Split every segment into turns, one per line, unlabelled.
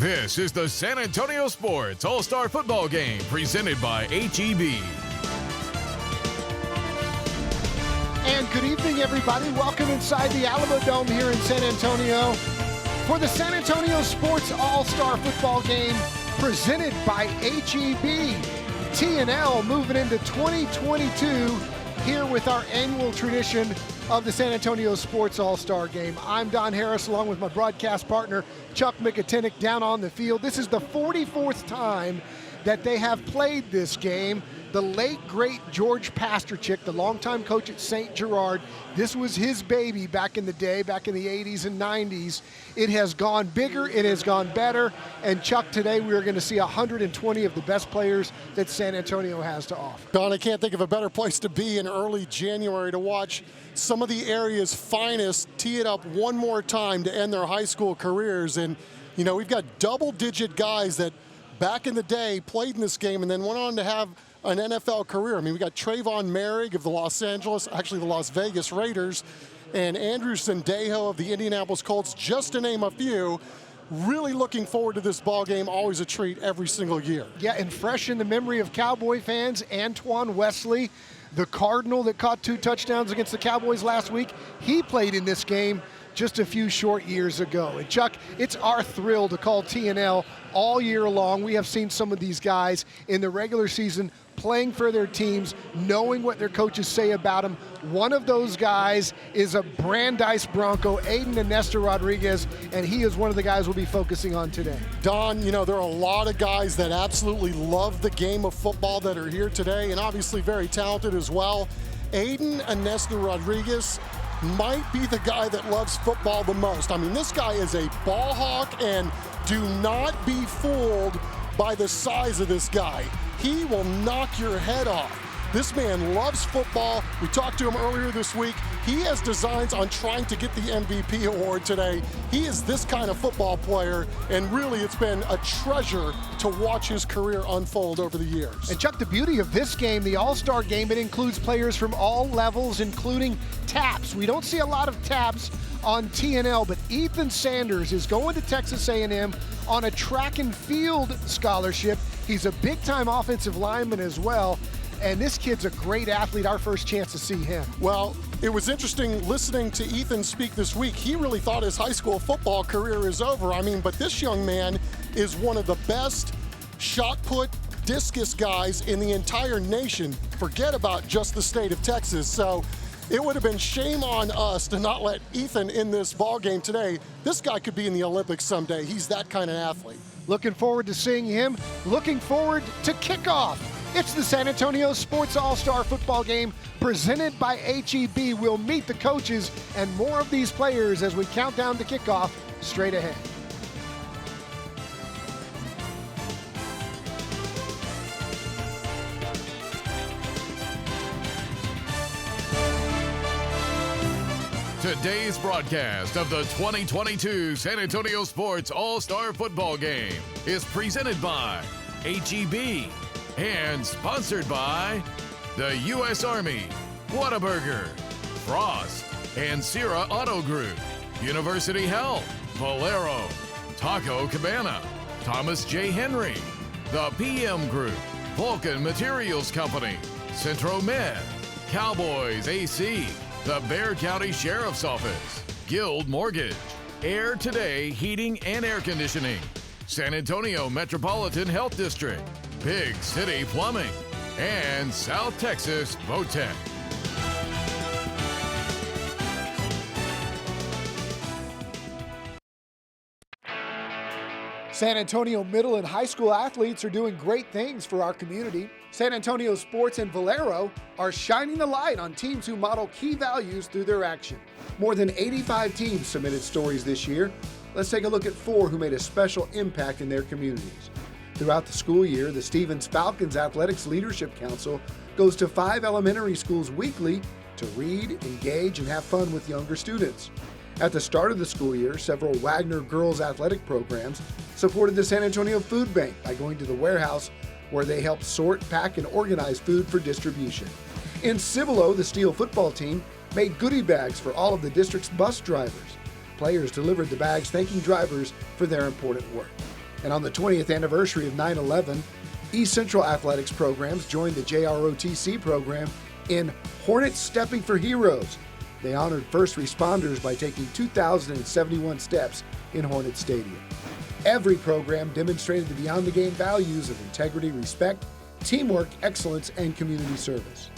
This is the San Antonio Sports All-Star Football Game presented by H-E-B.
And good evening, everybody. Welcome inside the Alamo Dome here in San Antonio for the San Antonio Sports All-Star Football Game presented by H-E-B. T&L moving into 2022 here with our annual tradition of the San Antonio Sports All-Star Game. I'm Don Harris along with my broadcast partner Chuck Mikatinik down on the field. This is the 44th time that they have played this game. The late, great George Pasterchik, the longtime coach at St. Gerard, this was his baby back in the day, back in the 80s and 90s. It has gone bigger, it has gone better, and Chuck, today we are going to see 120 of the best players that San Antonio has to offer.
Don, I can't think of a better place to be in early January to watch some of the area's finest tee it up one more time to end their high school careers. And, you know, we've got double-digit guys that back in the day played in this game and then went on to have an NFL career. I mean, we got Trayvon Merrick of the the Las Vegas Raiders, and Andrew Sendejo of the Indianapolis Colts, just to name a few. Really looking forward to this ball game. Always a treat every single year.
Yeah, and fresh in the memory of Cowboy fans, Antoine Wesley, the Cardinal that caught 2 touchdowns against the Cowboys last week, he played in this game just a few short years ago. And Chuck, it's our thrill to call T&L all year long. We have seen some of these guys in the regular season playing for their teams, knowing what their coaches say about them. One of those guys is a Brandeis Bronco, Aiden Ernesto Rodriguez, and he is one of the guys we'll be focusing on today.
Don, you know, there are a lot of guys that absolutely love the game of football that are here today, and obviously very talented as well. Aiden Ernesto Rodriguez might be the guy that loves football the most. I mean, this guy is a ball hawk, and do not be fooled by the size of this guy. He will knock your head off. This man loves football. We talked to him earlier this week. He has designs on trying to get the MVP award today. He is this kind of football player, and really it's been a treasure to watch his career unfold over the years.
And Chuck, the beauty of this game, the All-Star Game, it includes players from all levels, including taps. We don't see a lot of taps on T&L, but Ethan Sanders is going to Texas A&M on a track and field scholarship. He's a big-time offensive lineman as well, and this kid's a great athlete. Our first chance to see him.
Well, it was interesting listening to Ethan speak this week. He really thought his high school football career is over. I mean, but this young man is one of the best shot put discus guys in the entire nation. Forget about just the state of Texas. So it would have been shame on us to not let Ethan in this ball game today. This guy could be in the Olympics someday. He's that kind of athlete.
Looking forward to seeing him. Looking forward to kickoff. It's the San Antonio Sports All-Star Football Game presented by H-E-B. We'll meet the coaches and more of these players as we count down to kickoff straight ahead.
Today's broadcast of the 2022 San Antonio Sports All-Star Football Game is presented by H-E-B and sponsored by the U.S. Army, Whataburger, Frost, and Sierra Auto Group, University Health, Valero, Taco Cabana, Thomas J. Henry, the PM Group, Vulcan Materials Company, Centro Med, Cowboys AC, the Bexar County Sheriff's Office, Guild Mortgage, Air Today Heating and Air Conditioning, San Antonio Metropolitan Health District, Big City Plumbing, and South Texas Boat Tech.
San Antonio middle and high school athletes are doing great things for our community. San Antonio Sports and Valero are shining the light on teams who model key values through their action. More than 85 teams submitted stories this year. Let's take a look at 4 who made a special impact in their communities. Throughout the school year, the Stevens Falcons Athletics Leadership Council goes to 5 elementary schools weekly to read, engage, and have fun with younger students. At the start of the school year, several Wagner girls athletic programs supported the San Antonio Food Bank by going to the warehouse where they helped sort, pack, and organize food for distribution. In Cibolo, the Steel football team made goodie bags for all of the district's bus drivers. Players delivered the bags thanking drivers for their important work.
And on the 20th anniversary of 9/11, East Central Athletics programs joined the JROTC program in Hornets Stepping for Heroes. They honored first responders by taking 2,071 steps in Hornet Stadium. Every program demonstrated the beyond the game values of integrity, respect, teamwork, excellence, and community service.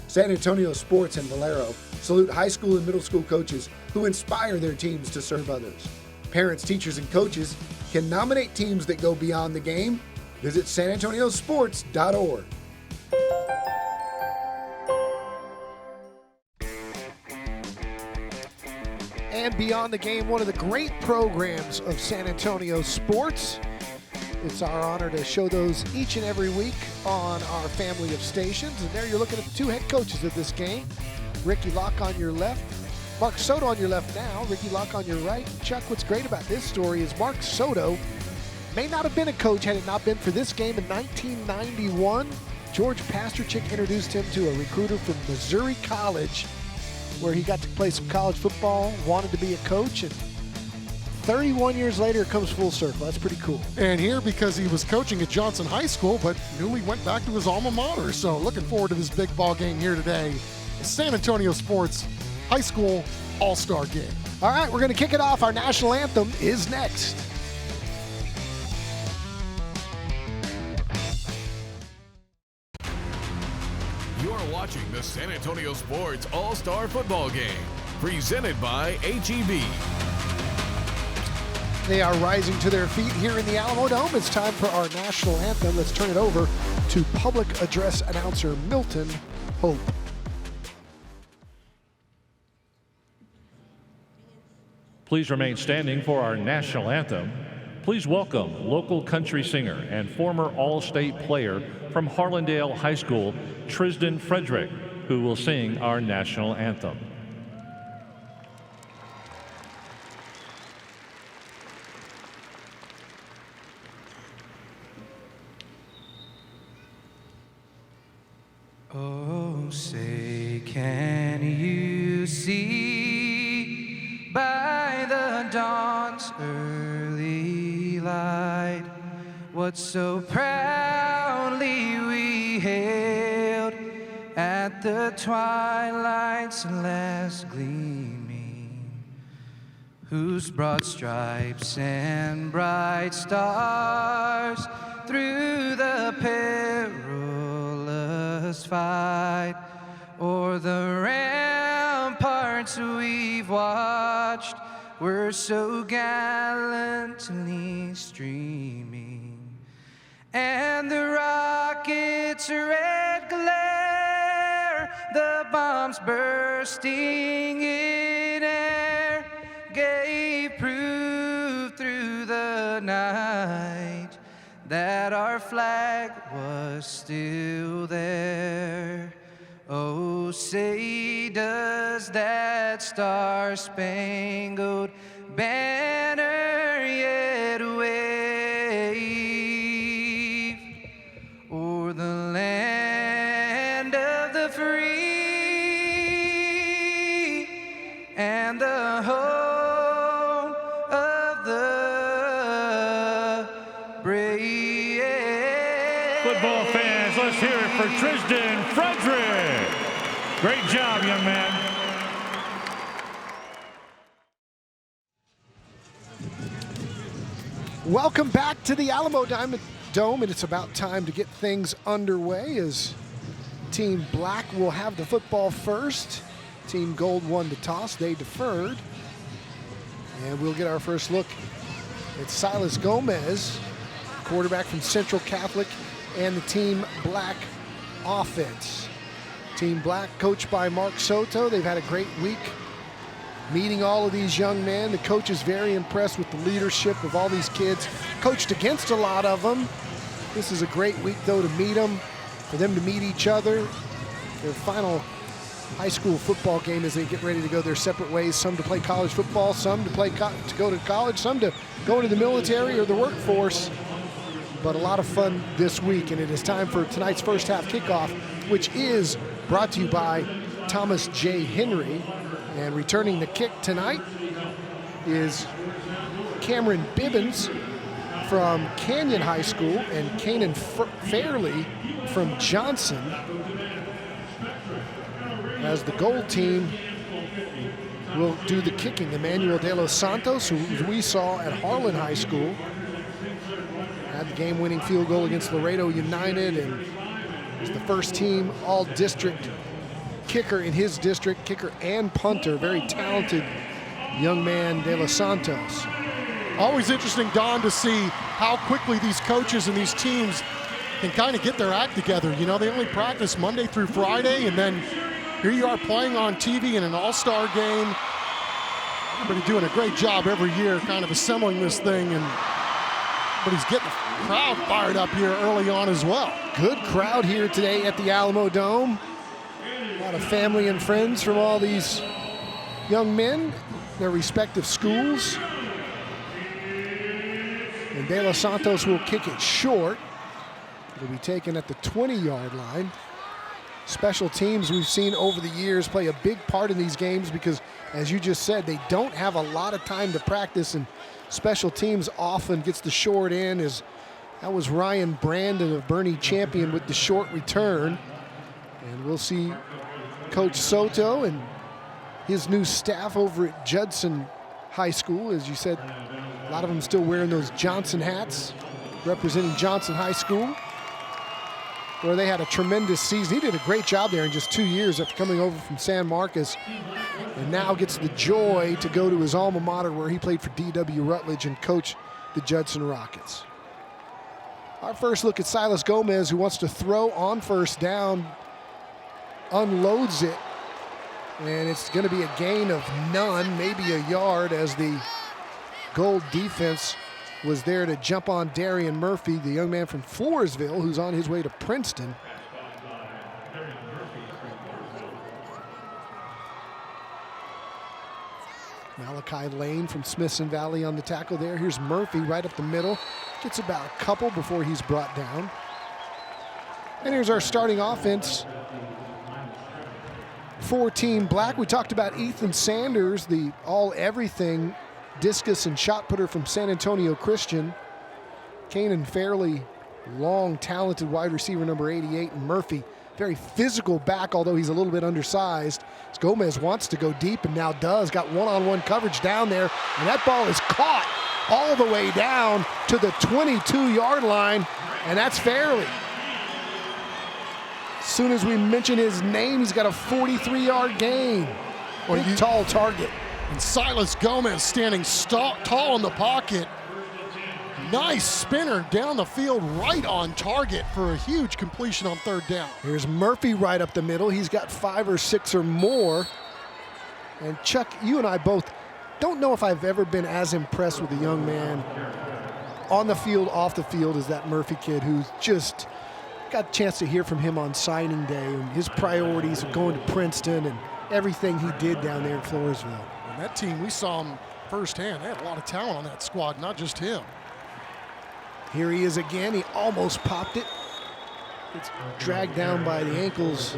San Antonio Sports and Valero salute high school and middle school coaches who inspire their teams to serve others. Parents, teachers, and coaches can nominate teams that go beyond the game. Visit sanantoniosports.org.
And Beyond the Game, one of the great programs of San Antonio sports. It's our honor to show those each and every week on our family of stations. And there you're looking at the two head coaches of this game. Ricky Locke on your left, Mark Soto on your left now, Ricky Locke on your right. Chuck, what's great about this story is Mark Soto may not have been a coach had it not been for this game in 1991. George Pasterchik introduced him to a recruiter from Missouri College, where he got to play some college football, wanted to be a coach, and 31 years later it comes full circle. That's pretty cool.
And here, because he was coaching at Johnson High School, but newly went back to his alma mater. So looking forward to this big ball game here today. The San Antonio Sports High School All-Star Game.
All right, we're going to kick it off. Our national anthem is next.
You're watching the San Antonio Sports All-Star Football Game, presented by H-E-B.
They are rising to their feet here in the Alamo Dome. It's time for our national anthem. Let's turn it over to public address announcer Milton Hope.
Please remain standing for our national anthem. Please welcome local country singer and former All-State player from Harlandale High School, Tristan Frederick, who will sing our national anthem.
Oh, say, can you see by the dawn's early light what so proudly we hailed at the twilight's last gleaming, whose broad stripes and bright stars through the perilous fight o'er the ramparts we've watched were so gallantly streaming, and the rocket's red glare, the bombs bursting in air, gave proof through the night that our flag was still there. Oh, say, does that star-spangled banner yet wave o'er the land of the free and the home of the brave?
Football fans, let's hear it for Tristan Frederick. Great job, young man.
Welcome back to the Alamo Dome, and it's about time to get things underway as Team Black will have the football first. Team Gold won the toss. They deferred. And we'll get our first look at Silas Gomez, quarterback from Central Catholic, and the Team Black offense. Team Black, coached by Mark Soto. They've had a great week meeting all of these young men. The coach is very impressed with the leadership of all these kids. Coached against a lot of them. This is a great week, though, to meet them, for them to meet each other. Their final high school football game as they get ready to go their separate ways. Some to play college football, some to go to college, some to go into the military or the workforce. But a lot of fun this week, and it is time for tonight's first half kickoff, which is brought to you by Thomas J. Henry. And returning the kick tonight is Cameron Bibbins from Canyon High School and Kanan Fairley from Johnson. As the goal team will do the kicking. Emmanuel De Los Santos, who we saw at Harlan High School, had the game-winning field goal against Laredo United and was the first team all-district kicker in his district, kicker and punter. Very talented young man, De Los Santos.
Always interesting, Don, to see how quickly these coaches and these teams can kind of get their act together. You know, they only practice Monday through Friday, and then here you are playing on TV in an all-star game. Everybody doing a great job every year kind of assembling this thing, but he's getting the crowd fired up here early on as well.
Good crowd here today at the Alamo Dome. A lot of family and friends from all these young men, their respective schools. And De Los Santos will kick it short. It'll be taken at the 20-yard line. Special teams we've seen over the years play a big part in these games because, as you just said, they don't have a lot of time to practice, and special teams often gets the short end. That was Ryan Brandon of Bernie Champion with the short return. And we'll see Coach Soto and his new staff over at Judson High School. As you said, a lot of them still wearing those Johnson hats, representing Johnson High School, where they had a tremendous season. He did a great job there in just 2 years after coming over from San Marcos, and now gets the joy to go to his alma mater where he played for D.W. Rutledge and coached the Judson Rockets. Our first look at Silas Gomez, who wants to throw on first down, unloads it, and it's going to be a gain of none, maybe a yard, as the Gold defense was there to jump on Darian Murphy, the young man from Floresville, who's on his way to Princeton. Malachi Lane from Smithson Valley on the tackle there. Here's Murphy right up the middle. Gets about a couple before he's brought down. And here's our starting offense for Team Black. We talked about Ethan Sanders, the all-everything discus and shot putter from San Antonio Christian. Kanan Fairley, long, talented wide receiver number 88. And Murphy, very physical back, although he's a little bit undersized. As Gomez wants to go deep and now does. Got one-on-one coverage down there, and that ball is caught all the way down to the 22-yard line, and that's Fairley. As soon as we mention his name, he's got a 43-yard gain. Big, tall target.
And Silas Gomez standing tall in the pocket. Nice spinner down the field, right on target for a huge completion on third down.
Here's Murphy right up the middle. He's got 5 or 6 or more. And Chuck, you and I both don't know if I've ever been as impressed with a young man on the field, off the field, as that Murphy kid, who's just got a chance to hear from him on signing day and his priorities of going to Princeton and everything he did down there in Floresville.
And that team, we saw him firsthand. They had a lot of talent on that squad, not just him.
Here he is again. He almost popped it. It's dragged down by the ankles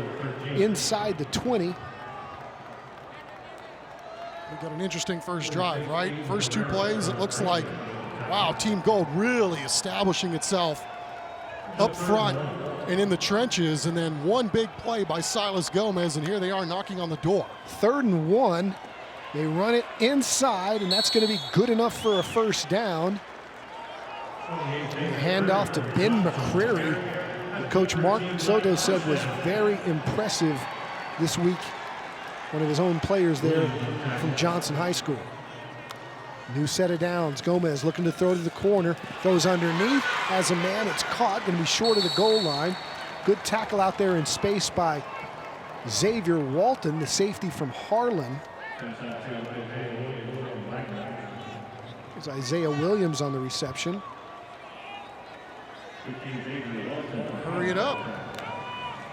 inside the 20.
We got an interesting first drive, right? First 2 plays, it looks like, wow, Team Gold really establishing itself up front and in the trenches, and then one big play by Silas Gomez, and here they are knocking on the door.
3rd and 1. They run it inside, and that's going to be good enough for a first down. Handoff to Ben McCreary, who Coach Mark Soto said was very impressive this week. One of his own players there from Johnson High School. New set of downs. Gomez looking to throw to the corner. Throws underneath. Has a man. It's caught. Going to be short of the goal line. Good tackle out there in space by Xavier Walton, the safety from Harlan. There's Isaiah Williams on the reception.
Hurry it up.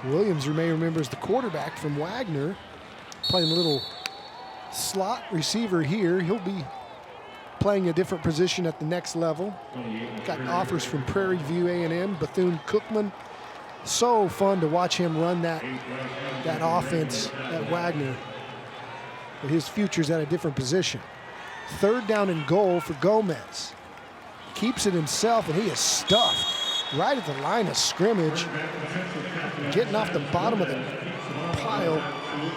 Williams, you may remember, is the quarterback from Wagner, playing a little slot receiver here. He'll be playing a different position at the next level. Got offers from Prairie View A&M, Bethune-Cookman. So fun to watch him run that offense at Wagner. But his future's at a different position. 3rd down and goal for Gomez. keeps it himself, and he is stuffed right at the line of scrimmage. Getting off the bottom of the pile,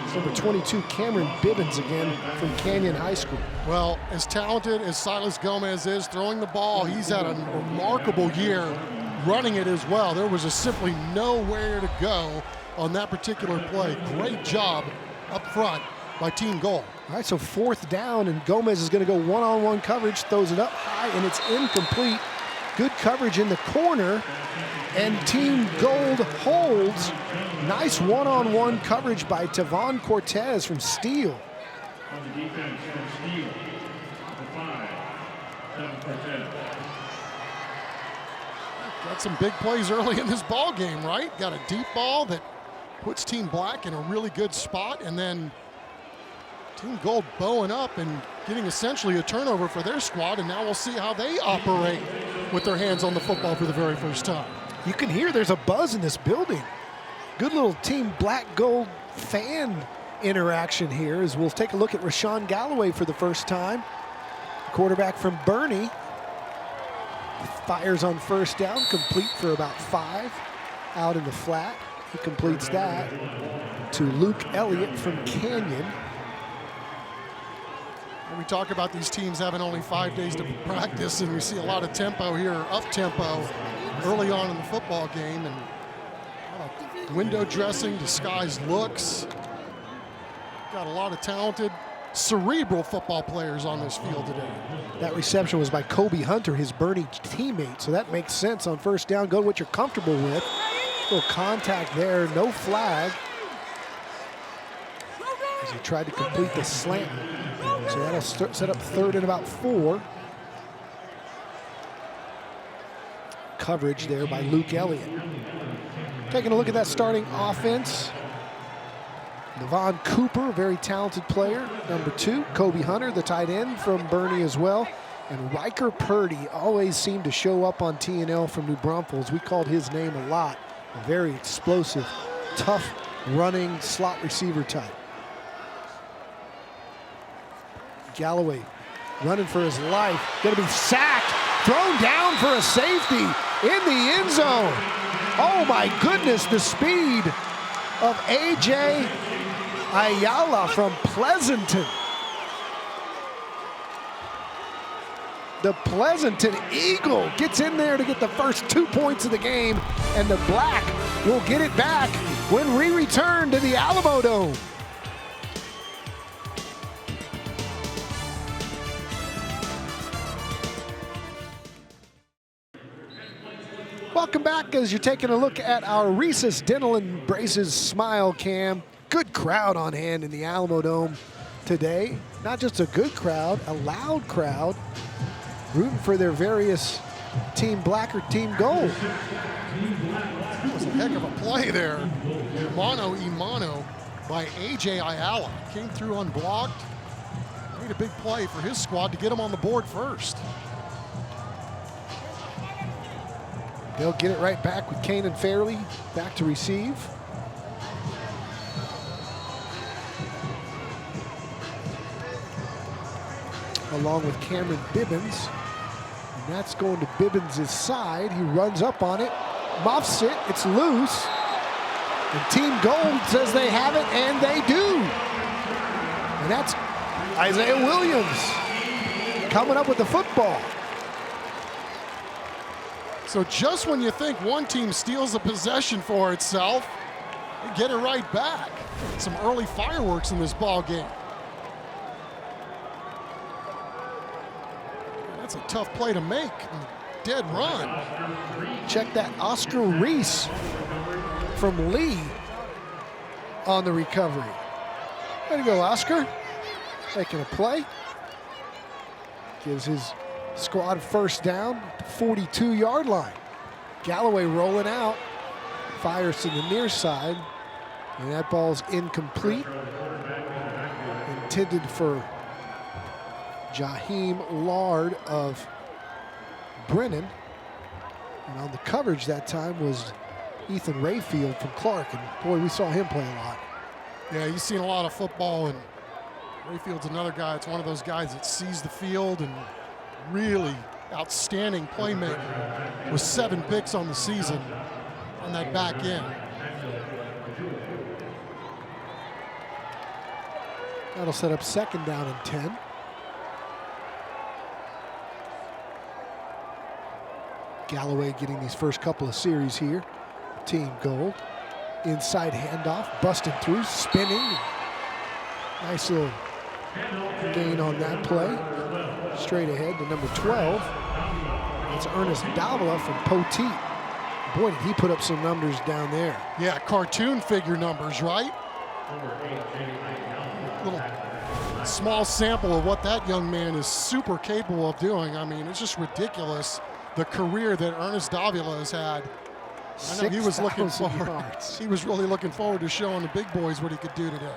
it's number 22, Cameron Bibbins again from Canyon High School.
Well, as talented as Silas Gomez is throwing the ball, he's had a remarkable year running it as well. There was just simply nowhere to go on that particular play. Great job up front by Team Gold.
All right, so 4th down, and Gomez is going to go one-on-one coverage, throws it up high, and it's incomplete. Good coverage in the corner, and Team Gold holds. Nice one-on-one coverage by Tavon Cortez from Steele.
On the defense from Steele, the 5, Tavon Cortez.
Got some big plays early in this ball game, right? Got a deep ball that puts Team Black in a really good spot, and then Team Gold bowing up and getting essentially a turnover for their squad, and now we'll see how they operate with their hands on the football for the very first time.
You can hear there's a buzz in this building. Good little Team Black Gold fan interaction here as we'll take a look at Rashawn Galloway for the first time. Quarterback from Bernie. Fires on 1st down, complete for about 5 out in the flat. He completes that to Luke Elliott from Canyon.
And we talk about these teams having only 5 days to practice, and we see a lot of tempo here, up-tempo, early on in the football game, and a lot of window dressing, disguised looks. Got a lot of talented, cerebral football players on this field today.
That reception was by Kobe Hunter, his Bernie teammate, so that makes sense on 1st down. Go to what you're comfortable with. Little contact there, no flag. As he tried to complete the slant. So that'll set up 3rd and about 4. Coverage there by Luke Elliott. Taking a look at that starting offense. Devon Cooper, a very talented player. Number 2, Kobe Hunter, the tight end from Bernie as well. And Riker Purdy always seemed to show up on TNL from New Braunfels. We called his name a lot. A very explosive, tough running slot receiver type. Galloway running for his life, gonna be sacked, thrown down for a safety in the end zone. Oh my goodness, the speed of AJ Ayala from Pleasanton. The Pleasanton Eagle gets in there to get the first 2 points of the game, and the Black will get it back when we return to the Alamo Dome. Welcome back as you're taking a look at our Rhesus Dental and Braces Smile Cam. Good crowd on hand in the Alamo Dome today. Not just a good crowd, a loud crowd, rooting for their various Team Black or Team Gold.
That was a heck of a play there. Mano by AJ Ayala. Came through unblocked. Made a big play for his squad to get him on the board first.
They'll get it right back with Kanan Fairley back to receive. Along with Cameron Bibbins. And that's going to Bibbins' side. He runs up on it, muffs it, it's loose. And Team Gold says they have it, and they do. And that's Isaiah Williams coming up with the football.
So just when you think one team steals a possession for itself, they get it right back. Some early fireworks in this ball game. That's a tough play to make. Dead run.
Check that, Oscar Reese from Lee on the recovery. Way to go, Oscar. Making a play. Gives his squad first down, 42-yard line. Galloway rolling out, fires to the near side, and that ball's incomplete. Intended for Jaheim Lard of Brennan. And on the coverage that time was Ethan Rayfield from Clark, and boy, we saw him play a lot.
Yeah, he's seen a lot of football, and Rayfield's another guy. It's one of those guys that sees the field and really outstanding playmaker with 7 picks on the season on that back end.
That'll set up 2nd down and 10. Galloway getting these first couple of series here. Team Gold. Inside handoff, busted through, spinning. Nice little gain on that play. Straight ahead to number 12. That's Ernest Davila from Poteet. Boy, did he put up some numbers down there.
Yeah, cartoon figure numbers, right? Little small sample of what that young man is super capable of doing. I mean, it's just ridiculous, the career that Ernest Davila has had. I know he was looking forward. He was really looking forward to showing the big boys what he could do today.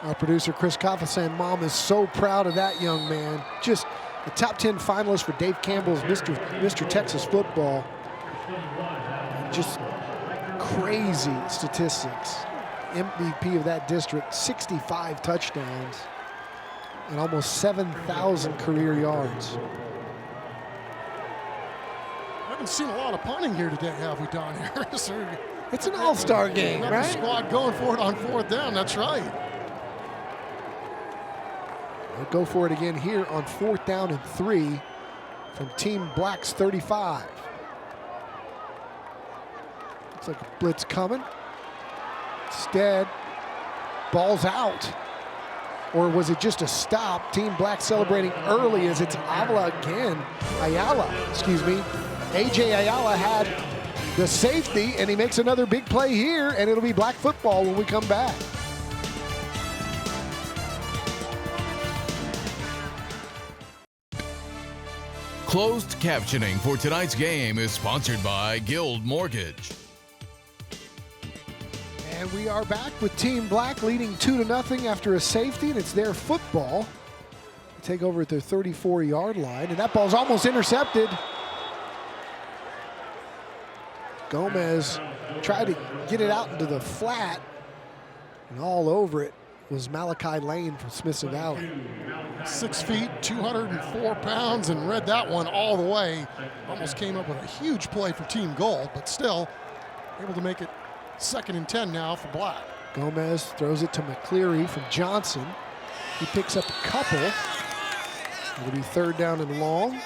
Our producer Chris Koffa saying Mom is so proud of that young man. Just a top 10 finalist for Dave Campbell's Mr. Texas Football. Just crazy statistics. MVP of that district, 65 touchdowns and almost 7,000 career yards.
Haven't seen a lot of punting here today, have we, Don Harris?
It's an all-star game, right?
Squad going for it on 4th down, that's right.
They'll go for it again here on 4th down and 3 from Team Black's 35. Looks like a blitz coming. Instead, ball's out. Or was it just a stop? Team Black celebrating early as it's Ayala, excuse me. A.J. Ayala had the safety, and he makes another big play here, and it'll be Black football when we come back.
Closed captioning for tonight's game is sponsored by Guild Mortgage.
And we are back with Team Black leading 2-0 after a safety, and it's their football. They take over at their 34-yard line, and that ball's almost intercepted. Gomez tried to get it out into the flat, and all over it was Malachi Lane from Smithson Valley.
6 feet, 204 pounds, and read that one all the way. Almost came up with a huge play for Team Gold, but still able to make it 2nd and 10 now for Black.
Gomez throws it to McCleary from Johnson. He picks up a couple. It'll be 3rd down and long.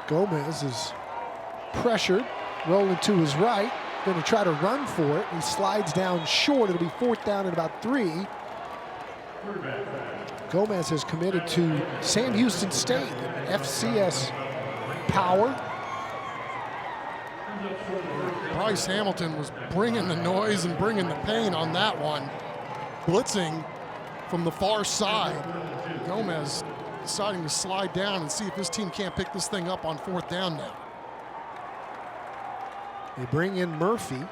Gomez is pressured, rolling to his right, going to try to run for it. He slides down short. It'll be 4th down and about 3. Gomez has committed to Sam Houston State, FCS power.
Bryce Hamilton was bringing the noise and bringing the pain on that one. Blitzing from the far side. Gomez deciding to slide down and see if his team can't pick this thing up on 4th down now.
They bring in Murphy,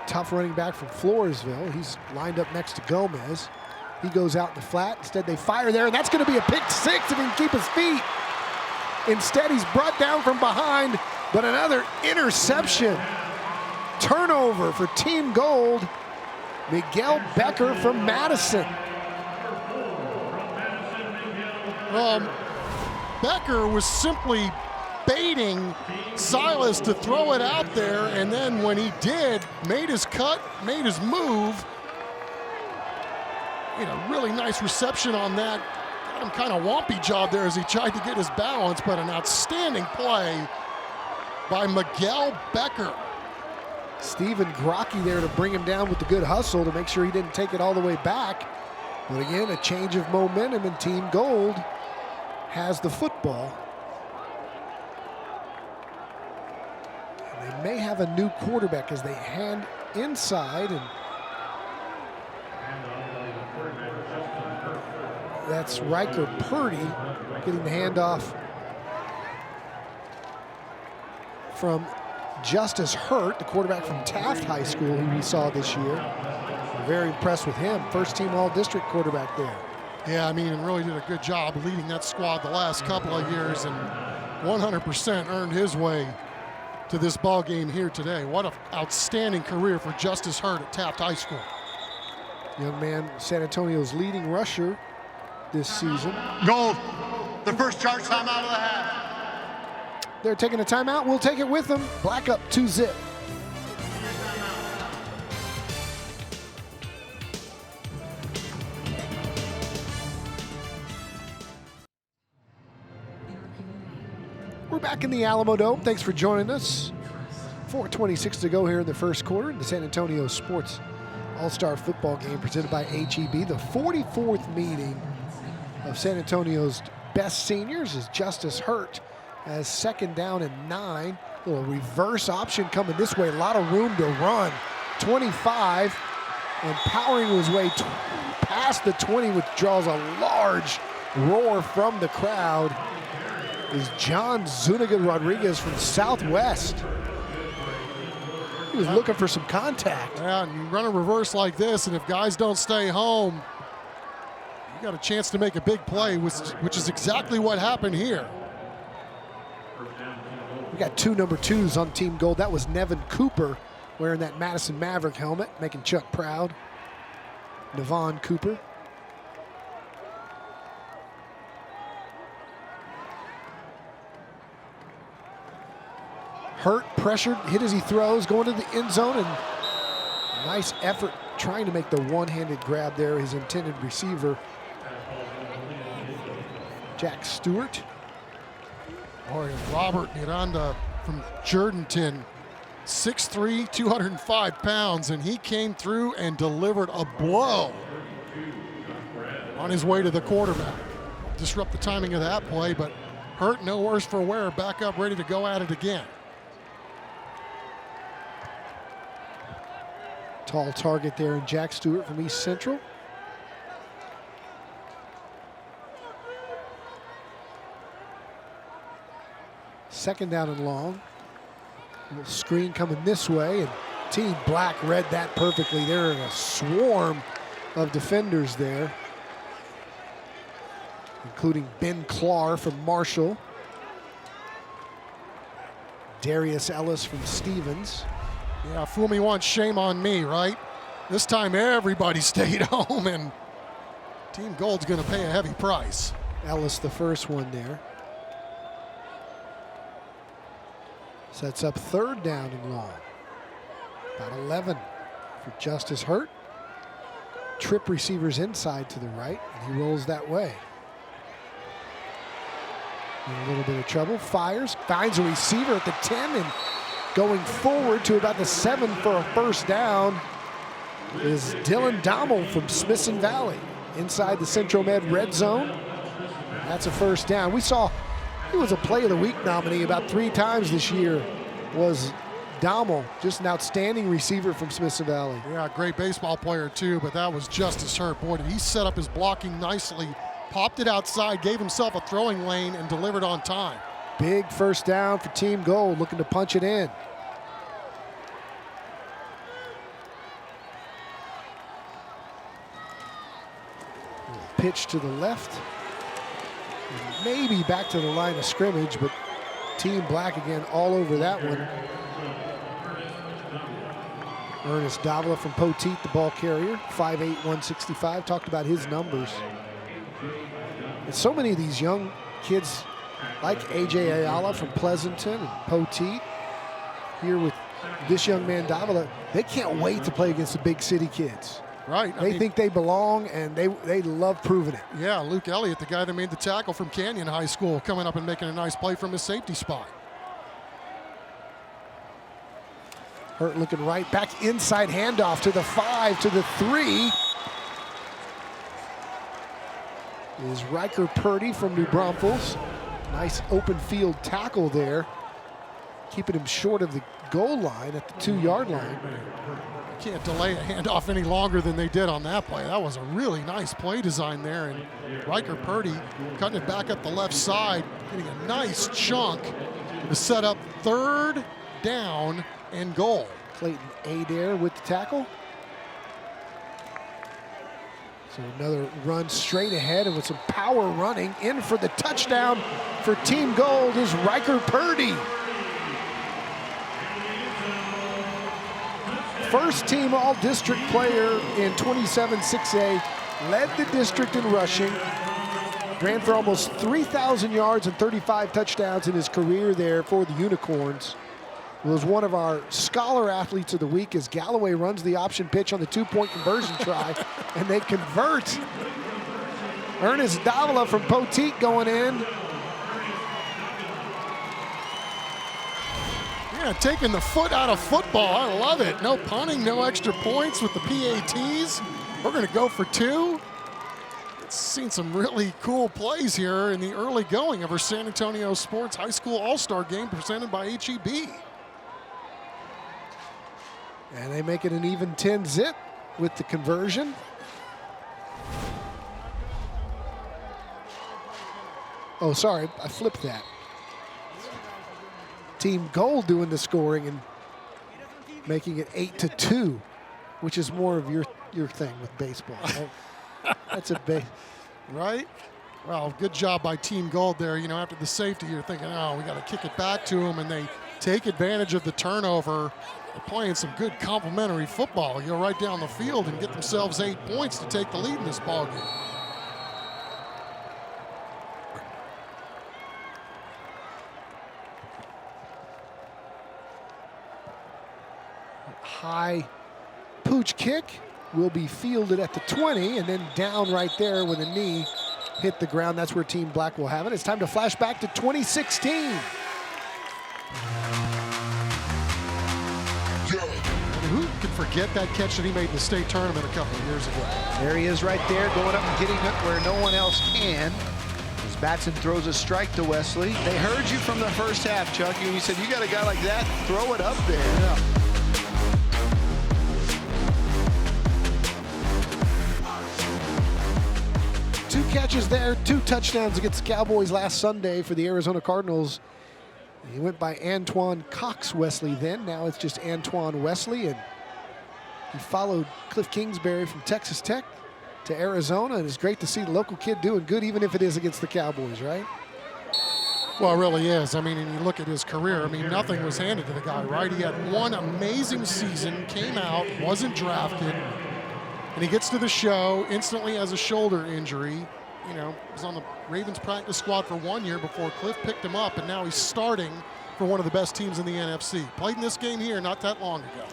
tough running back from Floresville. He's lined up next to Gomez. He goes out in the flat. Instead, they fire there, and that's going to be a pick 6 if he can keep his feet. Instead, he's brought down from behind, but another interception. Turnover for Team Gold. Miguel Becker from Madison.
Becker was simply baiting Silas to throw it out there, and then when he did, made his cut, made his move. Really nice reception on that. Got him kind of wompy job there as he tried to get his balance, but an outstanding play by Miguel Becker.
Stephen Grocky there to bring him down with the good hustle to make sure he didn't take it all the way back. But again, a change of momentum, and Team Gold has the football. And they may have a new quarterback as they hand inside, and that's Riker Purdy getting the handoff from Justice Hurt, the quarterback from Taft High School, who we saw this year. We're very impressed with him. First team all-district quarterback there.
Yeah, I mean, really did a good job leading that squad the last couple of years and 100% earned his way to this ball game here today. What an outstanding career for Justice Hurt at Taft High School.
Young man, San Antonio's leading rusher this season.
Gold, the first charge timeout of the half.
They're taking a timeout. We'll take it with them. Black up 2-zip. We're back in the Alamo Dome. Thanks for joining us. 4:26 to go here in the first quarter in the San Antonio Sports All-Star Football Game presented by HEB. The 44th meeting of San Antonio's best seniors is Justice Hurt as 2nd down and 9. A little reverse option coming this way. A lot of room to run. 25 and powering his way past the 20, which draws a large roar from the crowd, is John Zuniga Rodriguez from Southwest. He was looking for some contact.
Yeah, and you run a reverse like this, and if guys don't stay home, you got a chance to make a big play, which is exactly what happened here.
We got 2 number 2s on Team Gold. That was Nevin Cooper wearing that Madison Maverick helmet, making Chuck proud. Nevon Cooper. Hurt, pressured, hit as he throws, going to the end zone, and nice effort trying to make the one-handed grab there, his intended receiver, Jack Stewart.
Boy, Robert Miranda from Jordanton, 6'3", 205 pounds, and he came through and delivered a blow on his way to the quarterback. Disrupt the timing of that play, but Hurt no worse for wear, back up, ready to go at it again.
Tall target there in Jack Stewart from East Central. Second down and long. A little screen coming this way, and Team Black read that perfectly. They're in a swarm of defenders there, including Ben Clark from Marshall, Darius Ellis from Stevens.
Yeah, fool me once, shame on me, right? This time everybody stayed home, and Team Gold's going to pay a heavy price.
Ellis, the first one there. Sets up 3rd down and long. About 11 for Justice Hurt. Trip receivers inside to the right, and he rolls that way. In a little bit of trouble, fires, finds a receiver at the 10, and going forward to about the 7 for a first down is Dylan Dommel from Smithson Valley. Inside the Central Med red zone. That's a first down. We saw he was a Play of the Week nominee about 3 times this year, was Dommel. Just an outstanding receiver from Smithson Valley.
Yeah, great baseball player too, but that was Justice Hurt. Boy, did he set up his blocking nicely, popped it outside, gave himself a throwing lane, and delivered on time.
Big first down for Team Gold, looking to punch it in. Pitch to the left. Maybe back to the line of scrimmage, but Team Black again all over that one. Ernest Davila from Poteet, the ball carrier, 5'8", 165. Talked about his numbers. And so many of these young kids, like A.J. Ayala from Pleasanton and Poteet, here with this young man Davila, they can't wait to play against the big city kids.
Right.
They think they belong, and they love proving it.
Yeah, Luke Elliott, the guy that made the tackle from Canyon High School, coming up and making a nice play from his safety spot.
Hurt looking right, back inside handoff to the 5, to the 3. Is Riker Purdy from New Braunfels. Nice open field tackle there, keeping him short of the goal line at the 2-yard line.
You can't delay a handoff any longer than they did on that play. That was a really nice play design there, and Riker Purdy cutting it back up the left side, getting a nice chunk to set up 3rd down and goal.
Clayton Adair with the tackle. So another run straight ahead and with some power running in for the touchdown for Team Gold is Riker Purdy. First team all-district player in 27-6A, led the district in rushing, ran for almost 3,000 yards and 35 touchdowns in his career there for the Unicorns. Was one of our scholar athletes of the week as Galloway runs the option pitch on the two-point conversion try, and they convert. Ernest Davila from Poteet going in.
Yeah, taking the foot out of football. I love it. No punting, no extra points with the PATs. We're going to go for 2. It's seen some really cool plays here in the early going of our San Antonio Sports High School All-Star Game presented by HEB.
And they make it an even 10-zip with the conversion. Oh, sorry, I flipped that. Team Gold doing the scoring and making it 8-2, which is more of your thing with baseball. That's a base.
Right? Well, good job by Team Gold there. You know, after the safety, you're thinking, oh, we got to kick it back to them, and they take advantage of the turnover. They're playing some good complementary football. You go right down the field and get themselves 8 points to take the lead in this ballgame.
High pooch kick will be fielded at the 20 and then down right there when the knee hit the ground. That's where Team Black will have it. It's time to flash back to 2016.
Who could forget that catch that he made in the state tournament a couple of years ago?
There he is right there, going up and getting it where no one else can. As Batson throws a strike to Wesley. They heard you from the first half, Chuck. You said, you got a guy like that, throw it up there.
Yeah.
Two catches there, 2 touchdowns against the Cowboys last Sunday for the Arizona Cardinals. He went by Antoine Cox Wesley then. Now it's just Antoine Wesley, and he followed Cliff Kingsbury from Texas Tech to Arizona, and it's great to see the local kid doing good, even if it is against the Cowboys, right?
Well, it really is. I mean, and you look at his career, I mean, nothing was handed to the guy, right? He had one amazing season, came out, wasn't drafted, and he gets to the show, instantly has a shoulder injury. You know, was on the Ravens practice squad for 1 year before Cliff picked him up, and now he's starting for one of the best teams in the NFC. Played in this game here not that long ago.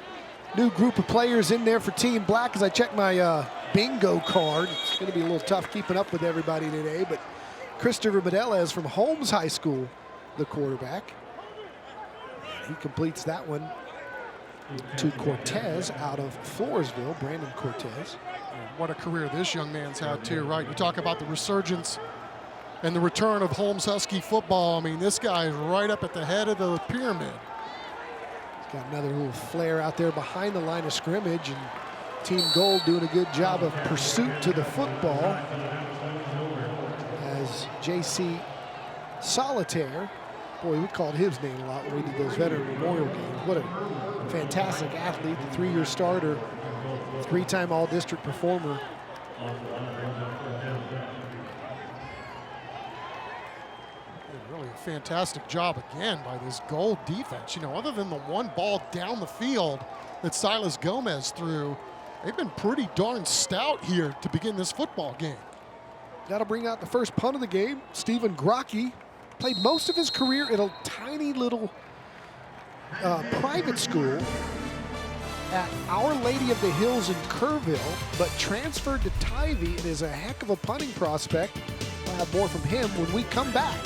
New group of players in there for Team Black as I check my bingo card. It's going to be a little tough keeping up with everybody today, but Christopher Medeles from Holmes High School, the quarterback. He completes that one to Cortez out of Floresville, Brandon Cortez.
What a career this young man's had too, right? You talk about the resurgence and the return of Holmes Husky football. I mean, this guy is right up at the head of the pyramid.
He's got another little flare out there behind the line of scrimmage, and Team Gold doing a good job of pursuit to the football as J.C. Solitaire, boy, we called his name a lot when we did those veteran memorial games. What a fantastic athlete, the 3-year starter, 3-time all-district performer.
Really a fantastic job again by this Gold defense. You know, other than the one ball down the field that Silas Gomez threw, they've been pretty darn stout here to begin this football game.
That'll bring out the first punt of the game. Stephen Grocky played most of his career at a tiny little private school at Our Lady of the Hills in Kerrville, but transferred to Tybee and is a heck of a punting prospect. We'll have more from him when we come back.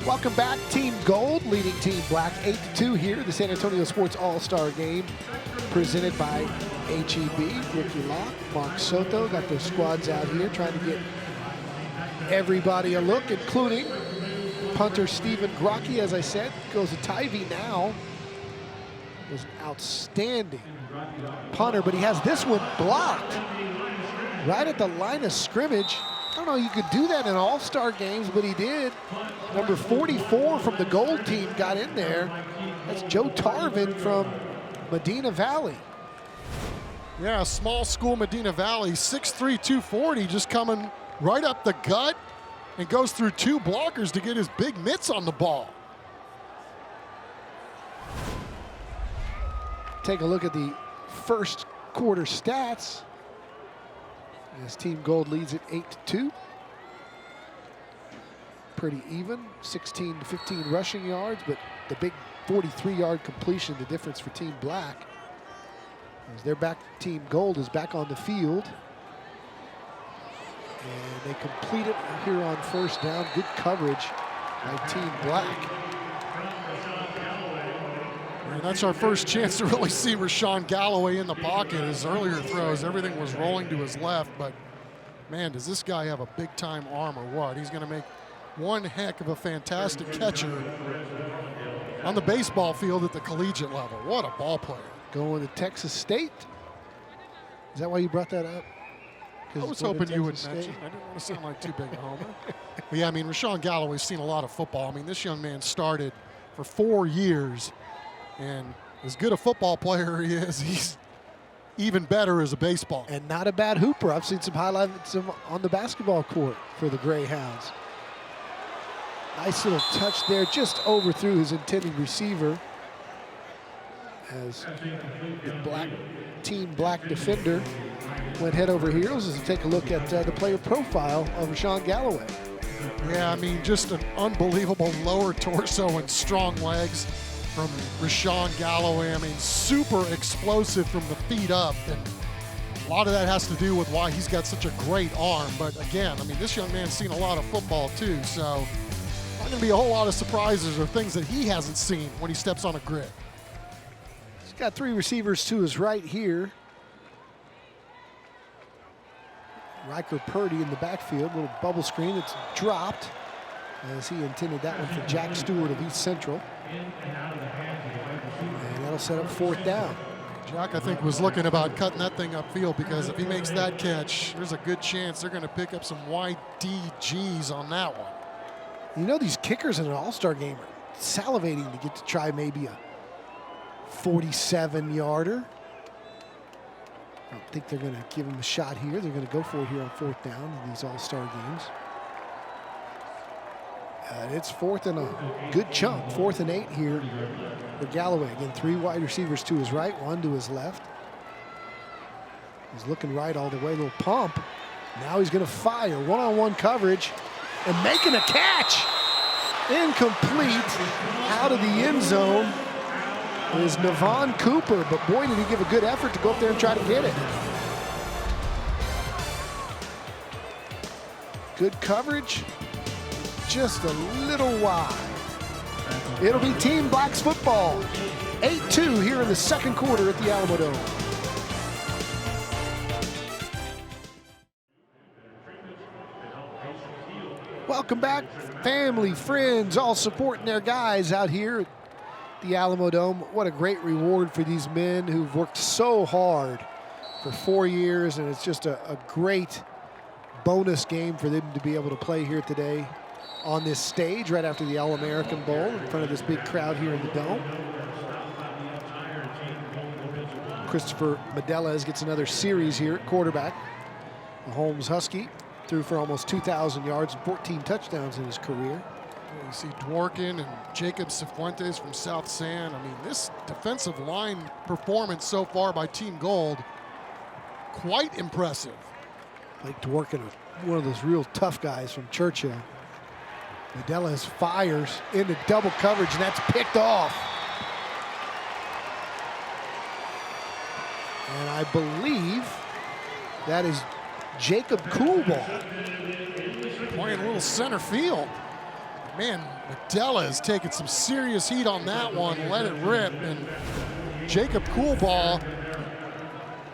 Welcome back. Team Gold leading Team Black 8-2 here. The San Antonio Sports All-Star Game presented by HEB. Ricky Locke, Mark Soto got those squads out here trying to get everybody a look, including punter Stephen Grocky, as I said, goes to Tybee now. Was an outstanding punter, but he has this one blocked right at the line of scrimmage. I don't know you could do that in all-star games, but he did. Number 44 from the gold team got in there. That's Joe Tarvin from Medina Valley.
Yeah, small school Medina Valley, 6'3", 240, just coming right up the gut and goes through 2 blockers to get his big mitts on the ball.
Take a look at the first quarter stats. As Team Gold leads it 8-2. Pretty even, 16 to 15 rushing yards, but the big 43-yard completion, the difference for Team Black. As their Team Gold is back on the field. And they complete it here on first down. Good coverage by Team Black.
And that's our first chance to really see Rashawn Galloway in the pocket. His earlier throws, everything was rolling to his left, but man, does this guy have a big-time arm or what? He's going to make one heck of a fantastic catcher on the baseball field at the collegiate level. What a ball player.
Going to Texas State. Is that why you brought that up?
I was hoping you would mention. I didn't want to sound like too big a homer. But yeah, I mean, Rashawn Galloway's seen a lot of football. I mean, this young man started for 4 years, and as good a football player he is, he's even better as a baseball.
And not a bad hooper. I've seen some highlights of him on the basketball court for the Greyhounds. Nice little touch there, just overthrew his intended receiver. As the Team Black defender went head over heels as we take a look at the player profile of Rashawn Galloway.
Yeah, I mean, just an unbelievable lower torso and strong legs from Rashawn Galloway. I mean, super explosive from the feet up. And a lot of that has to do with why he's got such a great arm. But again, I mean, this young man's seen a lot of football too. So not going to be a whole lot of surprises or things that he hasn't seen when he steps on a grid.
He's got 3 receivers to his right here. Riker Purdy in the backfield, little bubble screen that's dropped as he intended that one for Jack Stewart of East Central. And that'll set up 4th down.
Jack, I think, was looking about cutting that thing upfield because if he makes that catch, there's a good chance they're going to pick up some YDGs on that one.
You know, these kickers in an all-star game are salivating to get to try maybe a 47-yarder. I don't think they're going to give him a shot here. They're going to go for it here on 4th down in these all-star games. And it's 4th and a good chunk, 4th and 8 here for Galloway. Again, 3 wide receivers to his right, 1 to his left. He's looking right all the way, little pump. Now he's going to fire, one-on-one coverage, and making a catch. Incomplete, out of the end zone is Navon Cooper, but boy, did he give a good effort to go up there and try to get it. Good coverage, just a little wide. It'll be Team Black's football. 8-2 here in the second quarter at the Alamo Dome. Welcome back, family, friends, all supporting their guys out here at the Alamo Dome. What a great reward for these men who've worked so hard for 4 years, and it's just a great bonus game for them to be able to play here today on this stage right after the All-American Bowl in front of this big crowd here in the Dome. Christopher Medeles gets another series here at quarterback. The Holmes Husky threw for almost 2,000 yards and 14 touchdowns in his career.
You see Dworkin and Jacob Cifuentes from South San. I mean, this defensive line performance so far by Team Gold, quite impressive.
Like Dworkin, one of those real tough guys from Churchill. Medeles fires into double coverage, and that's picked off. And I believe that is Jacob Coolball.
Playing a little center field. Man, Medeles taking some serious heat on that one, let it rip, and Jacob Coolball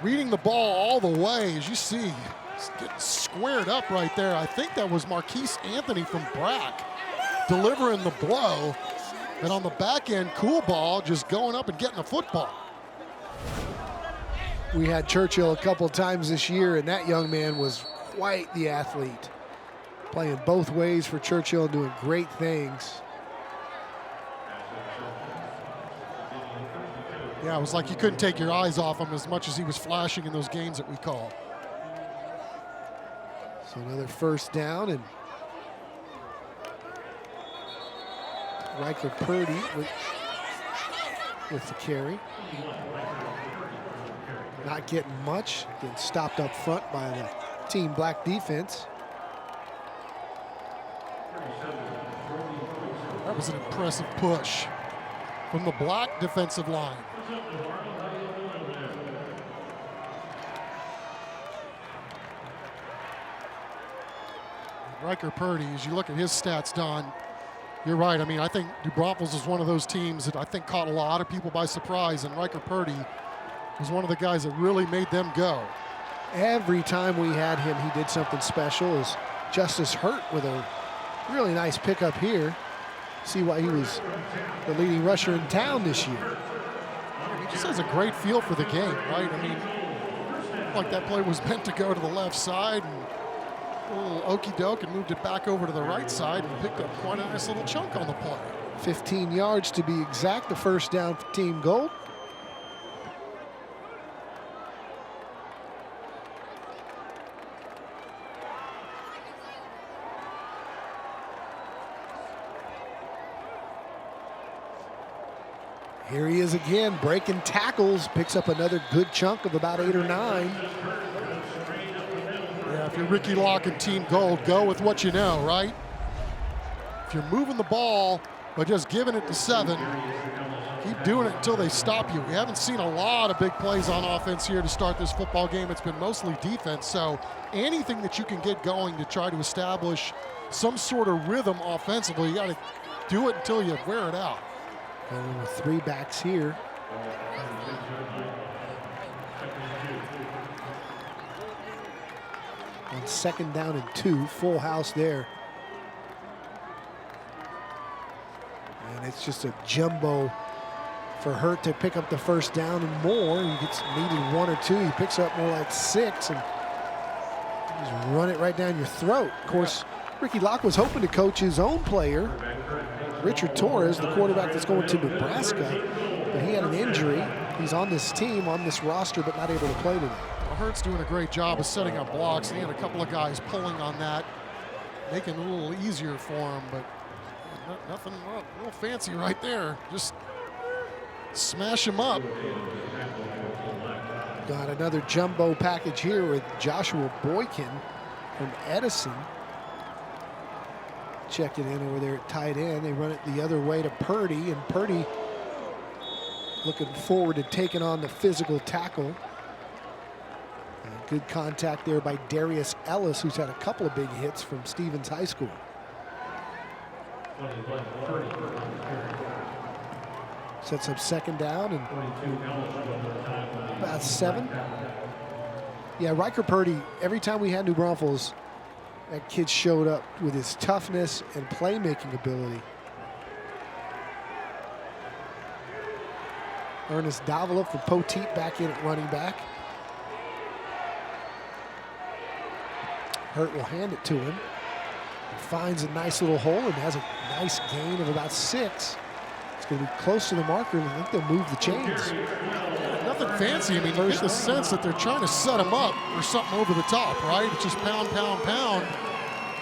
reading the ball all the way. As you see, he's getting squared up right there. I think that was Marquise Anthony from Brack delivering the blow, and on the back end, Coolball just going up and getting the football.
We had Churchill a couple of times this year, and that young man was quite the athlete. playing both ways for Churchill, doing great things.
Yeah, it was like you couldn't take your eyes off him as much as he was flashing in those games that we call.
So another first down, and Riker Purdy with the carry. Not getting much, getting stopped up front by the team black defense.
That was an impressive push from the black defensive line. Riker Purdy, as you look at his stats, Don, you're right. I mean, I think New Braunfels is one of those teams that I think caught a lot of people by surprise, and Riker Purdy was one of the guys that really made them go.
Every time we had him, he did something special. As Justice Hurt with a really nice pickup here. See why he was the leading rusher in town this year.
He just has a great feel for the game, right? I mean, like that play was meant to go to the left side, and a little okey doke, and moved it back over to the right side and picked up quite a nice little chunk on the play.
15 yards to be exact, the first down for Team Gold. Here he is again, breaking tackles, picks up another good chunk of about 8 or 9.
Yeah, if you're Ricky Locke and Team Gold, go with what you know, right? If you're moving the ball but just giving it to 7, keep doing it until they stop you. We haven't seen a lot of big plays on offense here to start this football game. It's been mostly defense, so anything that you can get going to try to establish some sort of rhythm offensively, you got to do it until you wear it out.
Going with 3 backs here. On second down and 2, full house there. And it's just a jumbo for Hurt to pick up the first down and more. He gets needed 1 or 2. He picks up more like 6 and just run it right down your throat. Of course, Ricky Locke was hoping to coach his own player, Richard Torres, the quarterback that's going to Nebraska, but he had an injury. He's on this team, on this roster, but not able to play today.
Well, Hurt's doing a great job of setting up blocks. He had a couple of guys pulling on that, making it a little easier for him, but nothing real fancy right there. Just smash him up.
Got another jumbo package here with Joshua Boykin from Edison. Check it in over there at tight end. They run it the other way to Purdy, and Purdy looking forward to taking on the physical tackle. Good contact there by Darius Ellis, who's had a couple of big hits from Stevens High School. Sets up second down and about 7. Yeah, Riker Purdy, every time we had New Braunfels, that kid showed up with his toughness and playmaking ability. Ernest Davila for Poteet back in at running back. Hurt will hand it to him. He finds a nice little hole and has a nice gain of about 6. It's going to be close to the marker, and I think they'll move the chains.
Nothing fancy. I mean, you get the sense that they're trying to set him up for something over the top, right? It's just pound, pound, pound.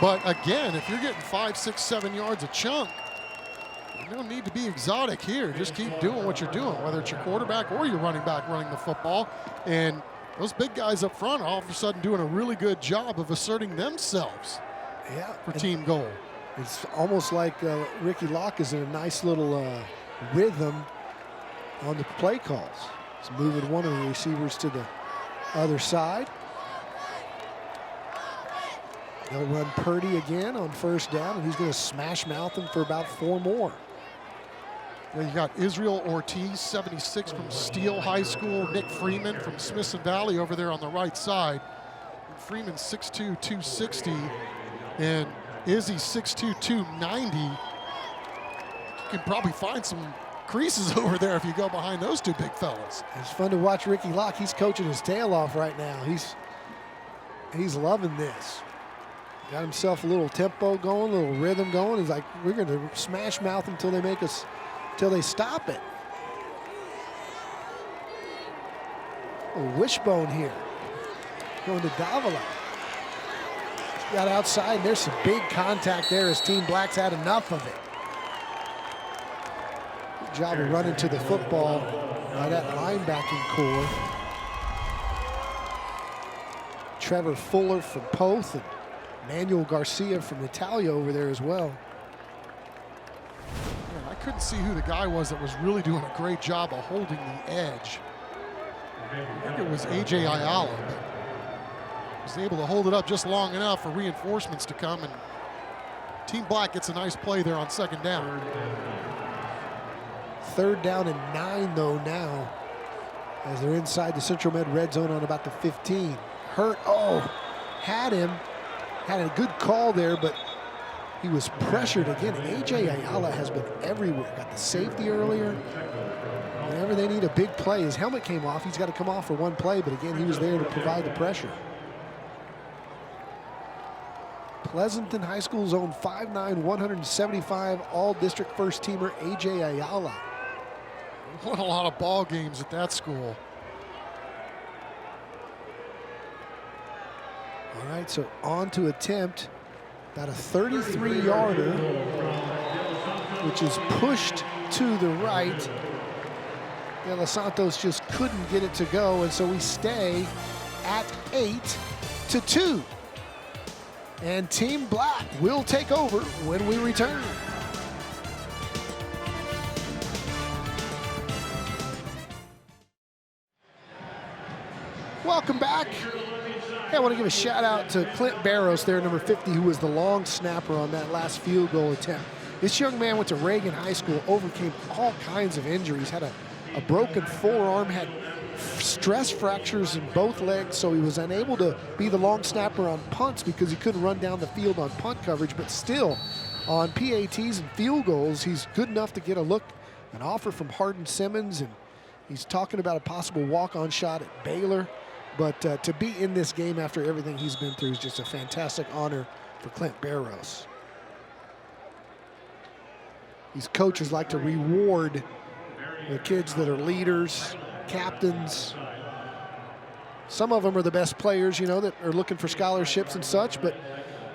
But again, if you're getting 5, 6, 7 yards a chunk, you don't need to be exotic here. Just keep doing what you're doing, whether it's your quarterback or your running back running the football. And those big guys up front are all of a sudden doing a really good job of asserting themselves for Team Gold.
It's almost like Ricky Locke is in a nice little rhythm on the play calls. He's moving one of the receivers to the other side. They'll run Purdy again on first down, and he's going to smash mouth him for about 4 more.
Then you got Israel Ortiz, 76 from Steele High School. Nick Freeman from Smithson Valley over there on the right side. And Freeman's 6'2", 260, and Izzy's 6'2", 290. You can probably find some creases over there if you go behind those 2 big fellas.
It's fun to watch Ricky Locke. He's coaching his tail off right now. He's loving this. Got himself a little tempo going, a little rhythm going. He's like, we're going to smash mouth until they stop it. A wishbone here. Going to Davila. Got outside, and there's some big contact there as Team Black's had enough of it. Good job of running to the football by that linebacking core. Trevor Fuller from Poth and Manuel Garcia from Natalia over there as well.
Yeah, I couldn't see who the guy was that was really doing a great job of holding the edge. I think it was A.J. Ayala, but was able to hold it up just long enough for reinforcements to come, and Team Black gets a nice play there on 2nd down.
3rd down and 9 though now, as they're inside the Central Med red zone on about the 15. Hurt, had him, had a good call there, but he was pressured again. A.J. Ayala has been everywhere. Got the safety earlier. Whenever they need a big play, his helmet came off. He's got to come off for one play, but again, he was there to provide the pressure. Pleasanton High School zone 5'9", 175, all-district first-teamer A.J. Ayala.
Won a lot of ball games at that school.
All right, so on to attempt about a 33-yarder, which is pushed to the right. De Los Santos just couldn't get it to go, and so we stay at 8-2. And Team Black will take over when we return. Welcome back. Hey, I want to give a shout out to Clint Barros there, number 50, who was the long snapper on that last field goal attempt. This young man went to Reagan High School, overcame all kinds of injuries, had a broken forearm, had stress fractures in both legs, so he was unable to be the long snapper on punts because he couldn't run down the field on punt coverage, but still on PATs and field goals, he's good enough to get a look, an offer from Hardin Simmons, and he's talking about a possible walk-on shot at Baylor. But to be in this game after everything he's been through is just a fantastic honor for Clint Barros. These coaches like to reward the kids that are leaders, captains. Some of them are the best players, you know, that are looking for scholarships and such, but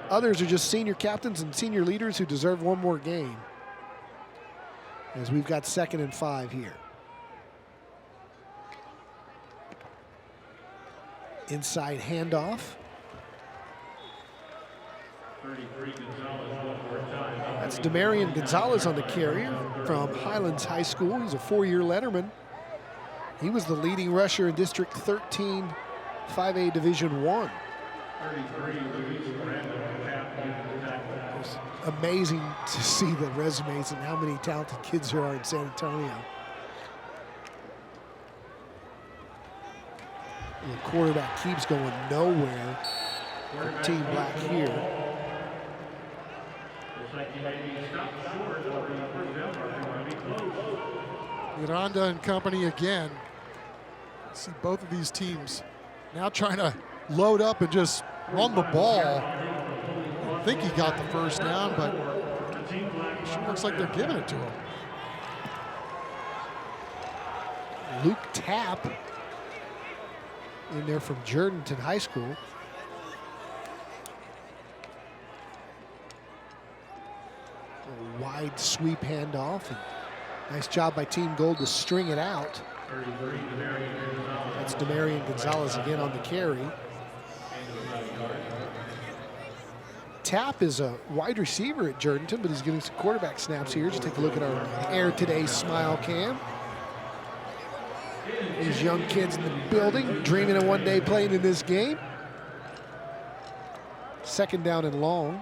others are just senior captains and senior leaders who deserve one more game. As we've got 2nd and 5 here. Inside handoff. That's Demarion Gonzalez on the carrier from Highlands High School. He's a 4-year letterman. He was the leading rusher in District 13, 5A Division I. It's amazing to see the resumes and how many talented kids there are in San Antonio. The quarterback keeps going nowhere for Team Black here.
Miranda and company again. See both of these teams now trying to load up and just run the ball. I think he got the 1st down, but it sure looks like they're giving it to him.
Luke Tapp in there from Jourdanton High School. A wide sweep handoff. And nice job by Team Gold to string it out. That's Demarion Gonzalez again on the carry. Tapp is a wide receiver at Jourdanton, but he's getting some quarterback snaps here. Just take a look at our Air Today Smile Cam. These young kids in the building, dreaming of one day playing in this game. 2nd down and long.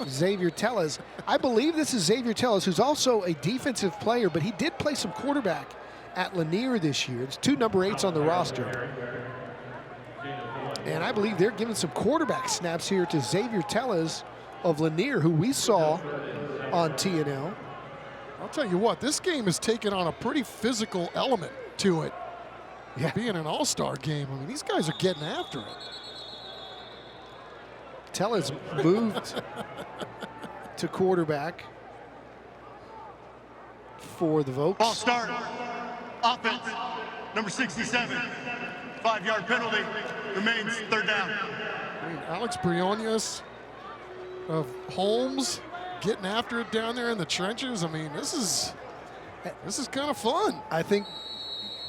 Xavier Tellez. I believe this is Xavier Tellez, who's also a defensive player, but he did play some quarterback at Lanier this year. It's 2 number 8s on the roster. And I believe they're giving some quarterback snaps here to Xavier Tellez of Lanier, who we saw on TNL.
I'll tell you what, this game has taken on a pretty physical element to it.
Yeah.
Being an all-star game, I mean, these guys are getting after it.
Tella's moved to quarterback for the Vokes.
Ball start. Offense. Number 67. 5-yard penalty. Remains third down.
I mean, Alex Briones of Holmes getting after it down there in the trenches. I mean, this is kind of fun.
I think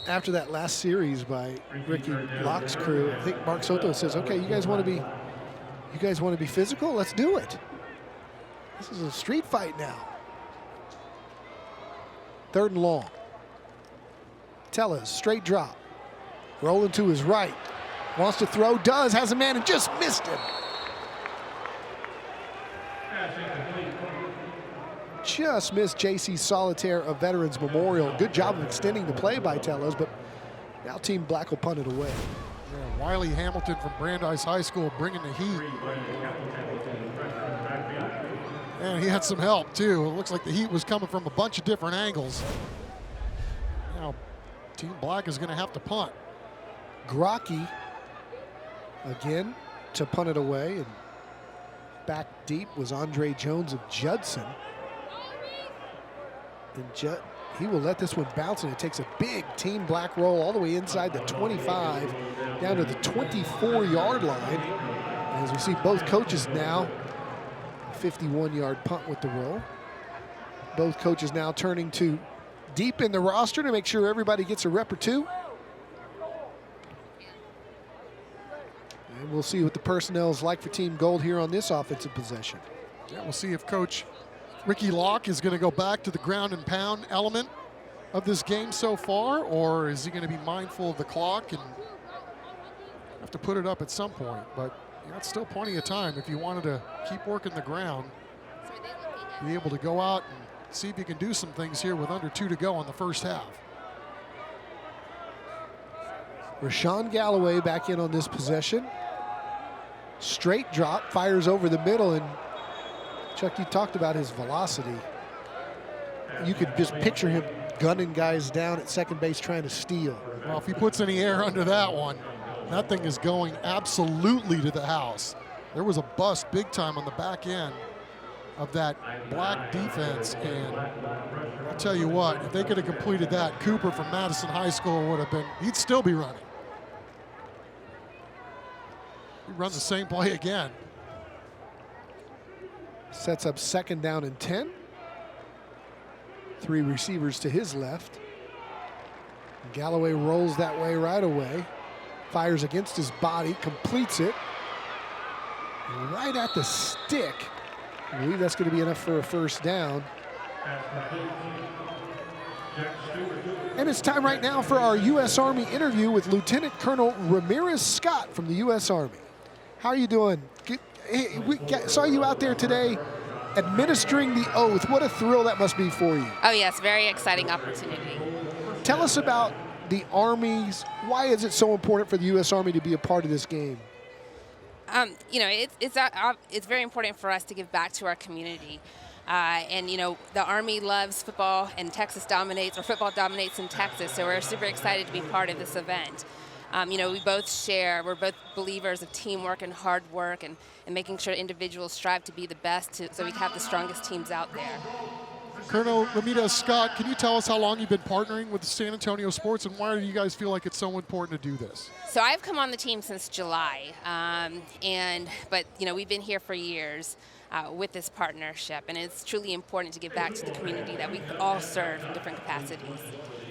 after that last series by Ricky Locke's crew, I think Mark Soto says, okay, you guys want to be physical? Let's do it. This is a street fight now. 3rd and long. Tellez, straight drop. Rolling to his right. Wants to throw, does, has a man and just missed him. Just missed J.C. Solitaire of Veterans Memorial. Good job of extending the play by Tellez, but now Team Black will punt it away.
Yeah, Wiley Hamilton from Brandeis High School bringing the heat. And he had some help, too. It looks like the heat was coming from a bunch of different angles. Now, Team Black is going to have to punt.
Grocky again to punt it away, and back deep was Andre Jones of Judson. And he will let this one bounce, and it takes a big Team Black roll all the way inside the 25 down to the 24-yard line. And as we see both coaches now, 51-yard punt with the roll. Both coaches now turning to deep in the roster to make sure everybody gets a rep or two. And we'll see what the personnel is like for Team Gold here on this offensive possession.
Yeah, we'll see if Coach Ricky Locke is going to go back to the ground and pound element of this game so far, or is he going to be mindful of the clock and have to put it up at some point? But it's still plenty of time if you wanted to keep working the ground. Be able to go out and see if you can do some things here with under 2 to go in the first half.
Rashawn Galloway back in on this possession. Straight drop, fires over the middle, and Chuck, you talked about his velocity. You could just picture him gunning guys down at second base trying to steal.
Well, if he puts any air under that one, that thing is going absolutely to the house. There was a bust big time on the back end of that Black defense, and I'll tell you what, if they could have completed that, Cooper from Madison High School would have been, he'd still be running. He'd run the same play again.
Sets up 2nd down and 10. 3 receivers to his left. Galloway rolls that way right away. Fires against his body, completes it. Right at the stick. I believe that's going to be enough for a first down. And it's time right now for our U.S. Army interview with Lieutenant Colonel Ramirez Scott from the U.S. Army. How are you doing? Hey, we saw you out there today administering the oath. What a thrill that must be for you.
Oh, yes, very exciting opportunity.
Tell us about the Army's, why is it so important for the U.S. Army to be a part of this game?
It's very important for us to give back to our community. And, the Army loves football, and Texas dominates, or football dominates in Texas, so we're super excited to be part of this event. We're both believers of teamwork and hard work and making sure individuals strive to be the best so we can have the strongest teams out there.
Colonel Ramirez Scott, can you tell us how long you've been partnering with San Antonio Sports, and why do you guys feel like it's so important to do this?
So I've come on the team since July, but we've been here for years with this partnership, and it's truly important to give back to the community that we all serve in different capacities.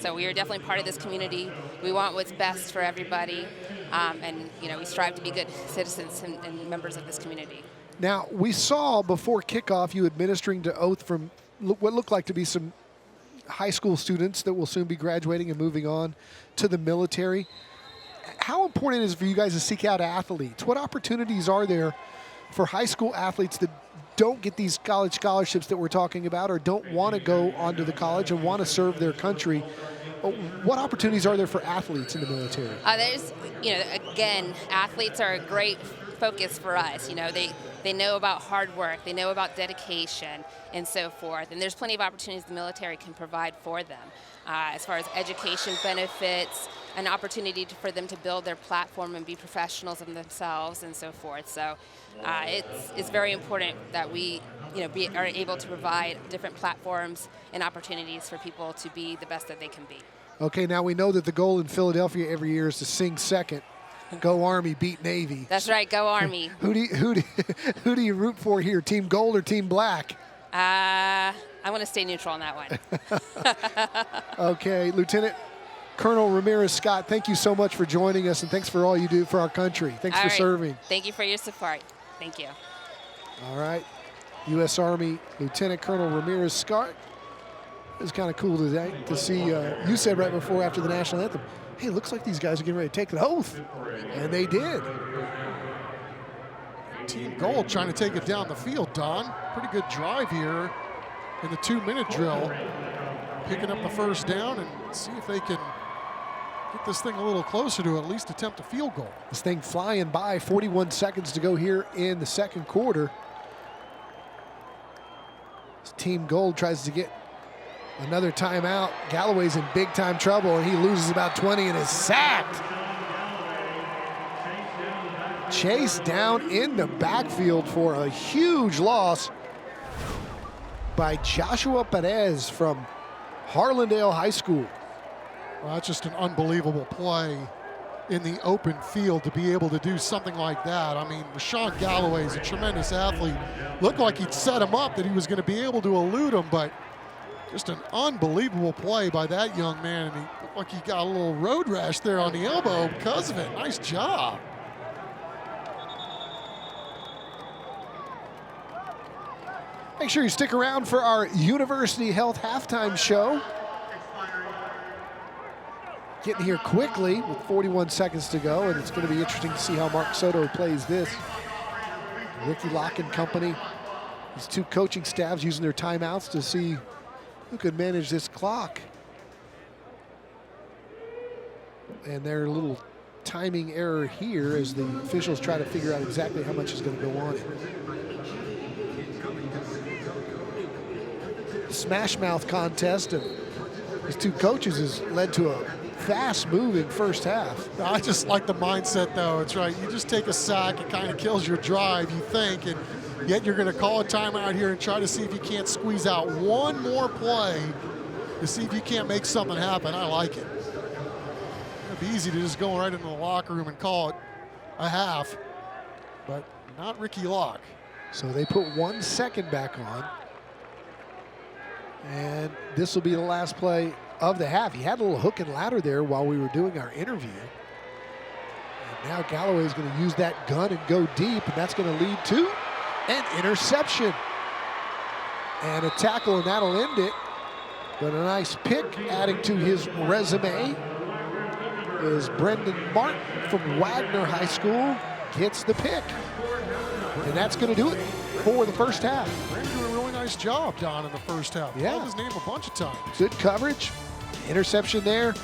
So we are definitely part of this community. We want what's best for everybody, and we strive to be good citizens and members of this community.
Now, we saw before kickoff you administering the oath from what looked like to be some high school students that will soon be graduating and moving on to the military. How important is it for you guys to seek out athletes? What opportunities are there for high school athletes that don't get these college scholarships that we're talking about, or don't want to go on to the college and want to serve their country? What opportunities are there for athletes in the military?
Again, athletes are a great focus for us. You know, they know about hard work, they know about dedication, and so forth. And there's plenty of opportunities the military can provide for them, as far as education benefits, an opportunity for them to build their platform and be professionals of themselves, and so forth. So it's very important that we, you know, are able to provide different platforms and opportunities for people to be the best that they can be.
Okay, now we know that the goal in Philadelphia every year is to sing second. Go Army, beat Navy.
That's right, go Army.
Who do you root for here, Team Gold or Team Black?
I want to stay neutral on that one.
Okay, Lieutenant Colonel Ramirez Scott, thank you so much for joining us, and thanks for all you do for our country. Thanks for serving.
Thank you for your support. Thank you.
All right, U.S. Army Lieutenant Colonel Ramirez Scott. It was kind of cool today to see, you said right before after the national anthem, hey, it looks like these guys are getting ready to take the oath. And they did.
Team Gold trying to take it down the field, Don. Pretty good drive here in the 2-minute drill. Picking up the first down and see if they can get this thing a little closer to at least attempt a field goal.
This thing flying by, 41 seconds to go here in the second quarter. This Team Gold tries to get another timeout. Galloway's in big time trouble, and he loses about 20 and is sacked. Chase down in the backfield for a huge loss by Joshua Perez from Harlandale High School.
Well, that's just an unbelievable play in the open field to be able to do something like that. I mean, Rashawn Galloway is a tremendous athlete. Looked like he'd set him up, that he was going to be able to elude him, but just an unbelievable play by that young man. And he looked like he got a little road rash there on the elbow because of it. Nice job.
Make sure you stick around for our University Health halftime show. Getting here quickly with 41 seconds to go, and it's going to be interesting to see how Mark Soto plays this. Ricky Locke and company, these two coaching staffs using their timeouts to see who could manage this clock. And their little timing error here as the officials try to figure out exactly how much is going to go on. Smash mouth contest of these two coaches has led to a fast-moving first half.
I just like the mindset, though. It's right. You just take a sack, it kind of kills your drive, you think, and yet you're going to call a timeout here and try to see if you can't squeeze out one more play to see if you can't make something happen. I like it. It'd be easy to just go right into the locker room and call it a half, but not Ricky Locke.
So they put 1 second back on. And this will be the last play of the half. He had a little hook and ladder there while we were doing our interview. And now Galloway is going to use that gun and go deep, and that's going to lead to an interception. And a tackle, and that'll end it. But a nice pick adding to his resume is Brendan Martin from Wagner High School gets the pick. And that's going to do it for the first half.
Brandon doing a really nice job, Don, in the first half.
Yeah.
Called his name a bunch of times.
Good coverage. Interception there.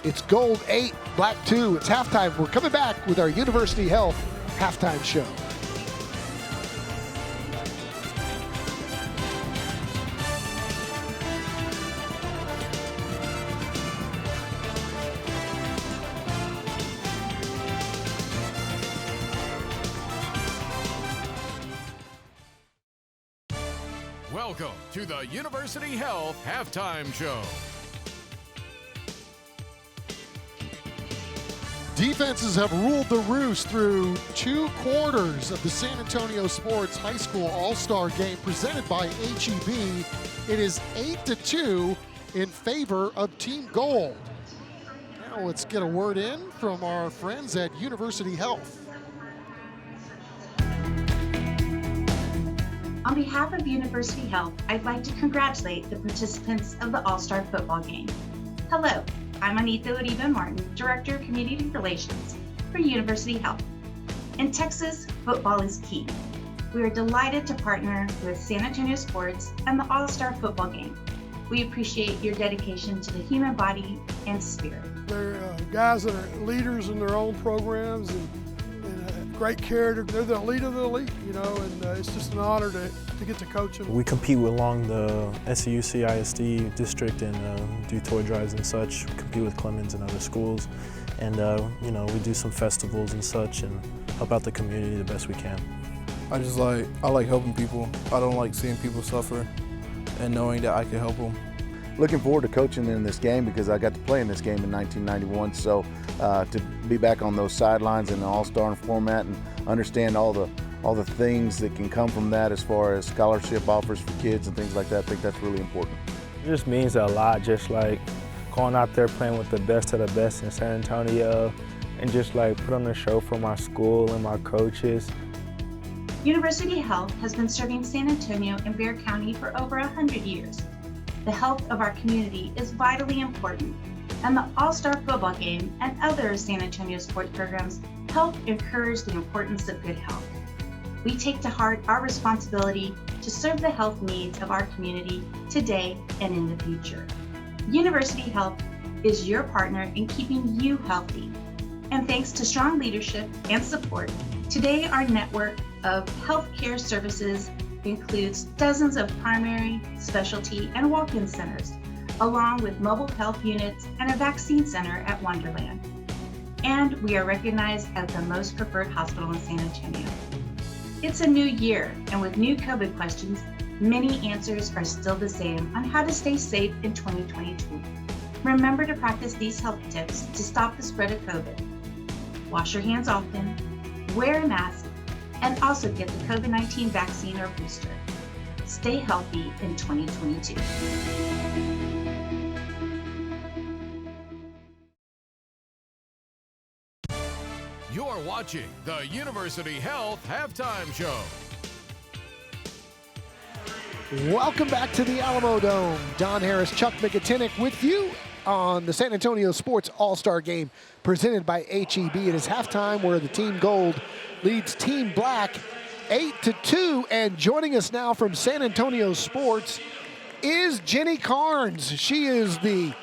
It's Gold 8, Black 2. It's halftime. We're coming back with our University Health halftime show.
Welcome to the University Health Halftime Show.
Defenses have ruled the roost through 2 quarters of the San Antonio Sports High School All-Star Game presented by HEB. It is 8-2 in favor of Team Gold. Now let's get a word in from our friends at University Health.
On behalf of University Health, I'd like to congratulate the participants of the All-Star Football Game. Hello, I'm Anita Uribe Martin, Director of Community Relations for University Health. In Texas, football is key. We are delighted to partner with San Antonio Sports and the All-Star Football Game. We appreciate your dedication to the human body and spirit.
They're guys that are leaders in their own programs and great character. They're the elite of the elite, you know, and it's just an honor to get to coach them.
We compete along the SEUC ISD district and do toy drives and such. We compete with Clemens and other schools. And, you know, we do some festivals and such and help out the community the best we can.
I like helping people. I don't like seeing people suffer and knowing that I can help them.
Looking forward to coaching in this game because I got to play in this game in 1991. So to be back on those sidelines in the all-star format and understand all the things that can come from that as far as scholarship offers for kids and things like that, I think that's really important.
It just means a lot, just like going out there playing with the best of the best in San Antonio and just like put on a show for my school and my coaches.
University Health has been serving San Antonio and Bexar County for over 100 years. The health of our community is vitally important, and the All-Star Football Game and other San Antonio sports programs help encourage the importance of good health. We take to heart our responsibility to serve the health needs of our community today and in the future. University Health is your partner in keeping you healthy. And thanks to strong leadership and support, today our network of healthcare services includes dozens of primary, specialty, and walk-in centers, along with mobile health units and a vaccine center at Wonderland. And we are recognized as the most preferred hospital in San Antonio. It's a new year, and with new COVID questions, many answers are still the same on how to stay safe in 2022. Remember to practice these health tips to stop the spread of COVID. Wash your hands often, wear a mask, and also get the COVID-19 vaccine or booster. Stay healthy in 2022.
You're watching the University Health Halftime Show.
Welcome back to the Alamo Dome. Don Harris, Chuck McAtinnick with you on the San Antonio Sports All-Star Game presented by HEB. It is halftime where the Team Gold leads Team Black 8-2. And joining us now from San Antonio Sports is Jenny Carnes. She is the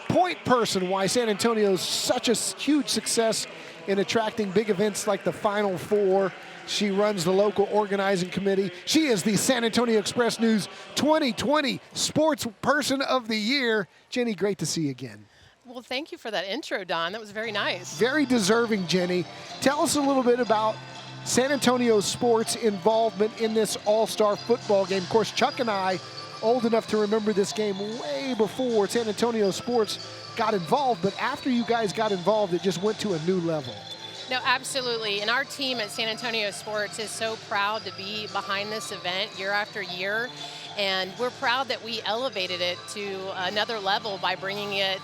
point person why San Antonio is such a huge success in attracting big events like the Final Four. She runs the local organizing committee. She is the San Antonio Express News 2020 Sports Person of the Year. Jenny, great to see you again.
Well, thank you for that intro, Don. That was very nice.
Very deserving, Jenny. Tell us a little bit about San Antonio sports involvement in this all-star football game. Of course, Chuck and I, old enough to remember this game way before San Antonio sports got involved, but after you guys got involved, it just went to a new level.
No, absolutely. And our team at San Antonio Sports is so proud to be behind this event year after year. And we're proud that we elevated it to another level by bringing it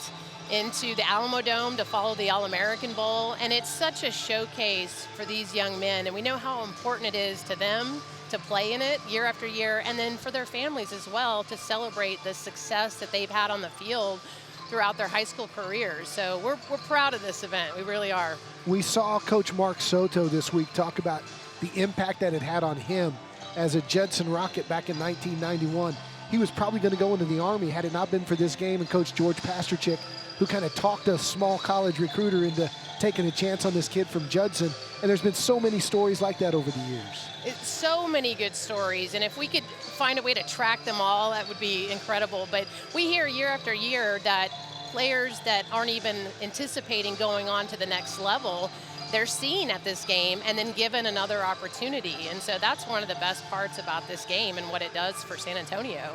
into the Alamo Dome to follow the All-American Bowl. And it's such a showcase for these young men. And we know how important it is to them to play in it year after year, and then for their families as well to celebrate the success that they've had on the field throughout their high school careers. So we're proud of this event. We really are.
We saw Coach Mark Soto this week talk about the impact that it had on him as a Judson Rocket back in 1991. He was probably going to go into the Army had it not been for this game and Coach George Pasterchik, who kind of talked a small college recruiter into taking a chance on this kid from Judson. And there's been so many stories like that over the years.
It's so many good stories, and if we could find a way to track them all, that would be incredible. But we hear year after year that players that aren't even anticipating going on to the next level, they're seen at this game and then given another opportunity. And so that's one of the best parts about this game and what it does for San Antonio.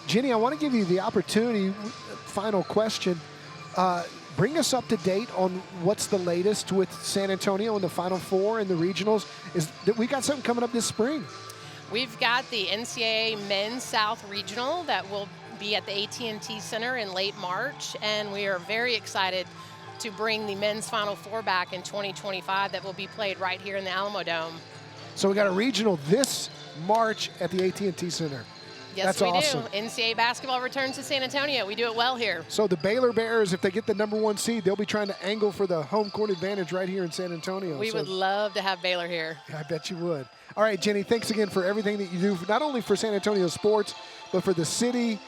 Jenny, I want to give you the opportunity, final question. Bring us up to date on what's the latest with San Antonio in the Final Four and the regionals. Is that we got something coming up this spring?
We've got the NCAA Men's South Regional that will be at the AT&T Center in late March, and we are very excited to bring the Men's Final Four back in 2025 that will be played right here in the Alamo Dome.
So we got a regional this March at the AT&T Center.
Yes,
That's
we
awesome.
do. NCAA basketball returns to San Antonio. We do it well here.
So the Baylor Bears, if they get the #1 seed, they'll be trying to angle for the home court advantage right here in San Antonio.
We would love to have Baylor here.
I bet you would. All right, Jenny, thanks again for everything that you do, not only for San Antonio sports, but for the city,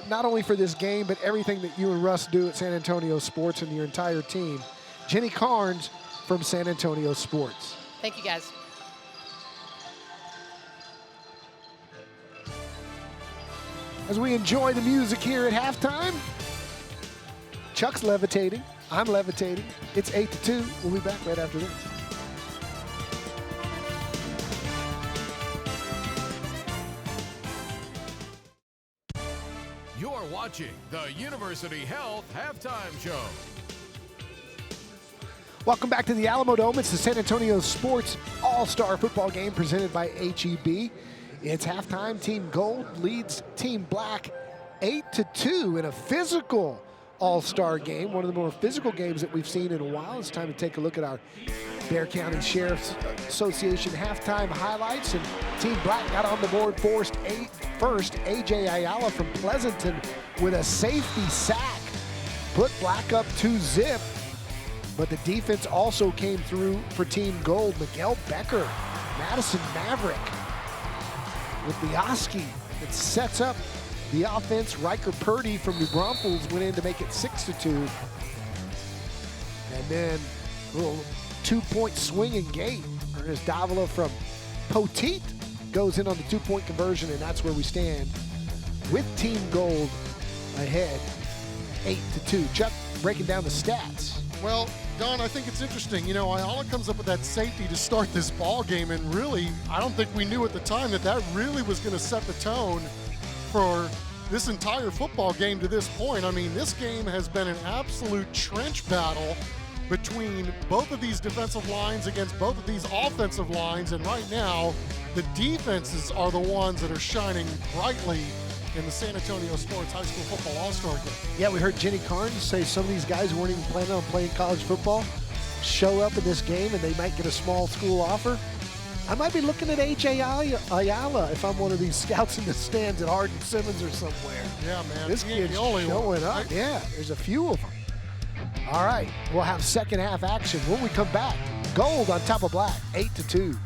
not only for this game, but everything that you and Russ do at San Antonio sports and your entire team. Jenny Carnes from San Antonio Sports.
Thank you, guys.
As we enjoy the music here at halftime, Chuck's levitating. I'm levitating. It's 8-2. We'll be back right after this.
You're watching the University Health Halftime Show.
Welcome back to the Alamo Dome. It's the San Antonio Sports All-Star Football Game presented by HEB. It's halftime. Team Gold leads Team Black 8-2 in a physical All-Star game, one of the more physical games that we've seen in a while. It's time to take a look at our Bexar County Sheriff's Association halftime highlights. And Team Black got on the board first. A.J. Ayala from Pleasanton with a safety sack. Put Black up 2-zip. But the defense also came through for Team Gold. Miguel Becker, Madison Maverick with the Oski that sets up the offense. Riker Purdy from New Braunfels went in to make it 6-2. And then a little 2-point swing and gate. Ernest Davila from Poteet goes in on the 2-point conversion, and that's where we stand with Team Gold ahead 8-2. Chuck, breaking down the stats.
Well, Don, I think it's interesting. You know, Ayala comes up with that safety to start this ball game, and really, I don't think we knew at the time that that really was going to set the tone for this entire football game to this point. I mean, this game has been an absolute trench battle between both of these defensive lines against both of these offensive lines, and right now, the defenses are the ones that are shining brightly in the San Antonio Sports High School Football All-Star Game.
Yeah, we heard Jenny Carnes say some of these guys who weren't even planning on playing college football show up in this game and they might get a small school offer. I might be looking at A.J. Ayala if I'm one of these scouts in the stands at Hardin Simmons or somewhere.
Yeah, man.
This kid's showing up. Yeah, there's a few of them. All right, we'll have second half action when we come back. Gold on top of Black, 8-2.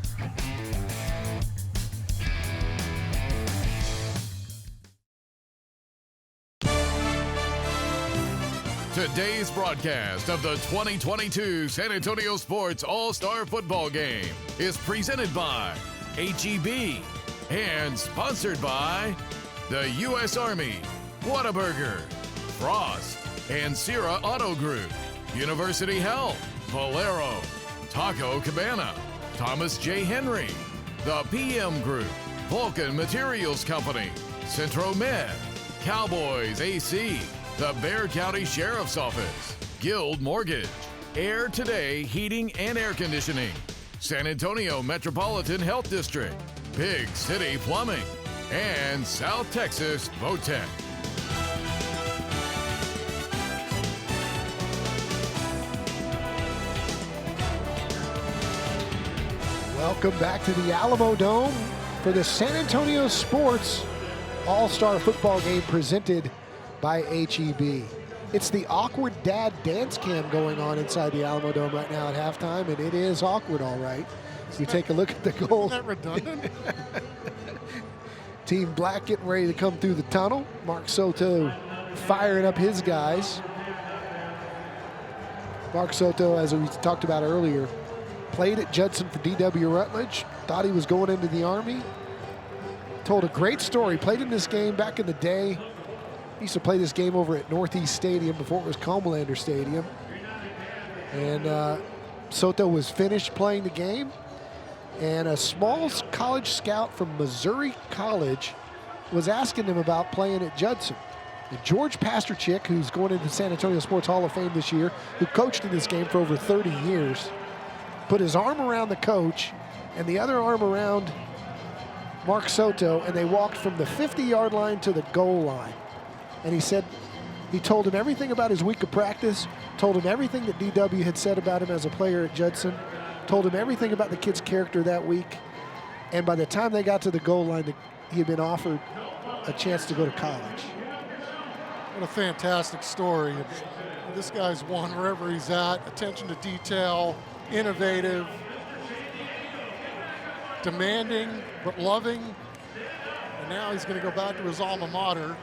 Today's broadcast of the 2022 San Antonio Sports All-Star Football Game is presented by HEB and sponsored by the U.S. Army, Whataburger, Frost, and Sierra Auto Group, University Health, Valero, Taco Cabana, Thomas J. Henry, the PM Group, Vulcan Materials Company, Centro Med, Cowboys AC, the Bexar County Sheriff's Office, Guild Mortgage, Air Today Heating and Air Conditioning, San Antonio Metropolitan Health District, Big City Plumbing, and South Texas Boat Tech.
Welcome back to the Alamo Dome for the San Antonio Sports All-Star Football Game presented by HEB. It's the awkward dad dance cam going on inside the Alamo Dome right now at halftime, and it is awkward, all right. If you take a look at the goal.
Isn't that redundant?
Team Black getting ready to come through the tunnel. Mark Soto firing up his guys. Mark Soto, as we talked about earlier, played at Judson for D.W. Rutledge, thought he was going into the Army. Told a great story, played in this game back in the day. He used to play this game over at Northeast Stadium before it was Comalander Stadium. And Soto was finished playing the game. And a small college scout from Missouri College was asking him about playing at Judson. And George Pasterchick, who's going into the San Antonio Sports Hall of Fame this year, who coached in this game for over 30 years, put his arm around the coach and the other arm around Mark Soto, and they walked from the 50-yard line to the goal line. And he said, he told him everything about his week of practice, told him everything that DW had said about him as a player at Judson, told him everything about the kid's character that week. And by the time they got to the goal line, he had been offered a chance to go to college.
What a fantastic story. This guy's won wherever he's at. Attention to detail, innovative, demanding, but loving. And now he's going to go back to his alma mater.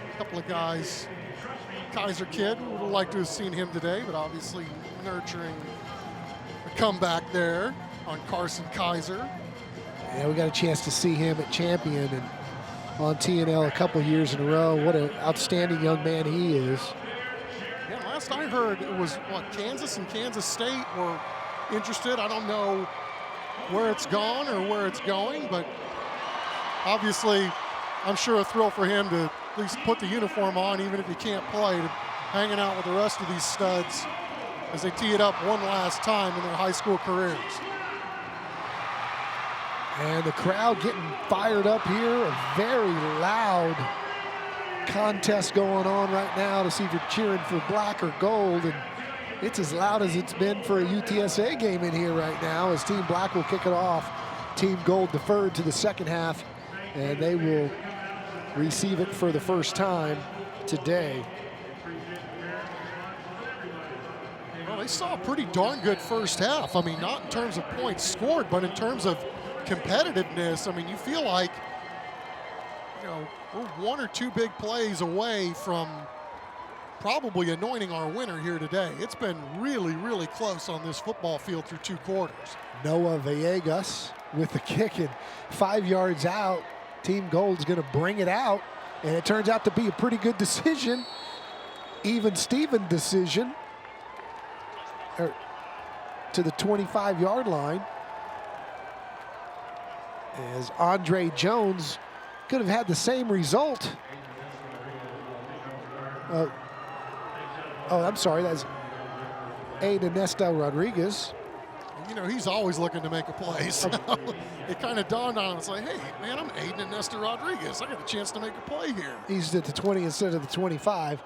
A couple of guys Kaiser kid. Would have liked to have seen him today, but obviously nurturing a comeback there on Carson Kaiser.
Yeah, we got a chance to see him at Champion and on TNL a couple years in a row. What an outstanding young man he is.
Yeah, last I heard it was, Kansas and Kansas State were interested. I don't know where it's gone or where it's going, but obviously I'm sure a thrill for him to at least put the uniform on, even if he can't play, to hanging out with the rest of these studs as they tee it up one last time in their high school careers.
And the crowd getting fired up here. A very loud contest going on right now to see if you're cheering for black or gold. And it's as loud as it's been for a UTSA game in here right now, as Team Black will kick it off. Team Gold deferred to the second half, and they will receive it for the first time today.
Well, they saw a pretty darn good first half. I mean, not in terms of points scored, but in terms of competitiveness. I mean, you feel like, we're one or two big plays away from probably anointing our winner here today. It's been really, really close on this football field through 2 quarters.
Noah Villegas with the kick, and 5 yards out. Team Gold's going to bring it out, and it turns out to be a pretty good decision. Even Steven decision to the 25-yard line, as Andre Jones could have had the same result. Oh, I'm sorry, that's Aiden Nesta Rodriguez.
He's always looking to make a play, so it kind of dawned on him. It's like, hey, man, I'm Aiden Nesta Rodriguez. I got a chance to make a play here.
He's at the 20 instead of the 25.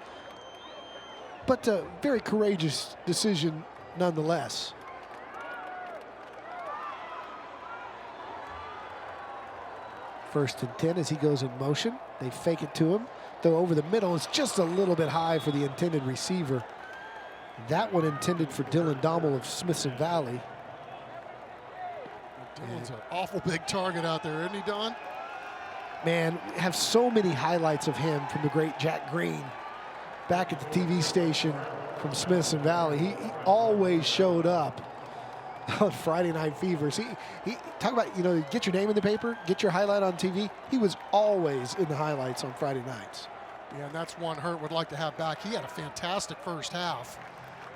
But a very courageous decision nonetheless. First and 10 as he goes in motion. They fake it to him. Though over the middle, it's just a little bit high for the intended receiver. That one intended for Dylan Dommel of Smithson Valley.
Dylan's an awful big target out there, isn't he, Don?
Man, we have so many highlights of him from the great Jack Green back at the TV station from Smithson Valley. He always showed up on Friday Night Fevers. He talk about, get your name in the paper, get your highlight on TV. He was always in the highlights on Friday nights.
Yeah, and that's one Hurt would like to have back. He had a fantastic first half,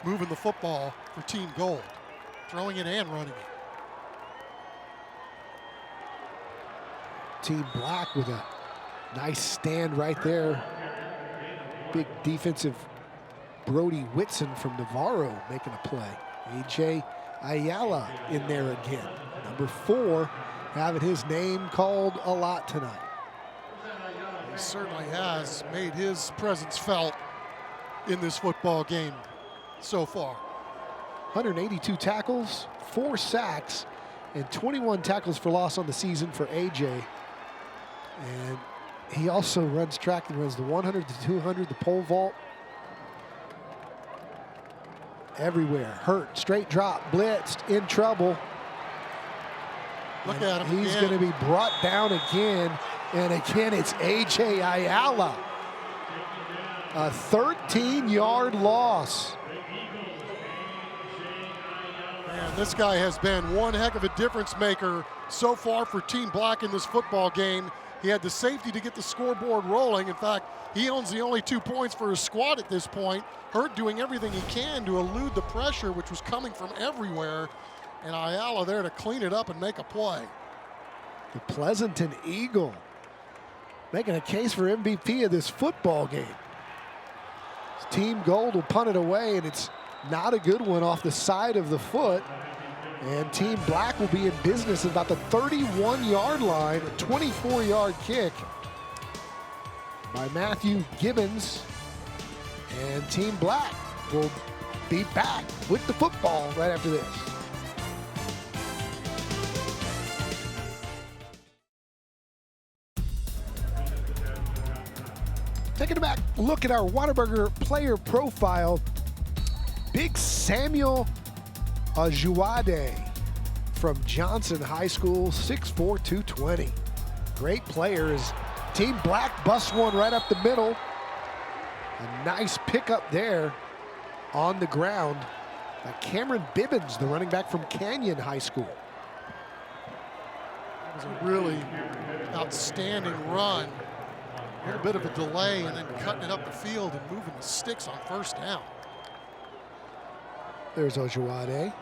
moving the football for Team Gold, throwing it and running it.
Team Black with a nice stand right there. Big defensive Brody Whitson from Navarro making a play. A.J. Ayala in there again. Number 4 having his name called a lot tonight.
He certainly has made his presence felt in this football game so far.
182 tackles, 4 sacks, and 21 tackles for loss on the season for A.J. And he also runs track and runs the 100, the 200, the pole vault. Everywhere. Hurt, straight drop, blitzed, in trouble.
Look at him.
He's going to be brought down again. And again, it's A.J. Ayala. A 13-yard loss.
Man, this guy has been one heck of a difference maker so far for Team Black in this football game. He had the safety to get the scoreboard rolling. In fact, he owns the only 2 points for his squad at this point. Hurt doing everything he can to elude the pressure, which was coming from everywhere. And Ayala there to clean it up and make a play.
The Pleasanton Eagle making a case for MVP of this football game. Team Gold will punt it away, and it's not a good one off the side of the foot. And Team Black will be in business at about the 31-yard line, a 24-yard kick by Matthew Gibbons. And Team Black will be back with the football right after this. Taking a back look at our Whataburger player profile. Big Samuel Ajuade from Johnson High School, 6'4", 220. Great player as Team Black busts one right up the middle. A nice pickup there on the ground by Cameron Bibbins, the running back from Canyon High School.
It was a really outstanding run. A little bit of a delay and then cutting it up the field and moving the sticks on first down.
There's Ojawade.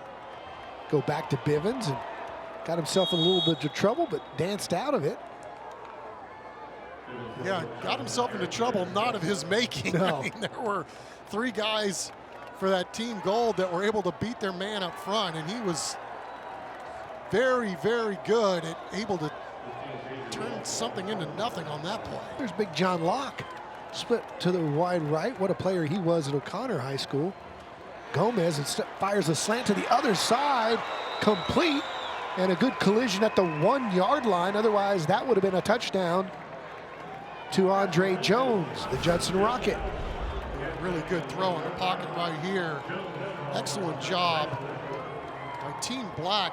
Go back to Bivens and got himself in a little bit of trouble, but danced out of it.
Yeah, got himself into trouble, not of his making.
No.
I mean, there were 3 guys for that team gold that were able to beat their man up front, and he was very, very good at able to turn something into nothing on that play.
There's Big John Locke, split to the wide right. What a player he was at O'Connor High School. Gomez fires a slant to the other side, complete, and a good collision at the 1-yard line. Otherwise, that would have been a touchdown to Andre Jones, the Judson Rocket.
Really good throw in the pocket right here. Excellent job by Team Black,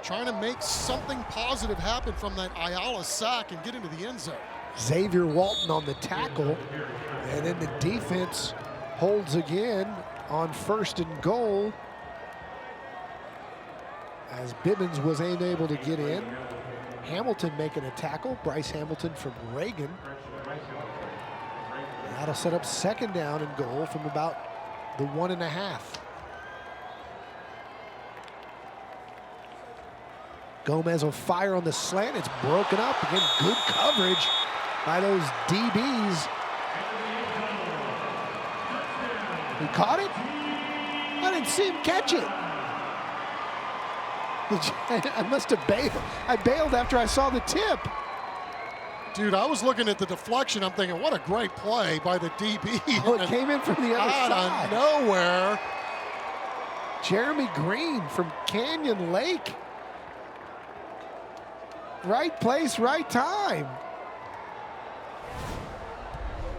trying to make something positive happen from that Ayala sack and get into the end zone.
Xavier Walton on the tackle, and then the defense holds again on 1st and goal as Bibbins was unable to get in. Hamilton making a tackle, Bryce Hamilton from Reagan. That'll set up 2nd down and goal from about the 1.5. Gomez will fire on the slant. It's broken up. Again, good coverage by those DBs. He caught it? I didn't see him catch it. I must have bailed. I bailed after I saw the tip.
Dude, I was looking at the deflection. I'm thinking, what a great play by the DB.
Oh, it came in from the other side.
Out of nowhere.
Jeremy Green from Canyon Lake. Right place, right time.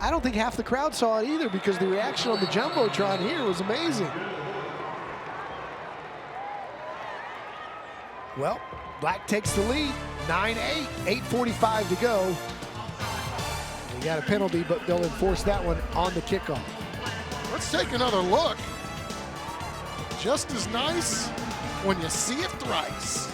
I don't think half the crowd saw it either because the reaction on the Jumbotron here was amazing. Well, Black takes the lead, 9-8, 8:45 to go. They got a penalty, but they'll enforce that one on the kickoff.
Let's take another look. Just as nice when you see it thrice.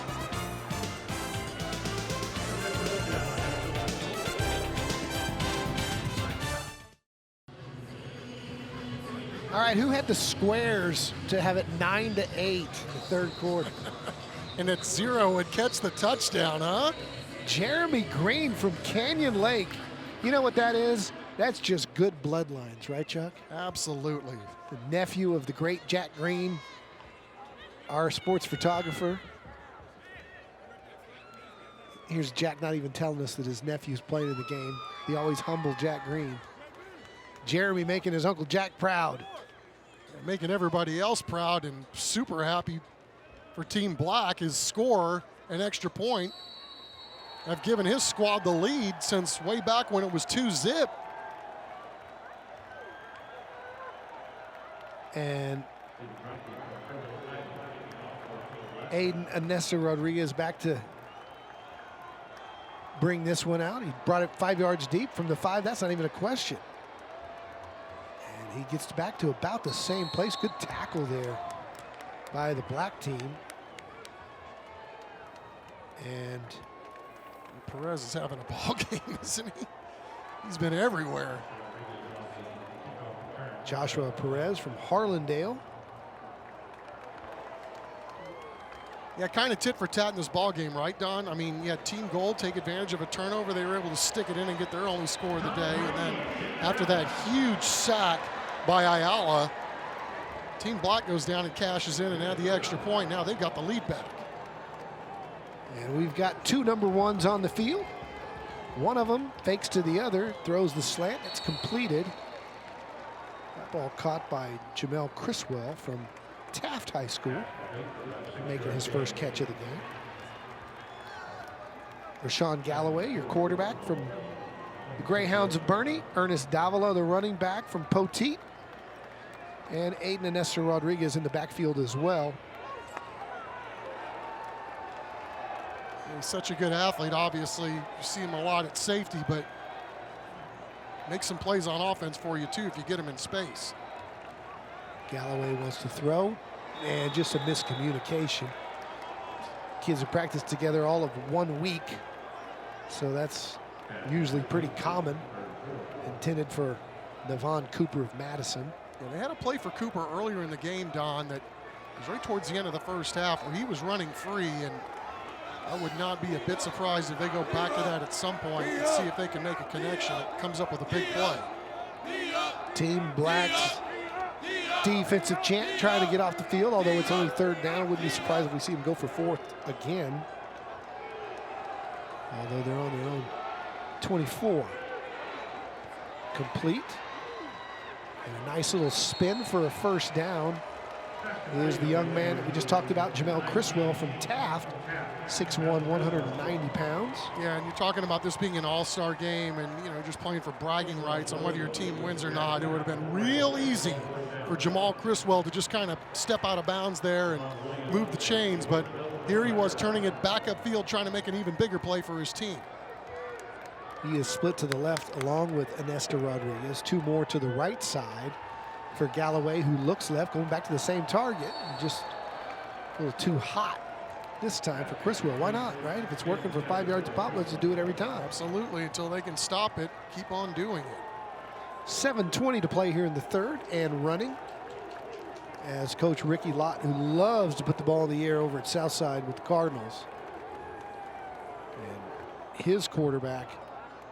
All right, who had the squares to have it 9-8 in the 3rd quarter?
And at 0 would catch the touchdown, huh?
Jeremy Green from Canyon Lake. You know what that is? That's just good bloodlines, right, Chuck?
Absolutely.
The nephew of the great Jack Green, our sports photographer. Here's Jack not even telling us that his nephew's playing in the game. The always humble Jack Green. Jeremy making his Uncle Jack proud.
Making everybody else proud and super happy for Team Black. His score, an extra point. Have given his squad the lead since way back when it was 2-zip.
And Aiden Anessa Rodriguez back to bring this one out. He brought it 5 yards deep from the 5. That's not even a question. And he gets back to about the same place. Good tackle there by the Black team. And
Perez is having a ball game, isn't he? He's been everywhere.
Joshua Perez from Harlandale.
Yeah, kind of tit for tat in this ball game, right, Don? I mean, yeah, Team Gold take advantage of a turnover. They were able to stick it in and get their only score of the day. And then after that huge sack by Ayala, Team Black goes down and cashes in and add the extra point. Now they've got the lead back.
And we've got 2 number 1s on the field. One of them fakes to the other, throws the slant. It's completed. That ball caught by Jamel Criswell from Taft High School, making his first catch of the game. Rashawn Galloway, your quarterback from the Greyhounds of Bernie. Ernest Davila, the running back from Poteet. And Aiden Anessa Rodriguez in the backfield as well.
He's such a good athlete, obviously. You see him a lot at safety, but make some plays on offense for you too if you get him in space.
Galloway wants to throw, and just a miscommunication. Kids have practiced together all of 1 week, so that's usually pretty common. Intended for Devon Cooper of Madison.
Yeah, they had a play for Cooper earlier in the game, Don, that was right towards the end of the first half where he was running free, and I would not be a bit surprised if they go back to that at some point and see if they can make a connection that comes up with a big play.
Team Black's defensive chant trying to get off the field, although it's only 3rd down. I wouldn't be surprised if we see them go for 4th again. Although they're on their own 24. Complete. And a nice little spin for a 1st down. Here's the young man that we just talked about, Jamel Criswell from Taft, 6'1", 190 pounds.
Yeah, and you're talking about this being an all-star game and, you know, just playing for bragging rights on whether your team wins or not. It would have been real easy for Jamal Criswell to just kind of step out of bounds there and move the chains, but here he was turning it back upfield, trying to make an even bigger play for his team.
He is split to the left along with Ernesto Rodriguez. 2 more to the right side for Galloway, who looks left, going back to the same target. Just a little too hot this time for Criswell. Why not, right? If it's working for 5 yards a pop, let's just do it every time.
Absolutely, until they can stop it, keep on doing it.
7:20 to play here in the 3rd, and running as Coach Ricky Lott, who loves to put the ball in the air over at Southside with the Cardinals. And his quarterback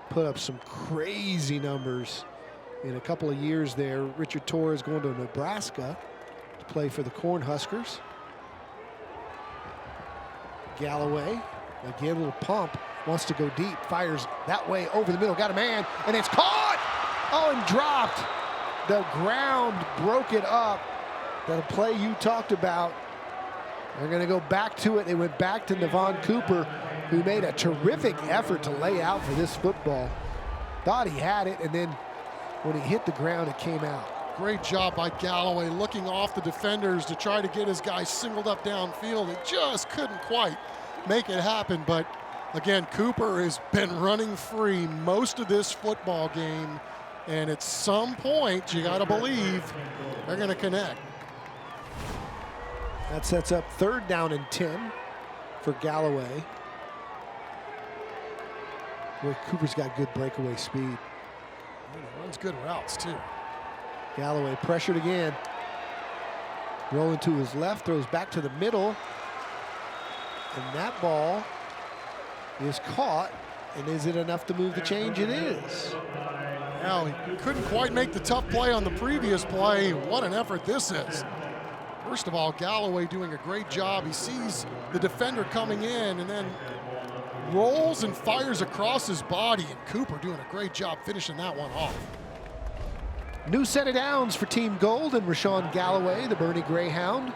put up some crazy numbers in a couple of years there. Richard Torres going to Nebraska to play for the Cornhuskers. Galloway, again, a little pump, wants to go deep, fires that way over the middle, got a man, and it's caught! Oh, and dropped. The ground broke it up. That play you talked about. They're going to go back to it. They went back to Devon Cooper, who made a terrific effort to lay out for this football. Thought he had it, and then when he hit the ground, it came out.
Great job by Galloway, looking off the defenders to try to get his guy singled up downfield. It just couldn't quite make it happen, but again, Cooper has been running free most of this football game, and at some point, you got to believe they're going to connect.
That sets up 3rd down and 10 for Galloway, where Cooper's got good breakaway speed.
He runs good routes, too.
Galloway pressured again. Rolling to his left, throws back to the middle. And that ball is caught. And is it enough to move the change? It is.
Now, he couldn't quite make the tough play on the previous play. What an effort this is. First of all, Galloway doing a great job. He sees the defender coming in and then rolls and fires across his body. And Cooper doing a great job finishing that one off.
New set of downs for Team Gold and Rashawn Galloway, the Bernie Greyhound.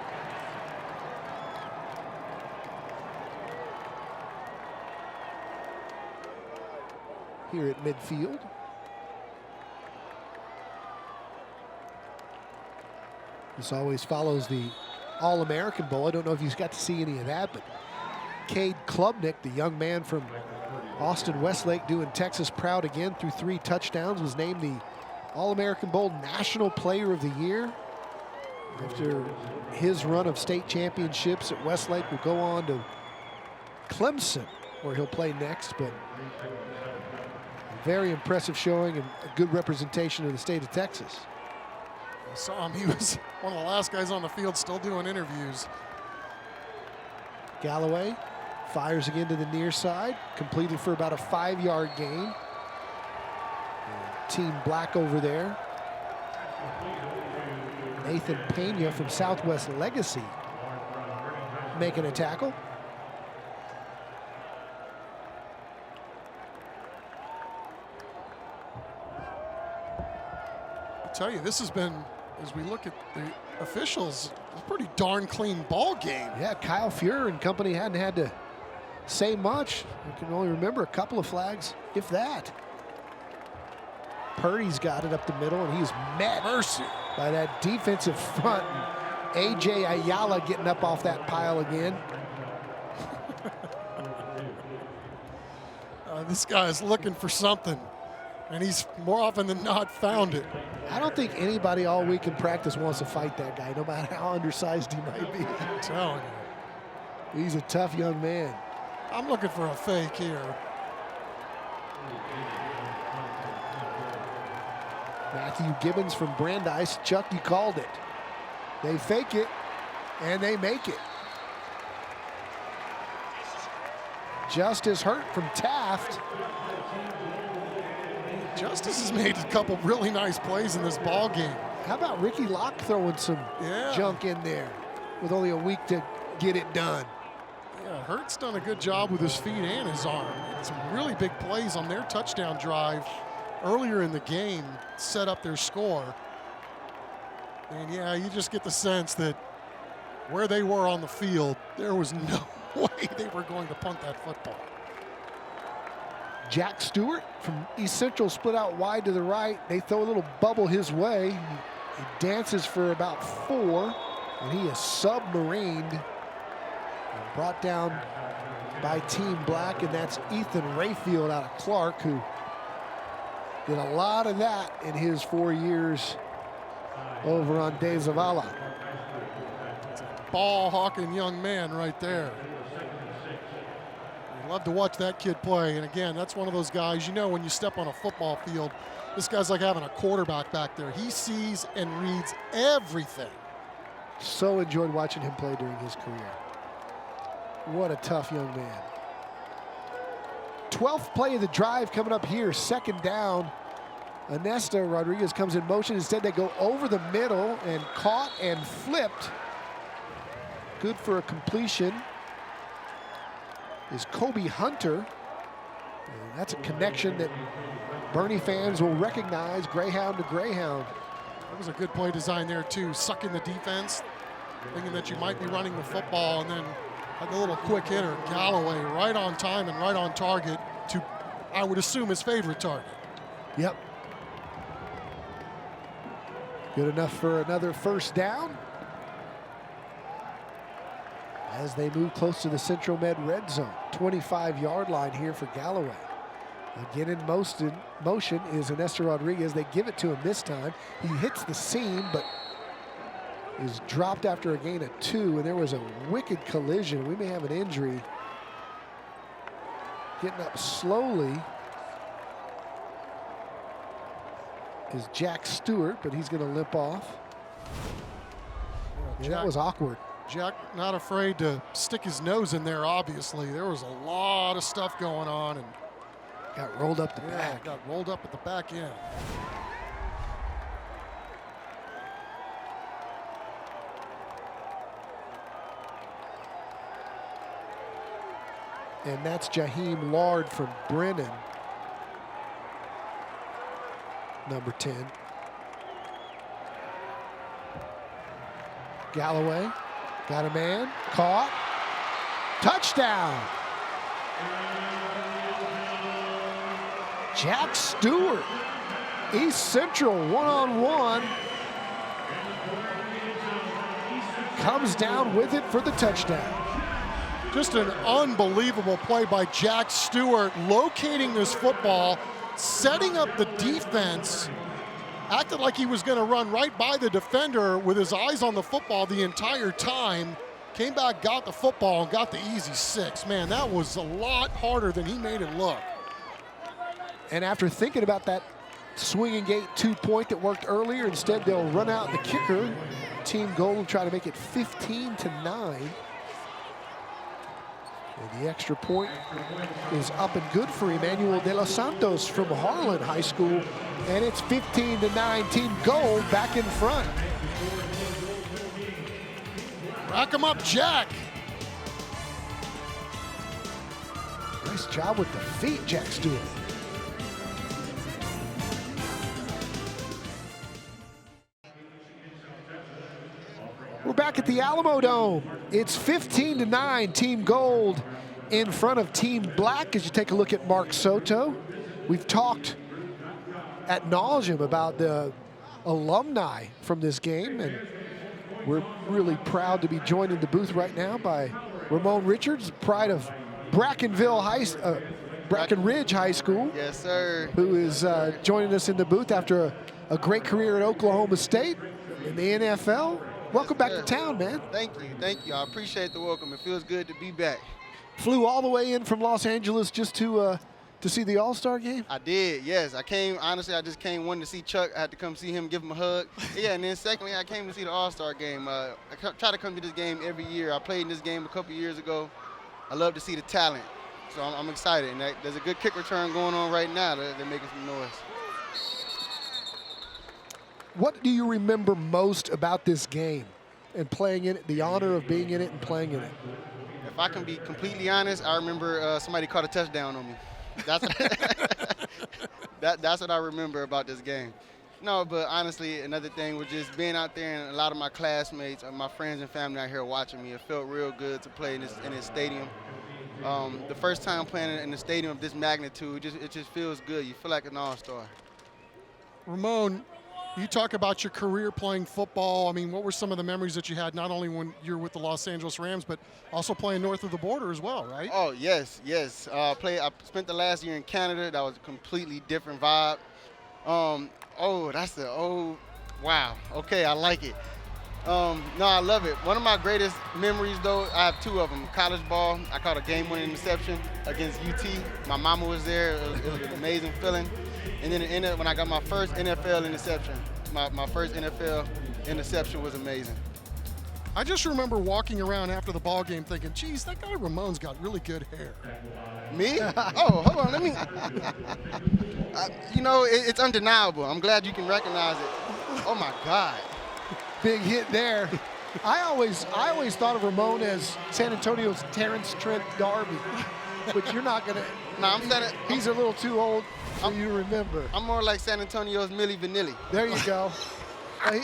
Here at midfield. This always follows the All-American Bowl. I don't know if you've got to see any of that, but Cade Klubnik, the young man from Austin Westlake, doing Texas proud again through 3 touchdowns, was named the All-American Bowl National Player of the Year. After his run of state championships at Westlake, will go on to Clemson, where he'll play next, but a very impressive showing and a good representation of the state of Texas.
I saw him. He was one of the last guys on the field still doing interviews.
Galloway fires again to the near side, completed for about a 5-yard gain. Team Black over there. Nathan Pena from Southwest Legacy making a tackle.
I'll tell you, this has been, as we look at the officials, a pretty darn clean ball game.
Yeah, Kyle Fuhrer and company hadn't had to say much. I can only remember a couple of flags, if that. Purdy's got it up the middle, and he's met by that defensive front. A.J. Ayala getting up off that pile again.
This guy is looking for something. And he's more often than not found it.
I don't think anybody all week in practice wants to fight that guy, no matter how undersized he might be.
I'm telling you.
He's a tough young man.
I'm looking for a fake here.
Matthew Gibbons from Brandeis. Chuck, you called it. They fake it, and they make it. Justice Hurt from Taft.
Justice has made a couple really nice plays in this ball game.
How about Ricky Locke throwing some junk in there with only a week to get it done?
Yeah, Hurt's done a good job with his feet and his arm. Some really big plays on their touchdown drive earlier in the game, set up their score. And yeah, you just get the sense that where they were on the field, there was no way they were going to punt that football.
Jack Stewart from East Central split out wide to the right. They throw a little bubble his way. He dances for about 4, and he is submarined and brought down by Team Black, and that's Ethan Rayfield out of Clark, who did a lot of that in his 4 years over on De Zavala.
Ball-hawking young man right there. Love to watch that kid play. And again, that's one of those guys, you know, when you step on a football field, this guy's like having a quarterback back there. He sees and reads everything.
So enjoyed watching him play during his career. What a tough young man. 12th play of the drive coming up here, 2nd down. Anesta Rodriguez comes in motion. Instead, they go over the middle and caught and flipped. Good for a completion is Kobe Hunter. And that's a connection that Bernie fans will recognize, Greyhound to Greyhound.
That was a good play design there too, sucking the defense, thinking that you might be running the football, and then had the little quick hitter, Galloway, right on time and right on target to, I would assume, his favorite target.
Yep. Good enough for another 1st down. As they move close to the Central Med red zone. 25-yard line here for Galloway. Again in motion is Ernesto Rodriguez. They give it to him this time. He hits the seam, but is dropped after a gain of 2, and there was a wicked collision. We may have an injury. Getting up slowly is Jack Stewart, but he's going to limp off. Yeah, that was awkward.
Jack not afraid to stick his nose in there, obviously. There was a lot of stuff going on. And
got rolled up the back.
Got rolled up at the back end.
And that's Jaheim Lard from Brennan, number 10. Galloway. Got a man, caught, touchdown. Jack Stewart, East Central one-on-one. Comes down with it for the touchdown.
Just an unbelievable play by Jack Stewart, locating this football, setting up the defense, acted like he was going to run right by the defender with his eyes on the football the entire time. Came back, got the football, and got the easy 6. Man, that was a lot harder than he made it look.
And after thinking about that swinging gate 2-point that worked earlier, instead they'll run out the kicker. Team Gold will try to make it 15-9. And the extra point is up and good for Emmanuel De Los Santos from Harlan High School. And it's 15-9, Team Gold back in front.
Rack him up, Jack.
Nice job with the feet, Jack Stewart. We're back at the Alamo Dome. It's 15-9, Team Gold in front of Team Black as you take a look at Mark Soto. We've talked ad nauseum about the alumni from this game, and we're really proud to be joined in the booth right now by Ramon Richards, pride of Breckenridge High School.
Yes, sir.
Who is joining us in the booth after a great career at Oklahoma State in the NFL. Welcome back to town, man.
Thank you. I appreciate the welcome. It feels good to be back.
Flew all the way in from Los Angeles just to see the All-Star game?
I did, yes. I came, honestly, I just came one to see Chuck. I had to come see him, give him a hug. Yeah, and then secondly, I came to see the All-Star game. I try to come to this game every year. I played in this game a couple years ago. I love to see the talent. So I'm excited. And there's a good kick return going on right now. They're making some noise.
What do you remember most about this game and playing in it, the honor of being in it and playing in it?
If I can be completely honest, I remember somebody caught a touchdown on me. That's that's what I remember about this game. No, but honestly, another thing was just being out there and a lot of my classmates, my friends and family out here watching me. It felt real good to play in this stadium. The first time playing in a stadium of this magnitude, it just feels good. You feel like an all-star.
Ramon, you talk about your career playing football. I mean, what were some of the memories that you had, not only when you were with the Los Angeles Rams, but also playing north of the border as well, right?
Oh, yes. I spent the last year in Canada. That was a completely different vibe. Wow. Okay, I like it. No, I love it. One of my greatest memories, though, I have two of them. College ball, I caught a game-winning interception against UT. My mama was there. It was an amazing feeling. And then when I got my first NFL interception, my first NFL interception was amazing.
I just remember walking around after the ball game thinking, geez, that guy Ramon's got really good hair.
Me? Oh, hold on, let me. It's undeniable. I'm glad you can recognize it. Oh, my God.
Big hit there. I always thought of Ramon as San Antonio's Terrence Trent D'Arby, but you're not going to.
No,
he's a little too old for you to remember.
I'm more like San Antonio's Milli Vanilli.
There you go.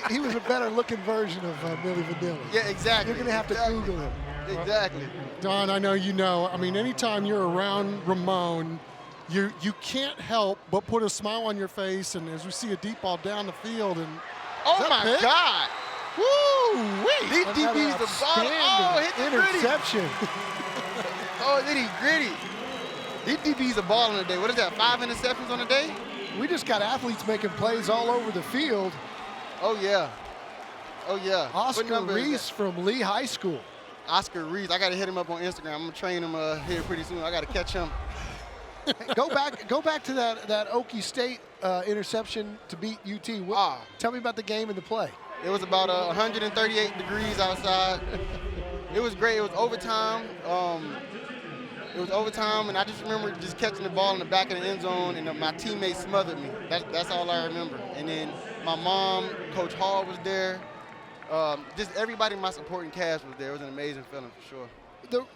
He was a better looking version of Milli Vanilli.
Yeah, exactly.
You're going to have to Google him.
Exactly.
Don, I know you know. I mean, anytime you're around Ramon, you can't help but put a smile on your face, and as we see a deep ball down the field, and
oh my God! Woo! These DBs the ball. Oh, hit the
interception.
Oh, hit he gritty. These DBs are balling today. What is that? 5 interceptions on the day?
We just got athletes making plays all over the field.
Oh yeah.
Oscar Reese from Lee High School.
Oscar Reese. I got to hit him up on Instagram. I'm gonna train him here pretty soon. I got to catch him.
Go back to that Okie State interception to beat UT. Tell me about the game and the play.
It was about 138 degrees outside. It was great. It was overtime. And I just remember just catching the ball in the back of the end zone, and my teammates smothered me. That's all I remember. And then my mom, Coach Hall was there. Just everybody in my supporting cast was there. It was an amazing feeling for sure.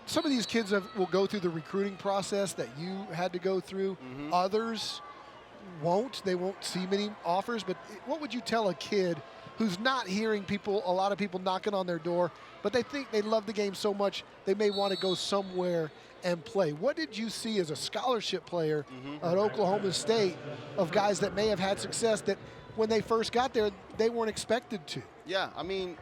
Some of these kids will go through the recruiting process that you had to go through. Mm-hmm. Others won't. They won't see many offers. But what would you tell a kid who's not hearing a lot of people knocking on their door, but they think they love the game so much they may want to go somewhere and play? What did you see as a scholarship player at Oklahoma State of guys that may have had success that when they first got there, they weren't expected to?
Yeah, I mean,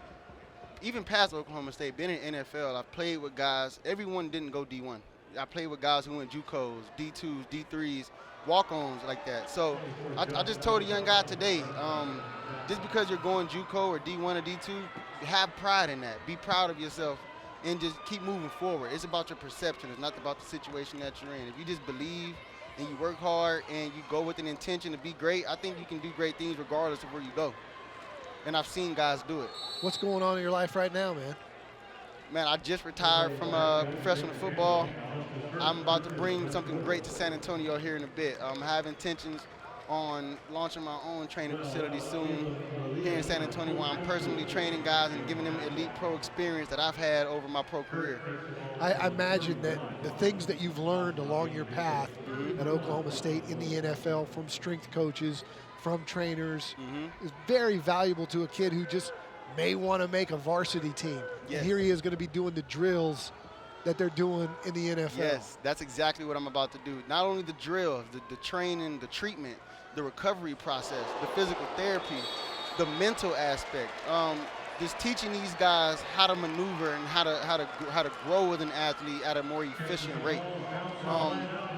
even past Oklahoma State, being in NFL, I've played with guys. Everyone didn't go D1. I played with guys who went JUCOs, D2s, D3s, walk-ons like that. So I just told a young guy today, just because you're going JUCO or D1 or D2, have pride in that. Be proud of yourself and just keep moving forward. It's about your perception. It's not about the situation that you're in. If you just believe and you work hard and you go with an intention to be great, I think you can do great things regardless of where you go. And I've seen guys do it.
What's going on in your life right now, man?
Man, I just retired from professional football. I'm about to bring something great to San Antonio here in a bit. I have intentions on launching my own training facility soon here in San Antonio, where I'm personally training guys and giving them elite pro experience that I've had over my pro career.
I imagine that the things that you've learned along your path at Oklahoma State in the NFL from strength coaches, from trainers, is very valuable to a kid who just may want to make a varsity team. Yes. And here he is going to be doing the drills that they're doing in the NFL.
Yes, that's exactly what I'm about to do. Not only the drills, the training, the treatment, the recovery process, the physical therapy, the mental aspect. just teaching these guys how to maneuver and how to grow as an athlete at a more efficient rate.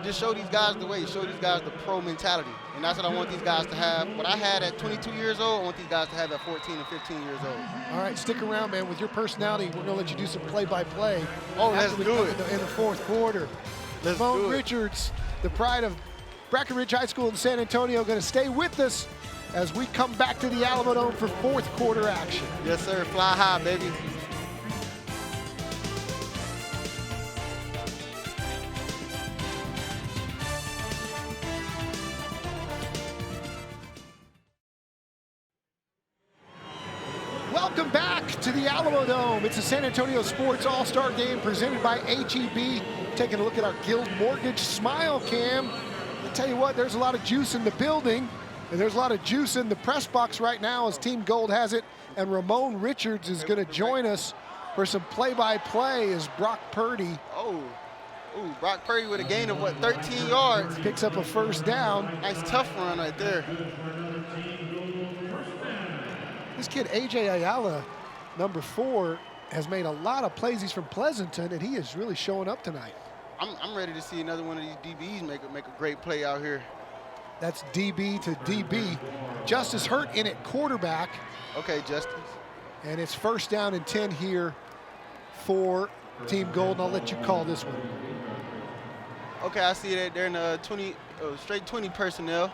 Just show these guys the way, show these guys the pro mentality. And that's what I want these guys to have. What I had at 22 years old, I want these guys to have at 14 and 15 years old.
All right, stick around, man. With your personality, we're going to let you do some play-by-play.
Oh, let's do it.
In the fourth quarter.
Let's
Ramon
do it.
Richards, the pride of Breckenridge High School in San Antonio, going to stay with us as we come back to the Alamo Dome for fourth quarter action.
Yes, sir. Fly high, baby.
Welcome back to the Alamo Dome. It's a San Antonio Sports All-Star Game presented by HEB. Taking a look at our Guild Mortgage Smile Cam. I'll tell you what, there's a lot of juice in the building, and there's a lot of juice in the press box right now as Team Gold has it. And Ramon Richards is going to join us for some play-by-play as Brock Purdy.
Ooh, Brock Purdy with a gain of, 13 yards.
Picks up a first down.
Nice tough run right there.
This kid, A.J. Ayala, number 4, has made a lot of plays. He's from Pleasanton, and he is really showing up tonight.
I'm ready to see another one of these DBs make a great play out here.
That's DB to DB. Justice Hurt in at quarterback.
Okay, Justice.
And it's first down and 10 here for Team Gold, and I'll let you call this one.
Okay, I see that they're in a straight 20 personnel.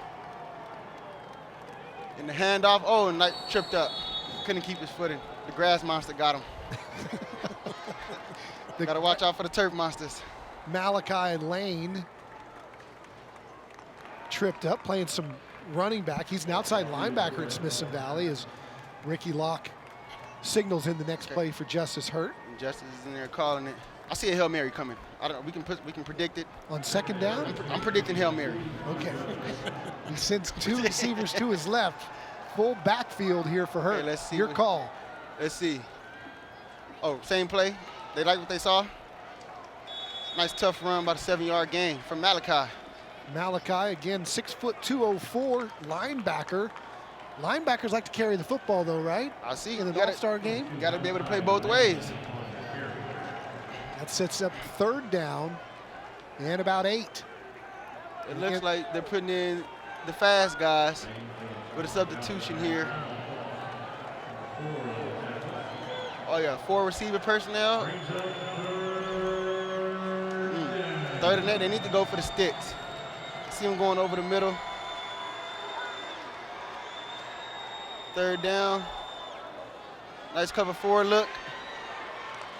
In the handoff, and Knight tripped up. Couldn't keep his footing. The grass monster got him. Got to watch out for the turf monsters.
Malachi Lane tripped up, playing some running back. He's an outside linebacker at Smithson Valley as Ricky Locke signals in the next play for Justice Hurt.
And Justice is in there calling it. I see a Hail Mary coming. I don't know. We can predict it.
On second down?
I'm predicting Hail Mary.
Okay. He sends 2 receivers to his left. Full backfield here for Hurt.
Okay, let's see
your call.
Let's see. Oh, same play. They like what they saw. Nice tough run, about a 7-yard gain from Malachi.
Malachi, again, 6'2", 204, linebacker. Linebackers like to carry the football, though, right?
I see.
In an all-star game.
You got to be able to play both ways.
That sets up third down and about 8.
It looks like they're putting in the fast guys with a substitution here. Oh, yeah, 4 receiver personnel. Third and 8, they need to go for the sticks. See them going over the middle. Third down. Nice cover 4 look.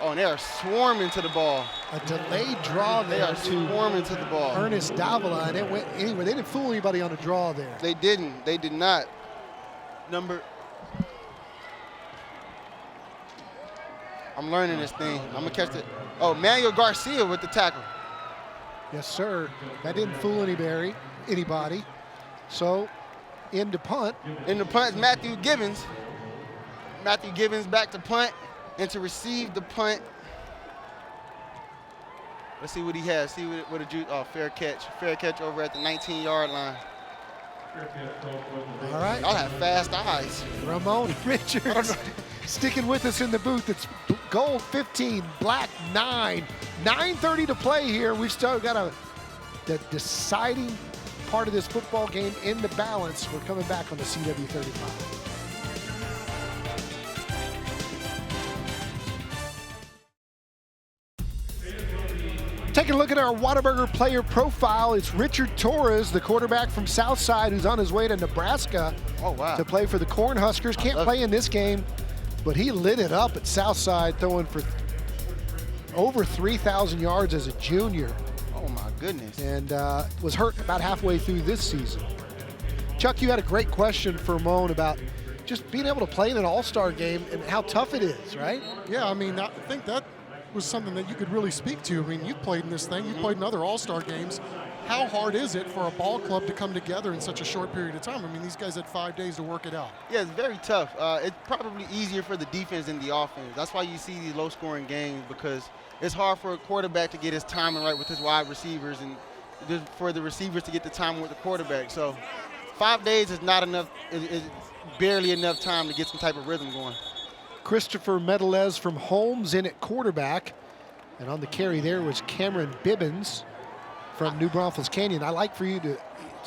Oh, and they are swarming to the ball.
A delayed draw there.
They are swarming to the ball.
Ernest Davila, and it went anywhere. They didn't fool anybody on a draw there.
They didn't. They did not. I'm learning this thing. I'm going to catch it. Oh, Manuel Garcia with the tackle.
Yes, sir. That didn't fool anybody. So, into punt.
In the punt is Matthew Gibbons. Matthew Gibbons back to punt. And to receive the punt, let's see what he has. See what a fair catch. Fair catch over at the 19-yard line.
All right.
Y'all have fast eyes.
Ramon Richards sticking with us in the booth. It's gold 15, black 9. 9:30 to play here. We've still got the deciding part of this football game in the balance. We're coming back on the CW35. Taking a look at our Whataburger player profile, it's Richard Torres, the quarterback from Southside, who's on his way to Nebraska to play for the Cornhuskers. Can't play in this game, but he lit it up at Southside, throwing for over 3,000 yards as a junior.
Oh, my goodness.
And was hurt about halfway through this season. Chuck, you had a great question for Ramon about just being able to play in an all-star game and how tough it is, right?
Yeah, I mean, I think that was something that you could really speak to. I mean, you've played in this thing. You've played in other all-star games. How hard is it for a ball club to come together in such a short period of time? I mean, these guys had 5 days to work it out.
Yeah, it's very tough. It's probably easier for the defense than the offense. That's why you see these low-scoring games, because it's hard for a quarterback to get his timing right with his wide receivers and just for the receivers to get the timing with the quarterback. So 5 days is not enough. It's barely enough time to get some type of rhythm going.
Christopher Medelez from Holmes in at quarterback. And on the carry there was Cameron Bibbins from New Braunfels Canyon. I like for you to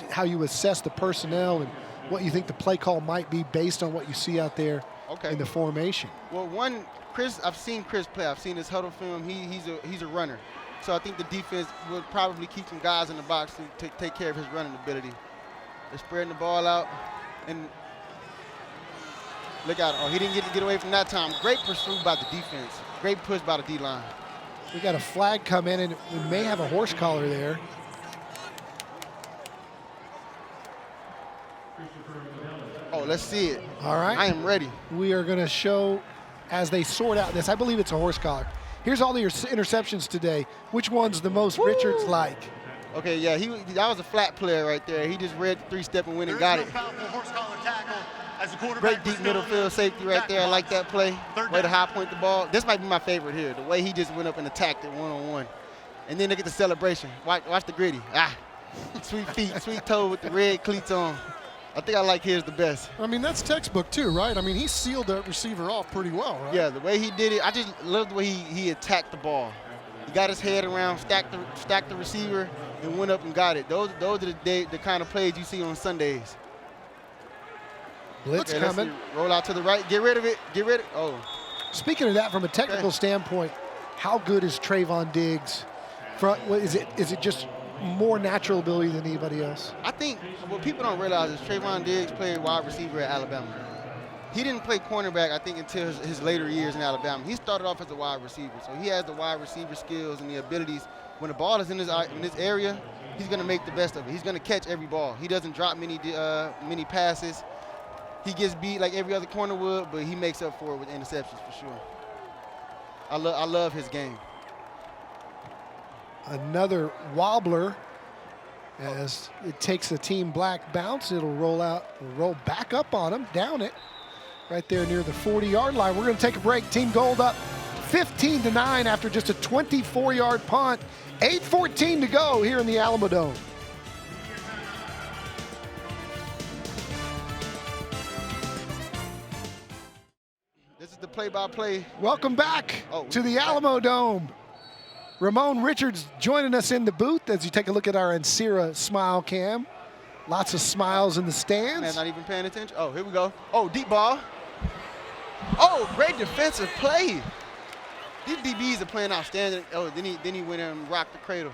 how you assess the personnel and what you think the play call might be based on what you see out there in the formation.
Well, I've seen Chris play. I've seen his huddle film. He's a runner. So I think the defense would probably keep some guys in the box to take care of his running ability. They're spreading the ball out. And look out. Oh, he didn't get away from that time. Great pursuit by the defense. Great push by the D-line.
We got a flag come in, and we may have a horse collar there.
Oh, let's see it.
All right.
I am ready.
We are going to show as they sort out this. I believe it's a horse collar. Here's all the interceptions today. Which one's the most Richards like?
Okay, yeah, that was a flat player right there. He just read the three-step and went and got it. Great deep middle field safety right there. I like that play. Way to high point the ball. This might be my favorite here. The way he just went up and attacked it one-on-one. And then look at the celebration. Watch the gritty. Sweet feet, sweet toe with the red cleats on. I think I like his the best.
I mean, that's textbook too, right? I mean, he sealed that receiver off pretty well, right?
Yeah, the way he did it, I just love the way he attacked the ball. He got his head around, stacked the receiver, and went up and got it. Those are the kind of plays you see on Sundays.
Blitz coming.
Roll out to the right. Get rid of it. Oh.
Speaking of that, from a technical standpoint, how good is Trayvon Diggs? Is it just more natural ability than anybody else?
I think what people don't realize is Trayvon Diggs played wide receiver at Alabama. He didn't play cornerback, I think, until his later years in Alabama. He started off as a wide receiver, so he has the wide receiver skills and the abilities. When the ball is in this area, he's going to make the best of it. He's going to catch every ball. He doesn't drop many passes. He gets beat like every other corner would, but he makes up for it with interceptions for sure. I love his game.
Another wobbler as it takes a team black bounce. It'll roll back up on him, down it, right there near the 40-yard line. We're going to take a break. Team Gold up 15-9 after just a 24-yard punt. 8:14 to go here in the Alamo Dome.
This is the play-by-play.
Welcome back to the Alamo Dome. Ramon Richards joining us in the booth as you take a look at our Ancira smile cam. Lots of smiles in the stands.
Man, not even paying attention. Oh, here we go. Oh, deep ball. Oh, great defensive play. These DBs are playing outstanding. Oh, then he went in and rocked the cradle.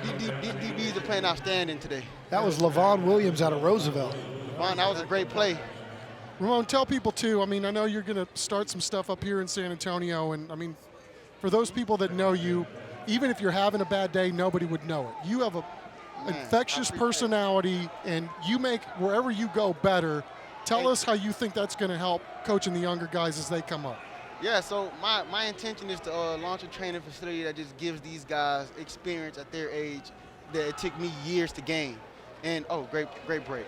These DBs are playing outstanding today.
That was Levon Williams out of Roosevelt.
Levon, that was a great play.
Ramon, tell people too, I mean, I know you're going to start some stuff up here in San Antonio, and I mean, for those people that know you, even if you're having a bad day, nobody would know it. You have an infectious personality, and you make wherever you go better. Tell us how you think that's going to help coaching the younger guys as they come up.
Yeah, so my intention is to launch a training facility that just gives these guys experience at their age that it took me years to gain. And, oh, great break.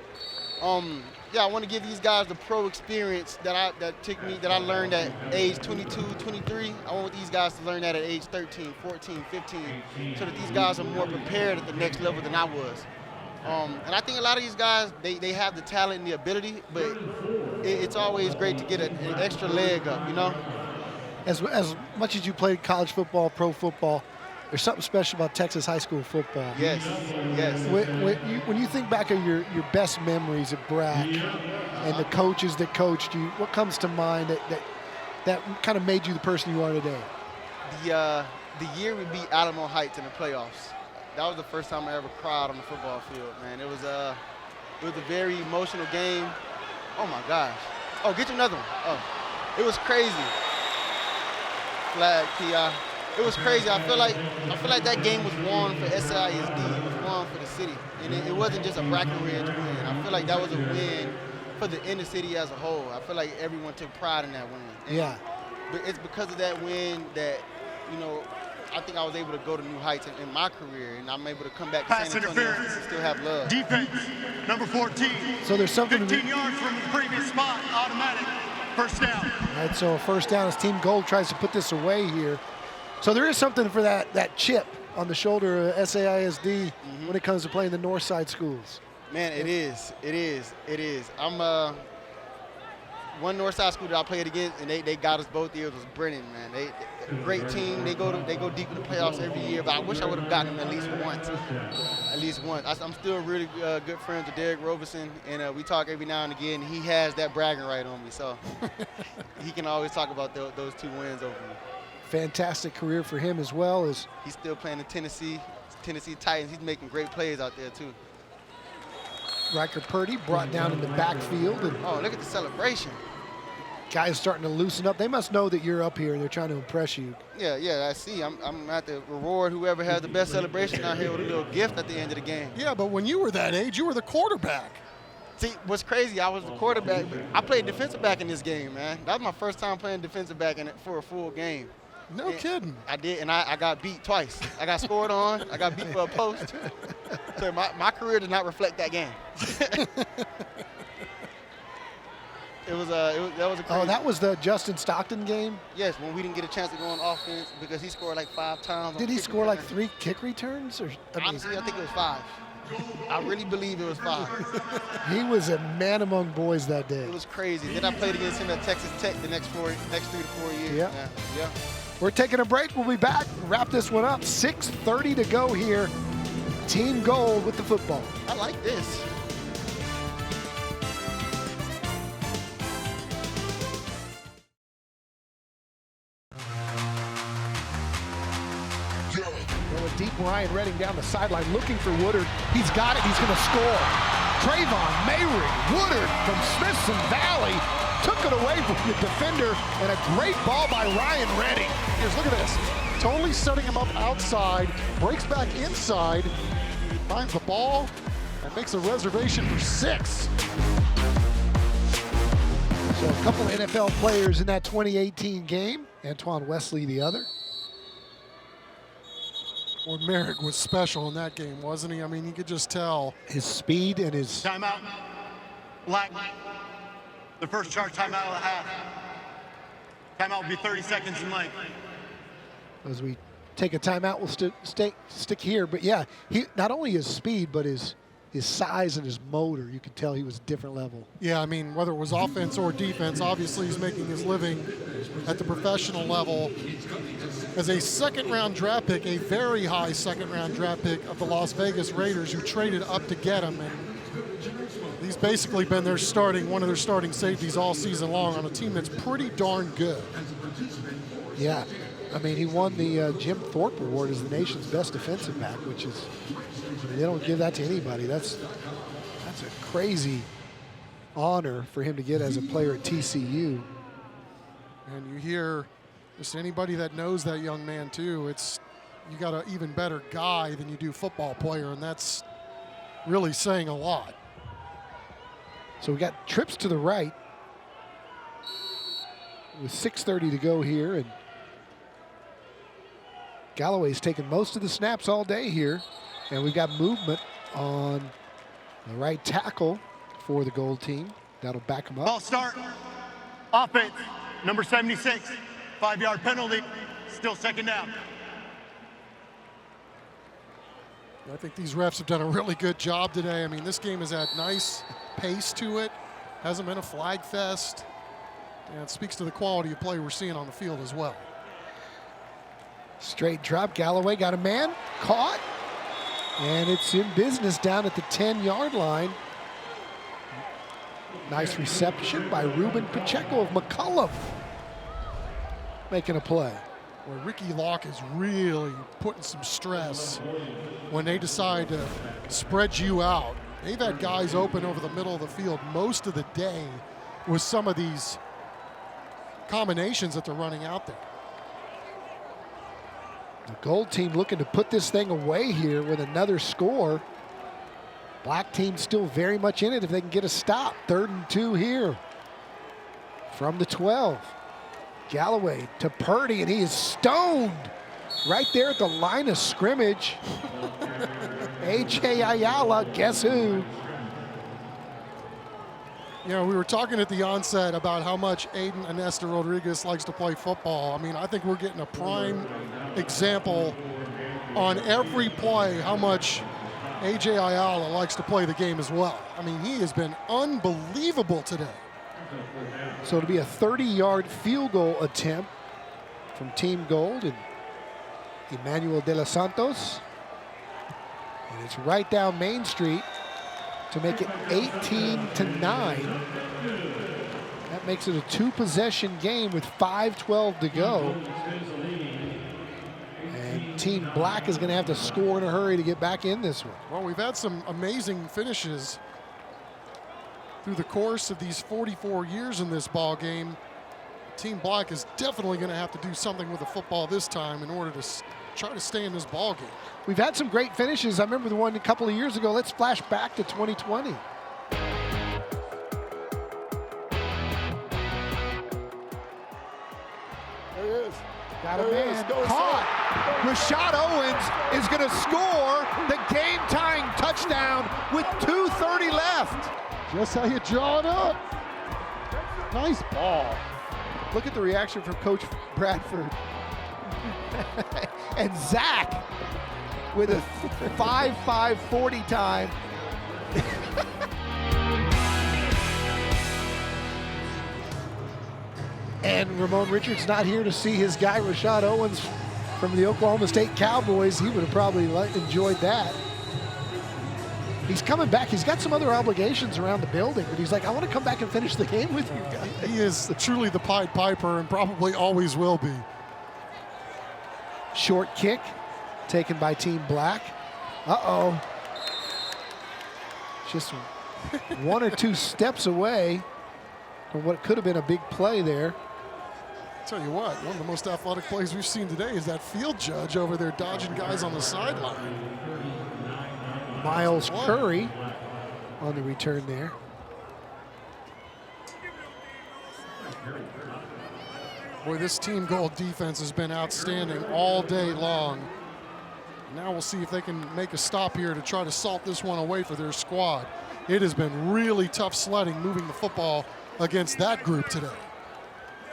Yeah, I want to give these guys the pro experience that I learned at age 22, 23. I want these guys to learn that at age 13, 14, 15, so that these guys are more prepared at the next level than I was. And I think a lot of these guys, they have the talent and the ability, but it's always great to get an extra leg up, you know?
As much as you played college football, pro football, there's something special about Texas high school football.
Yes.
When you think back of your best memories of BRAC and the coaches that coached you, what comes to mind that kind of made you the person you are today?
The year we beat Alamo Heights in the playoffs. That was the first time I ever cried on the football field, man. It was a very emotional game. Oh my gosh. Oh, get you another one. Oh, it was crazy. Flag, P.I. It was crazy. I feel like that game was won for SISD. It was won for the city, and it wasn't just a Breckenridge win. I feel like that was a win for the inner city as a whole. I feel like everyone took pride in that win. And but it's because of that win that, you know, I think I was able to go to new heights in my career, and I'm able to come back to San Antonio and still have love.
Defense, number 14.
So there's something
15 yards from the previous spot, automatic, first down.
All right, so a first down as Team Gold tries to put this away here. So there is something for that chip on the shoulder of SAISD when it comes to playing the North Side schools.
Man, it is. I'm one Northside school that I played against, and they got us both years, was Brennan, man. They great team. They go deep in the playoffs every year, but I wish I would have gotten them at least once. At least once. I'm still really good friends with Derek Roberson, and we talk every now and again. He has that bragging right on me, so he can always talk about those 2 wins over me.
Fantastic career for him as well. As
he's still playing in Tennessee Titans. He's making great plays out there too.
Riker Purdy brought down in the backfield. And
oh, look at the celebration.
Guys starting to loosen up. They must know that you're up here and they're trying to impress you.
Yeah, I see. I'm at the reward whoever has the best celebration out here with a little gift at the end of the game.
Yeah, but when you were that age, you were the quarterback.
See, what's crazy, I was the quarterback. I played defensive back in this game, man. That was my first time playing defensive back for a full game.
No kidding.
I did, and I got beat twice. I got scored on. I got beat for a post. So my career did not reflect that game. That was a crazy.
Oh, that was the Justin Stockton game?
Yes, when we didn't get a chance to go on offense because he scored like 5 times.
Did he score like 3 kick returns? Or
honestly, I think it was 5. I really believe it was 5.
He was a man among boys that day.
It was crazy. Then I played against him at Texas Tech the next 3 to 4 years.
Yeah. We're taking a break. We'll be back. Wrap this one up. 6:30 to go here. Team Gold with the football.
I like this.
Going deep, Ryan Redding down the sideline looking for Woodard. He's got it. He's going to score. Trayvon Mayring Woodard from Smithson Valley took it away from the defender, and a great ball by Ryan Redding.
Here's, look at this. Totally setting him up outside, breaks back inside, finds the ball, and makes a reservation for 6.
So a couple of NFL players in that 2018 game. Antoine Wesley the other.
Well, Merrick was special in that game, wasn't he? I mean, you could just tell.
His speed and his...
Timeout. Black. The first charge timeout of the half. Timeout will be 30 seconds in length.
As we take a timeout, we'll stick here. But yeah, he not only his speed, but his size and his motor. You could tell he was a different level.
Yeah, I mean, whether it was offense or defense, obviously he's making his living at the professional level as a second-round draft pick, a very high second-round draft pick of the Las Vegas Raiders, who traded up to get him. And he's basically been one of their starting safeties all season long on a team that's pretty darn good.
Yeah, I mean, he won the Jim Thorpe Award as the nation's best defensive back, which is, I mean, they don't give that to anybody. That's a crazy honor for him to get as a player at TCU.
And you hear just anybody that knows that young man too, you got an even better guy than you do football player, and that's really saying a lot.
So we got trips to the right with 6:30 to go here, and Galloway's taken most of the snaps all day here, and we've got movement on the right tackle for the Gold team. That'll back him up.
Ball start. Offense, number 76. 5-yard penalty. Still second down.
I think these refs have done a really good job today. I mean, this game has had nice pace to it. Hasn't been a flag fest. And it speaks to the quality of play we're seeing on the field as well.
Straight drop. Galloway got a man. Caught. And it's in business down at the 10-yard line. Nice reception by Ruben Pacheco of McCullough. Making a play.
Well, Ricky Locke is really putting some stress when they decide to spread you out. They've had guys open over the middle of the field most of the day with some of these combinations that they're running out there.
The Gold team looking to put this thing away here with another score. Black team still very much in it if they can get a stop. 3rd and 2 here from the 12. Galloway to Purdy, and he is stoned right there at the line of scrimmage. A.J. Ayala, guess who?
You know, we were talking at the onset about how much Aiden Anesta Rodriguez likes to play football. I mean, I think we're getting a prime example on every play how much A.J. Ayala likes to play the game as well. I mean, he has been unbelievable today.
So it'll be a 30-yard field goal attempt from Team Gold and Emmanuel de los Santos. And it's right down Main Street to make it 18-9. That makes it a 2-possession game with 5:12 to go. And Team Black is going to have to score in a hurry to get back in this one.
Well, we've had some amazing finishes through the course of these 44 years in this ball game. Team Black is definitely going to have to do something with the football this time in order to try to stay in this ball game.
We've had some great finishes. I remember the one a couple of years ago. Let's flash back to 2020.
There it is.
Got a man caught. Rashad Owens is going to score the game-tying touchdown with 2:30 left.
Just how you draw it up. Nice ball.
Look at the reaction from Coach Bradford. And Zach with a 5:40 time. And Ramon Richards not here to see his guy Rashad Owens from the Oklahoma State Cowboys. He would have probably enjoyed that. He's coming back. He's got some other obligations around the building, but he's like, I want to come back and finish the game with you guys.
He is truly the Pied Piper and probably always will be.
Short kick taken by Team Black. Uh-oh. Just one or two steps away from what could have been a big play there.
Tell you what, one of the most athletic plays we've seen today is that field judge over there dodging guys on the sideline.
Miles Curry on the return there.
Boy, this Team Gold defense has been outstanding all day long. Now we'll see if they can make a stop here to try to salt this one away for their squad. It has been really tough sledding moving the football against that group today.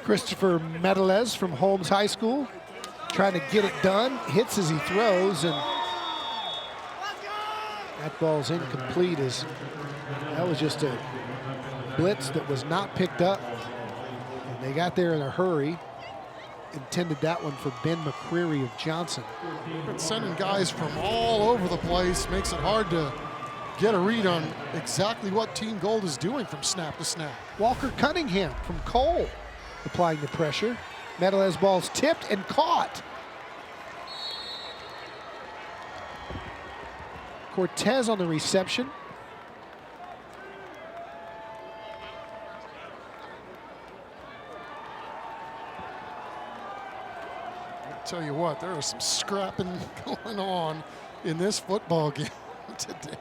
Christopher Medalez from Holmes High School trying to get it done. Hits as he throws, and that ball's incomplete. That was just a blitz that was not picked up. And they got there in a hurry. Intended that one for Ben McCreary of Johnson.
But sending guys from all over the place makes it hard to get a read on exactly what Team Gold is doing from snap to snap.
Walker Cunningham from Cole applying the pressure. Medalez ball's tipped and caught. Cortez on the reception.
I'll tell you what, there is some scrapping going on in this football game today.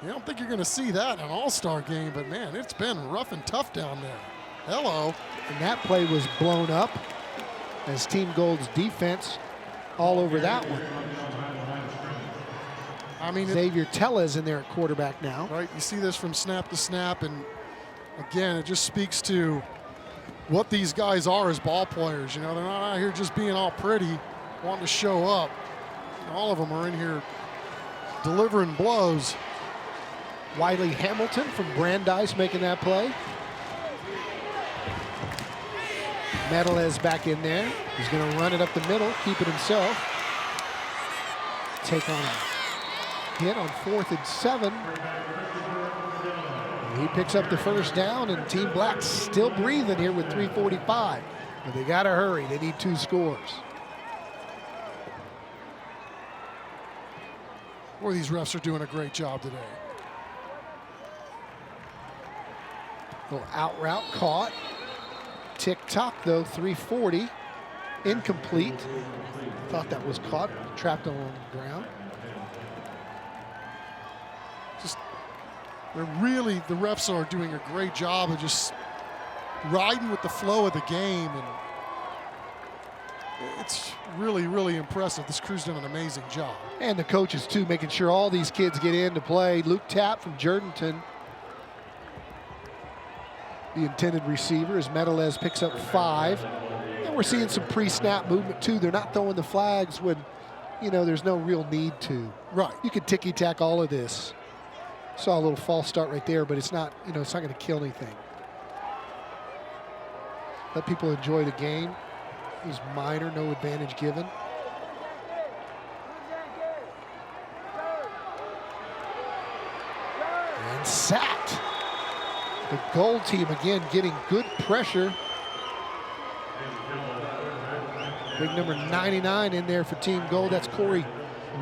You don't think you're going to see that in an all-star game, but man, it's been rough and tough down there. Hello.
And that play was blown up as Team Gold's defense all over that one.
I mean,
Xavier Tellez in there at quarterback now.
Right, you see this from snap to snap, and again, it just speaks to what these guys are as ball players. You know, they're not out here just being all pretty, wanting to show up. All of them are in here delivering blows.
Wiley Hamilton from Brandeis making that play. Medalez back in there. He's going to run it up the middle, keep it himself. Take on a hit on 4th and 7. He picks up the first down, and Team Black's still breathing here with 3:45. But they got to hurry. They need 2 scores.
Boy, these refs are doing a great job today.
Little out route caught. Tick-tock, though, 340. Incomplete. Thought that was caught, trapped along the ground.
Just, the refs are doing a great job of just riding with the flow of the game, and it's really, really impressive. This crew's done an amazing job.
And the coaches, too, making sure all these kids get in to play. Luke Tapp from Jordanton, the intended receiver, as Medalez picks up 5. And we're seeing some pre-snap movement, too. They're not throwing the flags when, you know, there's no real need to.
Right.
You could ticky-tack all of this. Saw a little false start right there, but it's not, you know, it's not going to kill anything. let people enjoy the game. It was minor, no advantage given. And sacked. The Gold team again getting good pressure. Big number 99 in there for Team Gold. That's Corey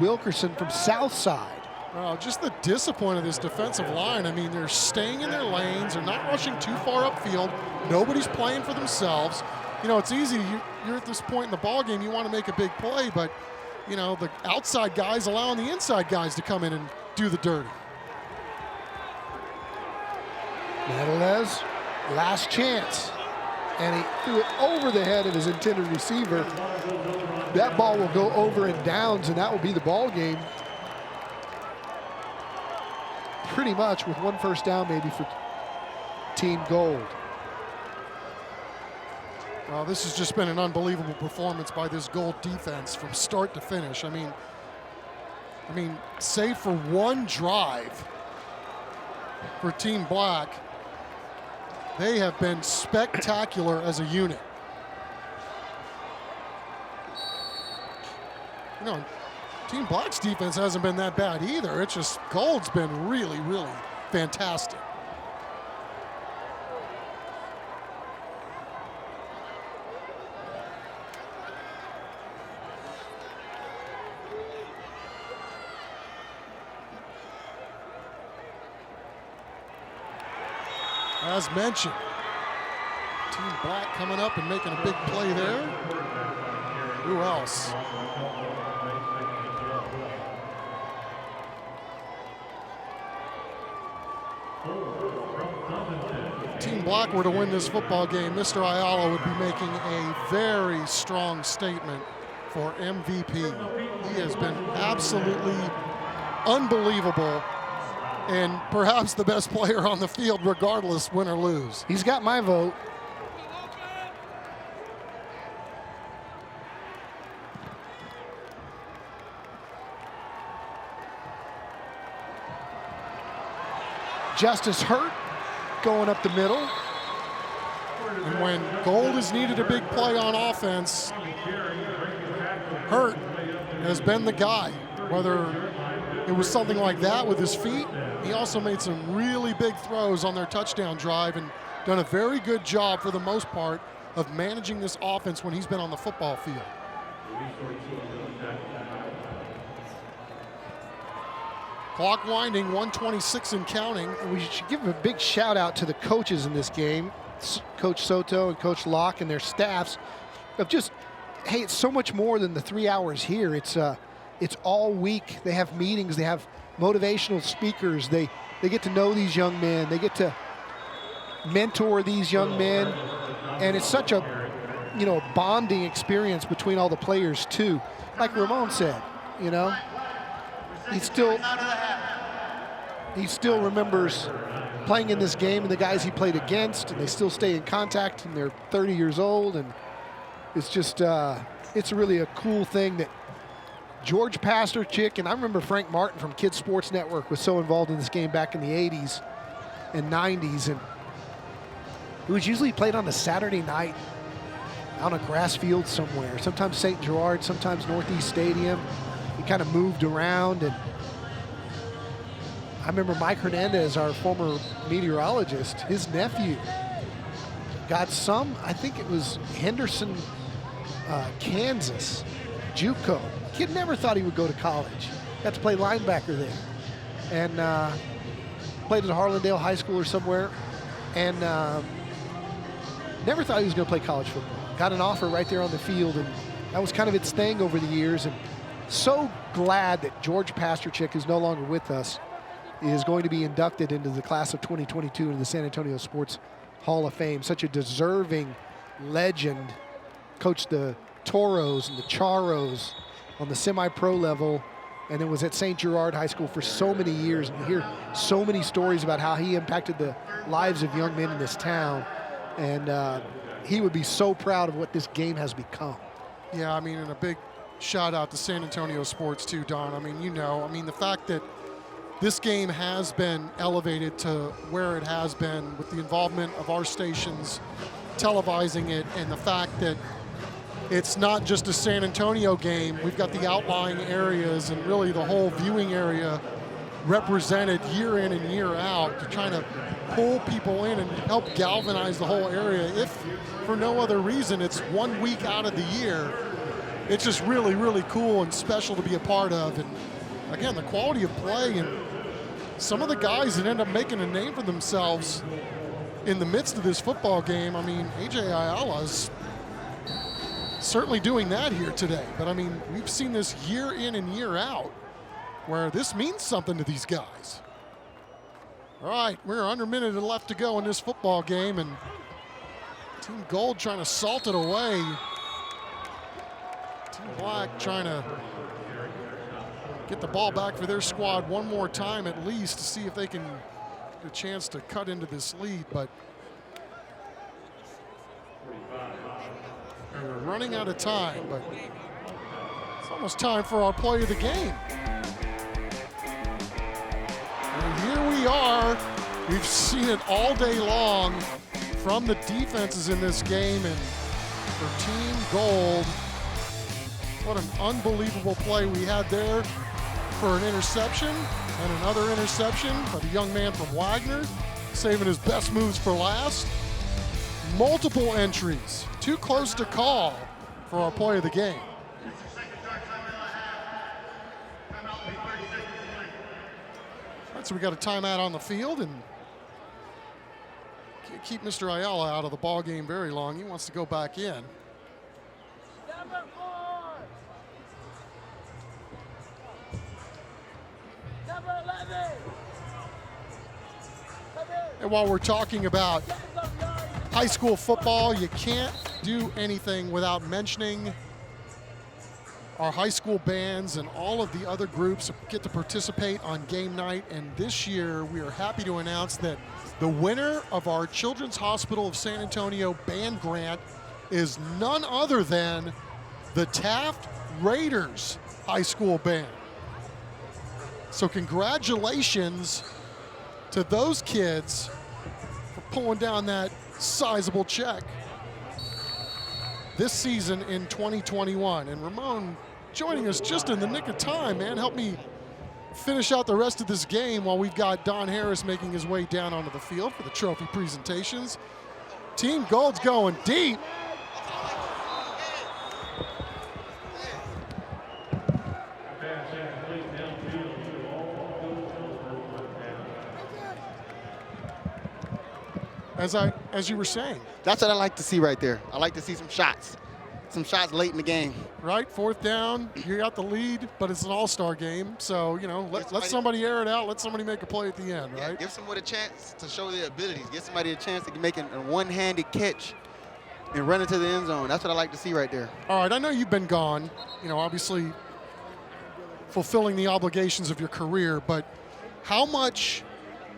Wilkerson from Southside.
Well, just the discipline of this defensive line. I mean, they're staying in their lanes. They're not rushing too far upfield. Nobody's playing for themselves. You know, it's easy. You're at this point in the ball game. You want to make a big play, but, you know, the outside guys allowing the inside guys to come in and do the dirty.
Nadalez, last chance. And he threw it over the head of his intended receiver. That ball will go over in downs, and that will be the ball game. Pretty much with one first down maybe for Team Gold.
Well, this has just been an unbelievable performance by this Gold defense from start to finish. I mean, save for one drive for Team Black, they have been spectacular as a unit. You know, Team Black's defense hasn't been that bad either. It's just Gold's been really, really fantastic. As mentioned, Team Black coming up and making a big play there. Who else? If Team Black were to win this football game, Mr. Ayala would be making a very strong statement for MVP. He has been absolutely unbelievable and perhaps the best player on the field regardless, win or lose.
He's got my vote. Justice Hurt going up the middle.
And when Gold has needed a big play on offense, Hurt has been the guy. Whether it was something like that with his feet, he also made some really big throws on their touchdown drive and done a very good job for the most part of managing this offense when he's been on the football field. Clock winding, 1:26 and counting.
And we should give a big shout out to the coaches in this game, Coach Soto and Coach Locke and their staffs, of just, hey, it's so much more than the 3 hours here. It's all week. They have meetings. They have motivational speakers. They get to know these young men. They get to mentor these young men, and it's such a, you know, bonding experience between all the players too. Like Ramon said, you know, he still remembers playing in this game and the guys he played against, and they still stay in contact, and they're 30 years old, and it's just it's really a cool thing that George Pasterchick, and I remember Frank Martin from Kids Sports Network was so involved in this game back in the 80s and 90s, and it was usually played on a Saturday night on a grass field somewhere, sometimes St. Gerard, sometimes Northeast Stadium. He kind of moved around, and I remember Mike Hernandez, our former meteorologist, his nephew got some, I think it was Henderson, Kansas, JUCO. Kid never thought he would go to college. Got to play linebacker there. And played at Harlandale High School or somewhere. And never thought he was going to play college football. Got an offer right there on the field, and that was kind of its thing over the years. And so glad that George Pasterchick is no longer with us. He is going to be inducted into the class of 2022 into the San Antonio Sports Hall of Fame. Such a deserving legend. Coached the Toros and the Charros on the semi-pro level, and then was at St. Gerard High School for so many years. And you hear so many stories about how he impacted the lives of young men in this town. And he would be so proud of what this game has become.
Yeah, I mean, and a big shout out to San Antonio Sports too, Don. I mean, you know, I mean, the fact that this game has been elevated to where it has been with the involvement of our stations televising it, and the fact that it's not just a San Antonio game. We've got the outlying areas and really the whole viewing area represented year in and year out to try to pull people in and help galvanize the whole area. If for no other reason, it's 1 week out of the year. It's just really, really cool and special to be a part of. And again, the quality of play and some of the guys that end up making a name for themselves in the midst of this football game. I mean, A.J. Ayala's certainly doing that here today. But I mean, we've seen this year in and year out where this means something to these guys. All right, we're under a minute left to go in this football game, and Team Gold trying to salt it away. Team Black trying to get the ball back for their squad one more time at least to see if they can get a chance to cut into this lead, but we're running out of time, but it's almost time for our play of the game. And here we are. We've seen it all day long from the defenses in this game, and for Team Gold, what an unbelievable play we had there for an interception and another interception by the young man from Wagner, saving his best moves for last. Multiple entries, too close to call for our play of the game. All right, so we got a timeout on the field, and can't keep Mr. Ayala out of the ball game very long. He wants to go back in. And while we're talking about high school football, you can't do anything without mentioning our high school bands and all of the other groups get to participate on game night. And this year, we are happy to announce that the winner of our Children's Hospital of San Antonio band grant is none other than the Taft Raiders High School Band. So congratulations to those kids for pulling down that sizable check this season in 2021. And Ramon joining us just in the nick of time, man. Help me finish out the rest of this game while we've got Don Harris making his way down onto the field for the trophy presentations. Team Gold's going deep. As you were saying.
That's what I like to see right there. I like to see some shots late in the game.
Right, fourth down, you got the lead, but it's an all-star game. So, you know, let somebody air it out, let somebody make a play at the end, right?
Yeah, give somebody a chance to show their abilities. Give somebody a chance to make a one-handed catch and run into the end zone. That's what I like to see right there.
All right, I know you've been gone, you know, obviously fulfilling the obligations of your career, but how much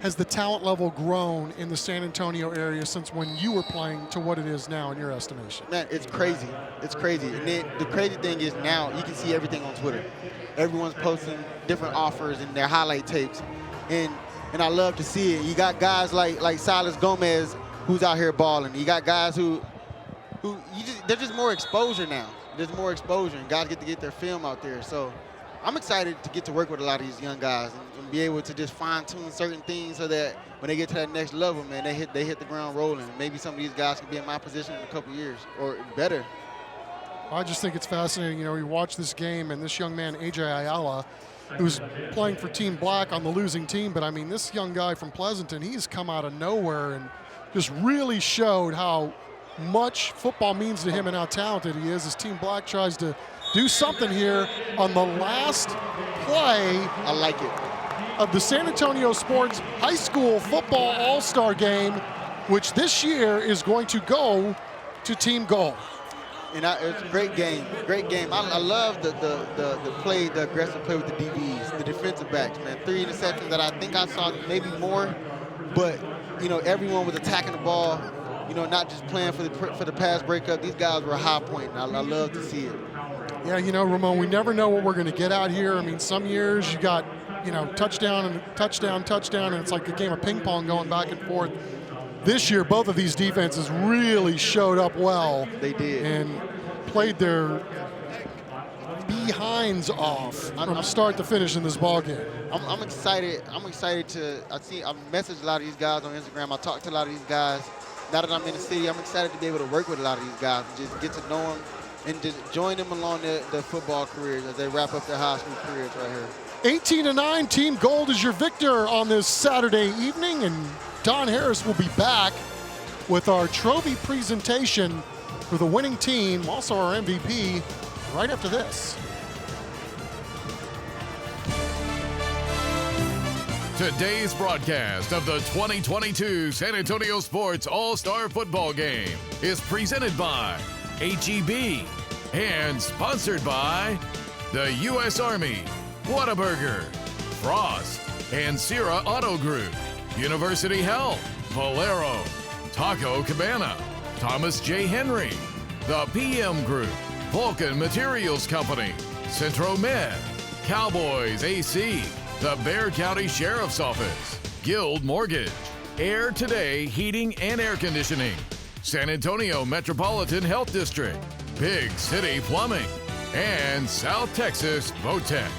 has the talent level grown in the San Antonio area since when you were playing to what it is now in your estimation?
Man, it's crazy. It's crazy. And then the crazy thing is now you can see everything on Twitter. Everyone's posting different offers and their highlight tapes. And I love to see it. You got guys like Silas Gomez who's out here balling. You got guys who there's just more exposure now. There's more exposure, and guys get to get their film out there. So I'm excited to get to work with a lot of these young guys and be able to just fine-tune certain things so that when they get to that next level, man, they hit the ground rolling. Maybe some of these guys can be in my position in a couple years or better.
I just think it's fascinating. You know, you watch this game, and this young man, A.J. Ayala, who's playing for Team Black on the losing team, but I mean, this young guy from Pleasanton, he's come out of nowhere and just really showed how much football means to him and how talented he is as Team Black tries to do something here on the last play.
I like it.
Of the San Antonio Sports High School Football All-Star Game, which this year is going to go to Team Gold.
And it's a great game, great game. I love the play, the aggressive play with the DBs, the defensive backs, man. 3 interceptions that I think I saw maybe more, but you know, everyone was attacking the ball. You know, not just playing for the pass breakup. These guys were high point, and I love to see it.
Yeah, you know, Ramon, we never know what we're going to get out here. I mean, some years you got, you know, touchdown, and touchdown, and it's like a game of ping pong going back and forth. this year, both of these defenses really showed up well.
They did.
And played their behinds off from start to finish in this ball game.
I'm excited. I'm excited to. I've messaged a lot of these guys on Instagram. I talked to a lot of these guys. Now that I'm in the city, I'm excited to be able to work with a lot of these guys and just get to know them and just join them along their football careers as they wrap up their high school careers right here.
18-9, Team Gold is your victor on this Saturday evening, and Don Harris will be back with our trophy presentation for the winning team, also our MVP, right after this.
Today's broadcast of the 2022 San Antonio Sports All-Star Football Game is presented by HEB and sponsored by the U.S. Army, Whataburger, Frost, and Sierra Auto Group, University Health, Valero, Taco Cabana, Thomas J. Henry, the PM Group, Vulcan Materials Company, Centro Med, Cowboys AC, the Bexar County Sheriff's Office, Guild Mortgage, Air Today Heating and Air Conditioning, San Antonio Metropolitan Health District, Big City Plumbing, and South Texas Boat Tech.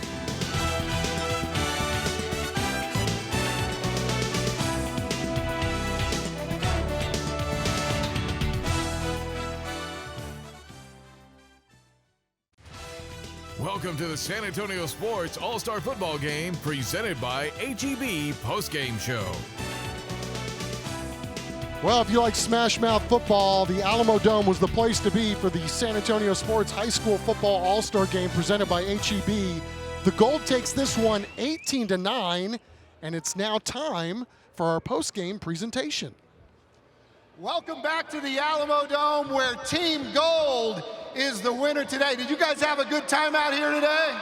Welcome to the San Antonio Sports All-Star Football Game presented by HEB Postgame Show.
Well, if you like Smash Mouth football, the Alamo Dome was the place to be for the San Antonio Sports High School Football All-Star Game presented by HEB. The Gold takes this one 18-9, and it's now time for our postgame presentation.
Welcome back to the Alamo Dome, where Team Gold is the winner today. Did you guys have a good time out here today?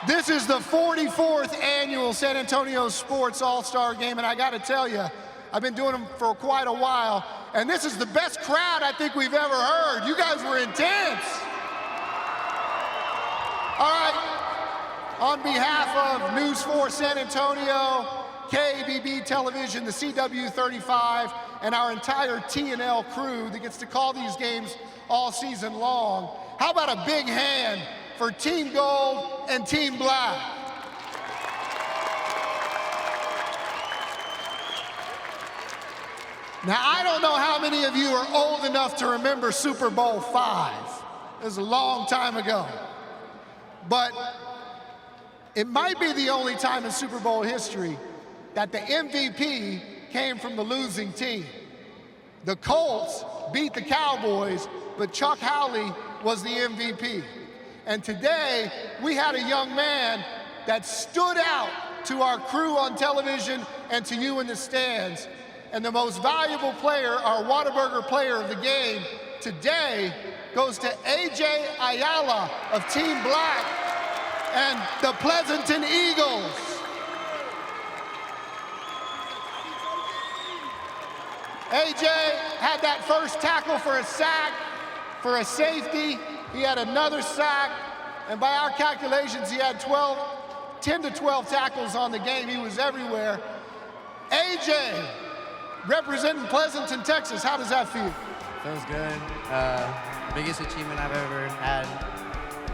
This is the 44th annual San Antonio Sports All-Star Game, and I got to tell you, I've been doing them for quite a while, and this is the best crowd I think we've ever heard. You guys were intense. All right, on behalf of News 4 San Antonio, KABB Television, the CW35, and our entire T&L crew that gets to call these games all season long, how about a big hand for Team Gold and Team Black? Now, I don't know how many of you are old enough to remember Super Bowl V. It was a long time ago. But it might be the only time in Super Bowl history that the MVP came from the losing team. The Colts beat the Cowboys, but Chuck Howley was the MVP. And today, we had a young man that stood out to our crew on television and to you in the stands. And the most valuable player, our Whataburger player of the game, today goes to A.J. Ayala of Team Black and the Pleasanton Eagles. A.J. had that first tackle for a sack, for a safety. He had another sack, and by our calculations, he had 10 to 12 tackles on the game. He was everywhere. A.J., representing Pleasanton, Texas, how does that feel?
Feels good. Biggest achievement I've ever had.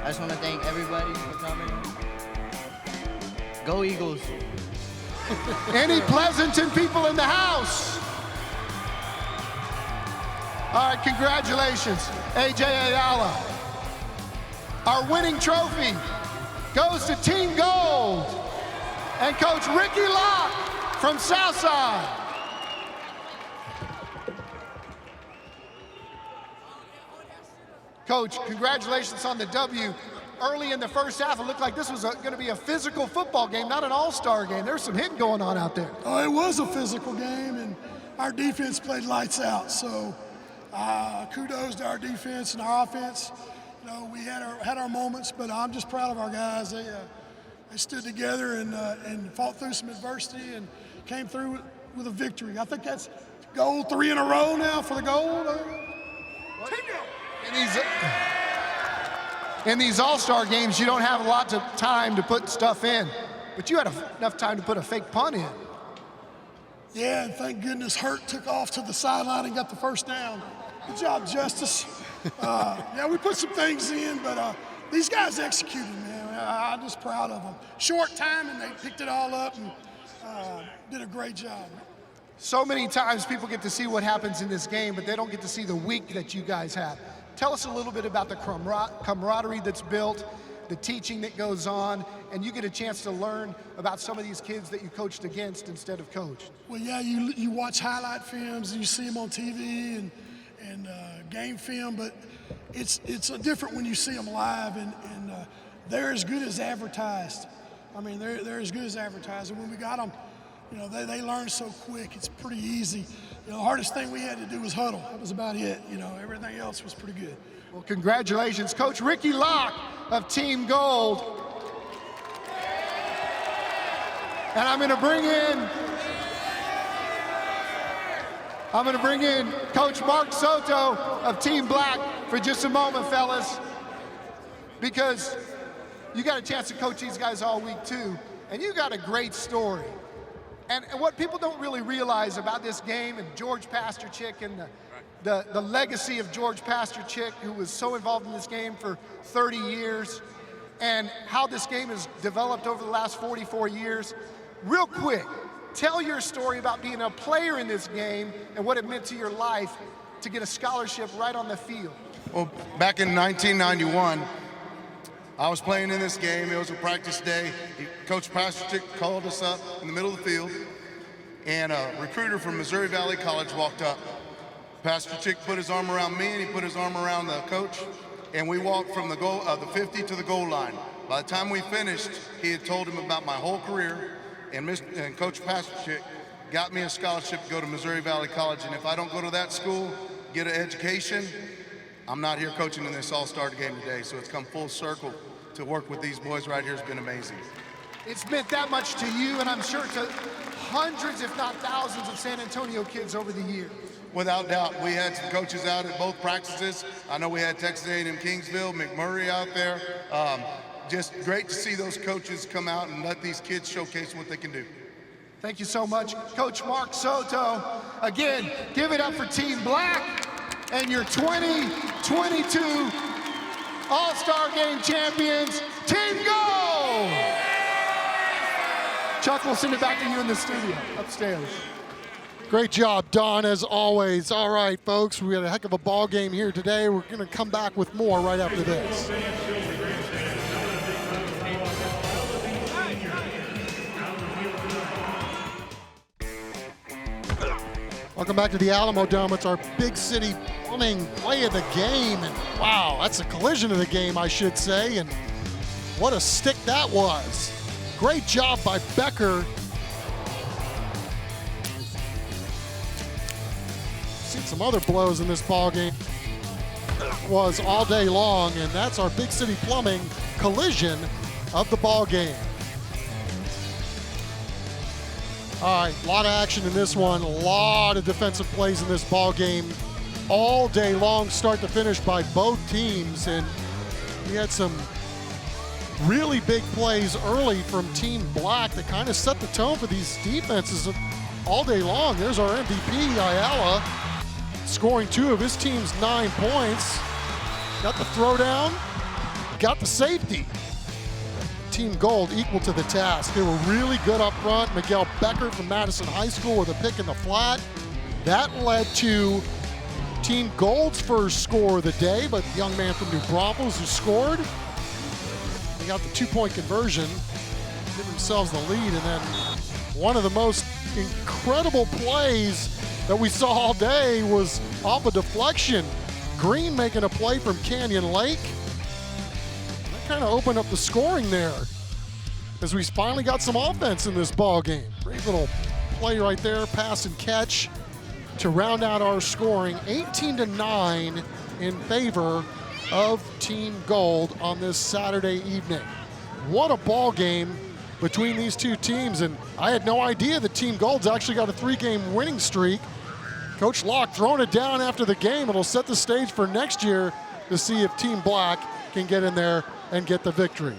I just want to thank everybody for coming. Go Eagles.
Any Pleasanton people in the house? All right, congratulations, A.J. Ayala. Our winning trophy goes to Team Gold and Coach Ricky Locke from Southside. Coach, congratulations on the W. Early in the first half, it looked like this was going to be a physical football game, not an all-star game. There's some hitting going on out there.
Oh, it was a physical game, and our defense played lights out. So kudos to our defense and our offense. You know, we had our moments, but I'm just proud of our guys. They stood together and fought through some adversity and came through with a victory. I think that's gold 3 in a row now for the Gold.
In these all-star games, you don't have a lot of time to put stuff in, but you had enough time to put a fake punt in.
Yeah, and thank goodness Hurt took off to the sideline and got the first down. Good job, Justice. Yeah, we put some things in, but these guys executed, man. I'm just proud of them. Short time, and they picked it all up and did a great job.
So many times people get to see what happens in this game, but they don't get to see the week that you guys have. Tell us a little bit about the camaraderie that's built, the teaching that goes on, and you get a chance to learn about some of these kids that you coached against instead of coached.
Well, yeah, you watch highlight films and you see them on TV and game film, but it's different when you see them live, and they're as good as advertised. I mean, they're as good as advertised. And when we got them, you know, they learn so quick. It's pretty easy. You know, the hardest thing we had to do was huddle. That was about it. You know, everything else was pretty good.
Well, congratulations, Coach Ricky Locke of Team Gold. And I'm going to bring in Coach Mark Soto of Team Black for just a moment, fellas, because you got a chance to coach these guys all week too, and you got a great story. And what people don't really realize about this game and George Pasterchick and the legacy of George Pasterchick, who was so involved in this game for 30 years, and how this game has developed over the last 44 years. Real quick, tell your story about being a player in this game and what it meant to your life to get a scholarship right on the field.
Well, back in 1991, I was playing in this game. It was a practice day. Coach Pasterchick called us up in the middle of the field, and a recruiter from Missouri Valley College walked up. Pasterchick put his arm around me, and he put his arm around the coach, and we walked from the 50 to the goal line. By the time we finished, he had told him about my whole career, and Coach Pasterchick got me a scholarship to go to Missouri Valley College, and if I don't go to that school, get an education, I'm not here coaching in this all-star game today. So it's come full circle to work with these boys right here has been amazing.
It's meant that much to you, and I'm sure to hundreds, if not thousands, of San Antonio kids over the years.
Without doubt, we had some coaches out at both practices. I know we had Texas A&M Kingsville, McMurray out there. Just great to see those coaches come out and let these kids showcase what they can do.
Thank you so much, Coach Mark Soto. Again, give it up for Team Black and your 2022 All-Star Game champions, Team Gold! Chuck, we'll send it back to you in the studio, upstairs.
Great job, Don, as always. All right, folks, we had a heck of a ball game here today. We're going to come back with more right after this. Welcome back to the Alamo Dome. It's our Big City Plumbing play of the game. And wow, that's a collision of the game, I should say. And what a stick that was. Great job by Becker. Seen some other blows in this ball game. Was all day long, and that's our Big City Plumbing collision of the ball game. All right, a lot of action in this one. A lot of defensive plays in this ball game all day long, start to finish by both teams. And we had some really big plays early from Team Black that kind of set the tone for these defenses all day long. There's our MVP, Ayala, scoring 2 of his team's 9 points. Got the throwdown, got the safety. Team Gold equal to the task. They were really good up front. Miguel Becker from Madison High School with a pick in the flat. That led to Team Gold's first score of the day, but the young man from New Braunfels who scored. They got the 2-point conversion, give themselves the lead, and then one of the most incredible plays that we saw all day was off a deflection. Green making a play from Canyon Lake. Kind of opened up the scoring there as we finally got some offense in this ball game. Great little play right there, pass and catch to round out our scoring. 18-9 in favor of Team Gold on this Saturday evening. What a ball game between these two teams, and I had no idea that Team Gold's actually got a 3-game winning streak. Coach Locke throwing it down after the game. It'll set the stage for next year to see if Team Black can get in there and get the victory.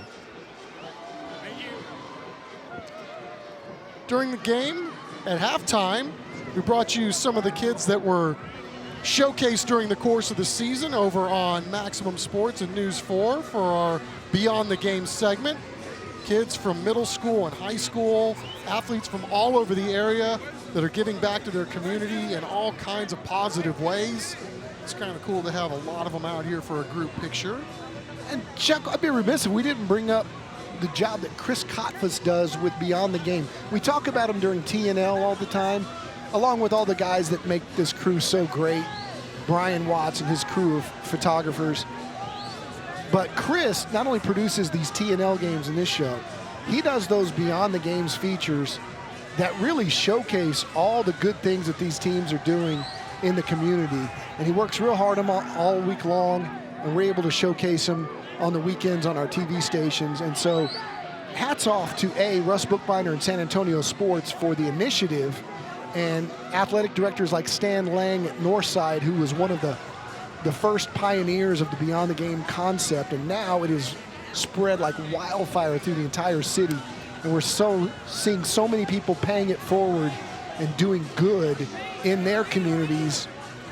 During the game, at halftime, we brought you some of the kids that were showcased during the course of the season over on Maximum Sports and News 4 for our Beyond the Game segment. Kids from middle school and high school, athletes from all over the area that are giving back to their community in all kinds of positive ways. It's kind of cool to have a lot of them out here for a group picture.
And Chuck, I'd be remiss if we didn't bring up the job that Chris Kotfus does with Beyond the Game. We talk about him during TNL all the time, along with all the guys that make this crew so great, Brian Watts and his crew of photographers. But Chris not only produces these TNL games in this show, he does those Beyond the Games features that really showcase all the good things that these teams are doing in the community. And he works real hard on them all week long, and we're able to showcase them on the weekends on our TV stations. And so hats off to Russ Bookbinder and San Antonio Sports for the initiative, and athletic directors like Stan Lang at Northside, who was one of the first pioneers of the Beyond the Game concept, and now it is spread like wildfire through the entire city. And we're seeing so many people paying it forward and doing good in their communities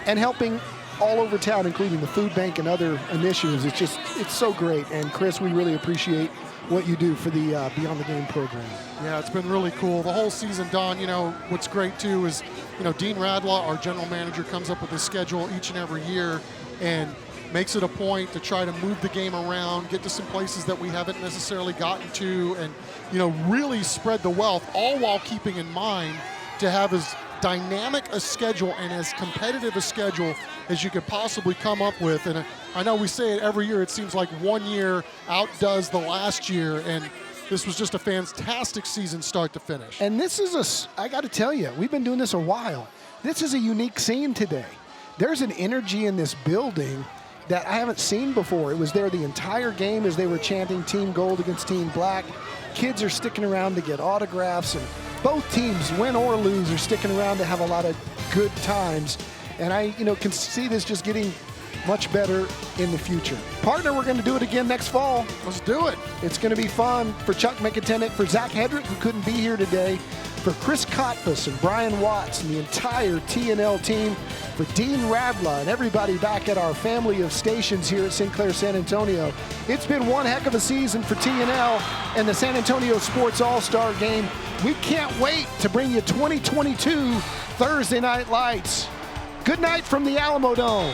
and helping all over town, including the food bank and other initiatives. It's so great. And Chris, we really appreciate what you do for the Beyond the Game program.
Yeah, it's been really cool. The whole season, Don, what's great too is, Dean Radla, our general manager, comes up with a schedule each and every year and makes it a point to try to move the game around, get to some places that we haven't necessarily gotten to, and, really spread the wealth, all while keeping in mind to have as dynamic a schedule and as competitive a schedule as you could possibly come up with. And I know we say it every year, it seems like one year outdoes the last year, and this was just a fantastic season start to finish.
And this is I got to tell you, we've been doing this a while. This is a unique scene today. There's an energy in this building that I haven't seen before. It was there the entire game as they were chanting Team Gold against Team Black. Kids are sticking around to get autographs, and both teams, win or lose, are sticking around to have a lot of good times. And I, can see this just getting much better in the future. Partner, we're going to do it again next fall.
Let's do it.
It's going to be fun. For Chuck McIntyre, for Zach Hedrick, who couldn't be here today, for Chris Kotfus and Brian Watts and the entire TNL team, for Dean Radla and everybody back at our family of stations here at Sinclair San Antonio. It's been one heck of a season for TNL and the San Antonio Sports All-Star Game. We can't wait to bring you 2022 Thursday Night Lights. Good night from the Alamo Dome.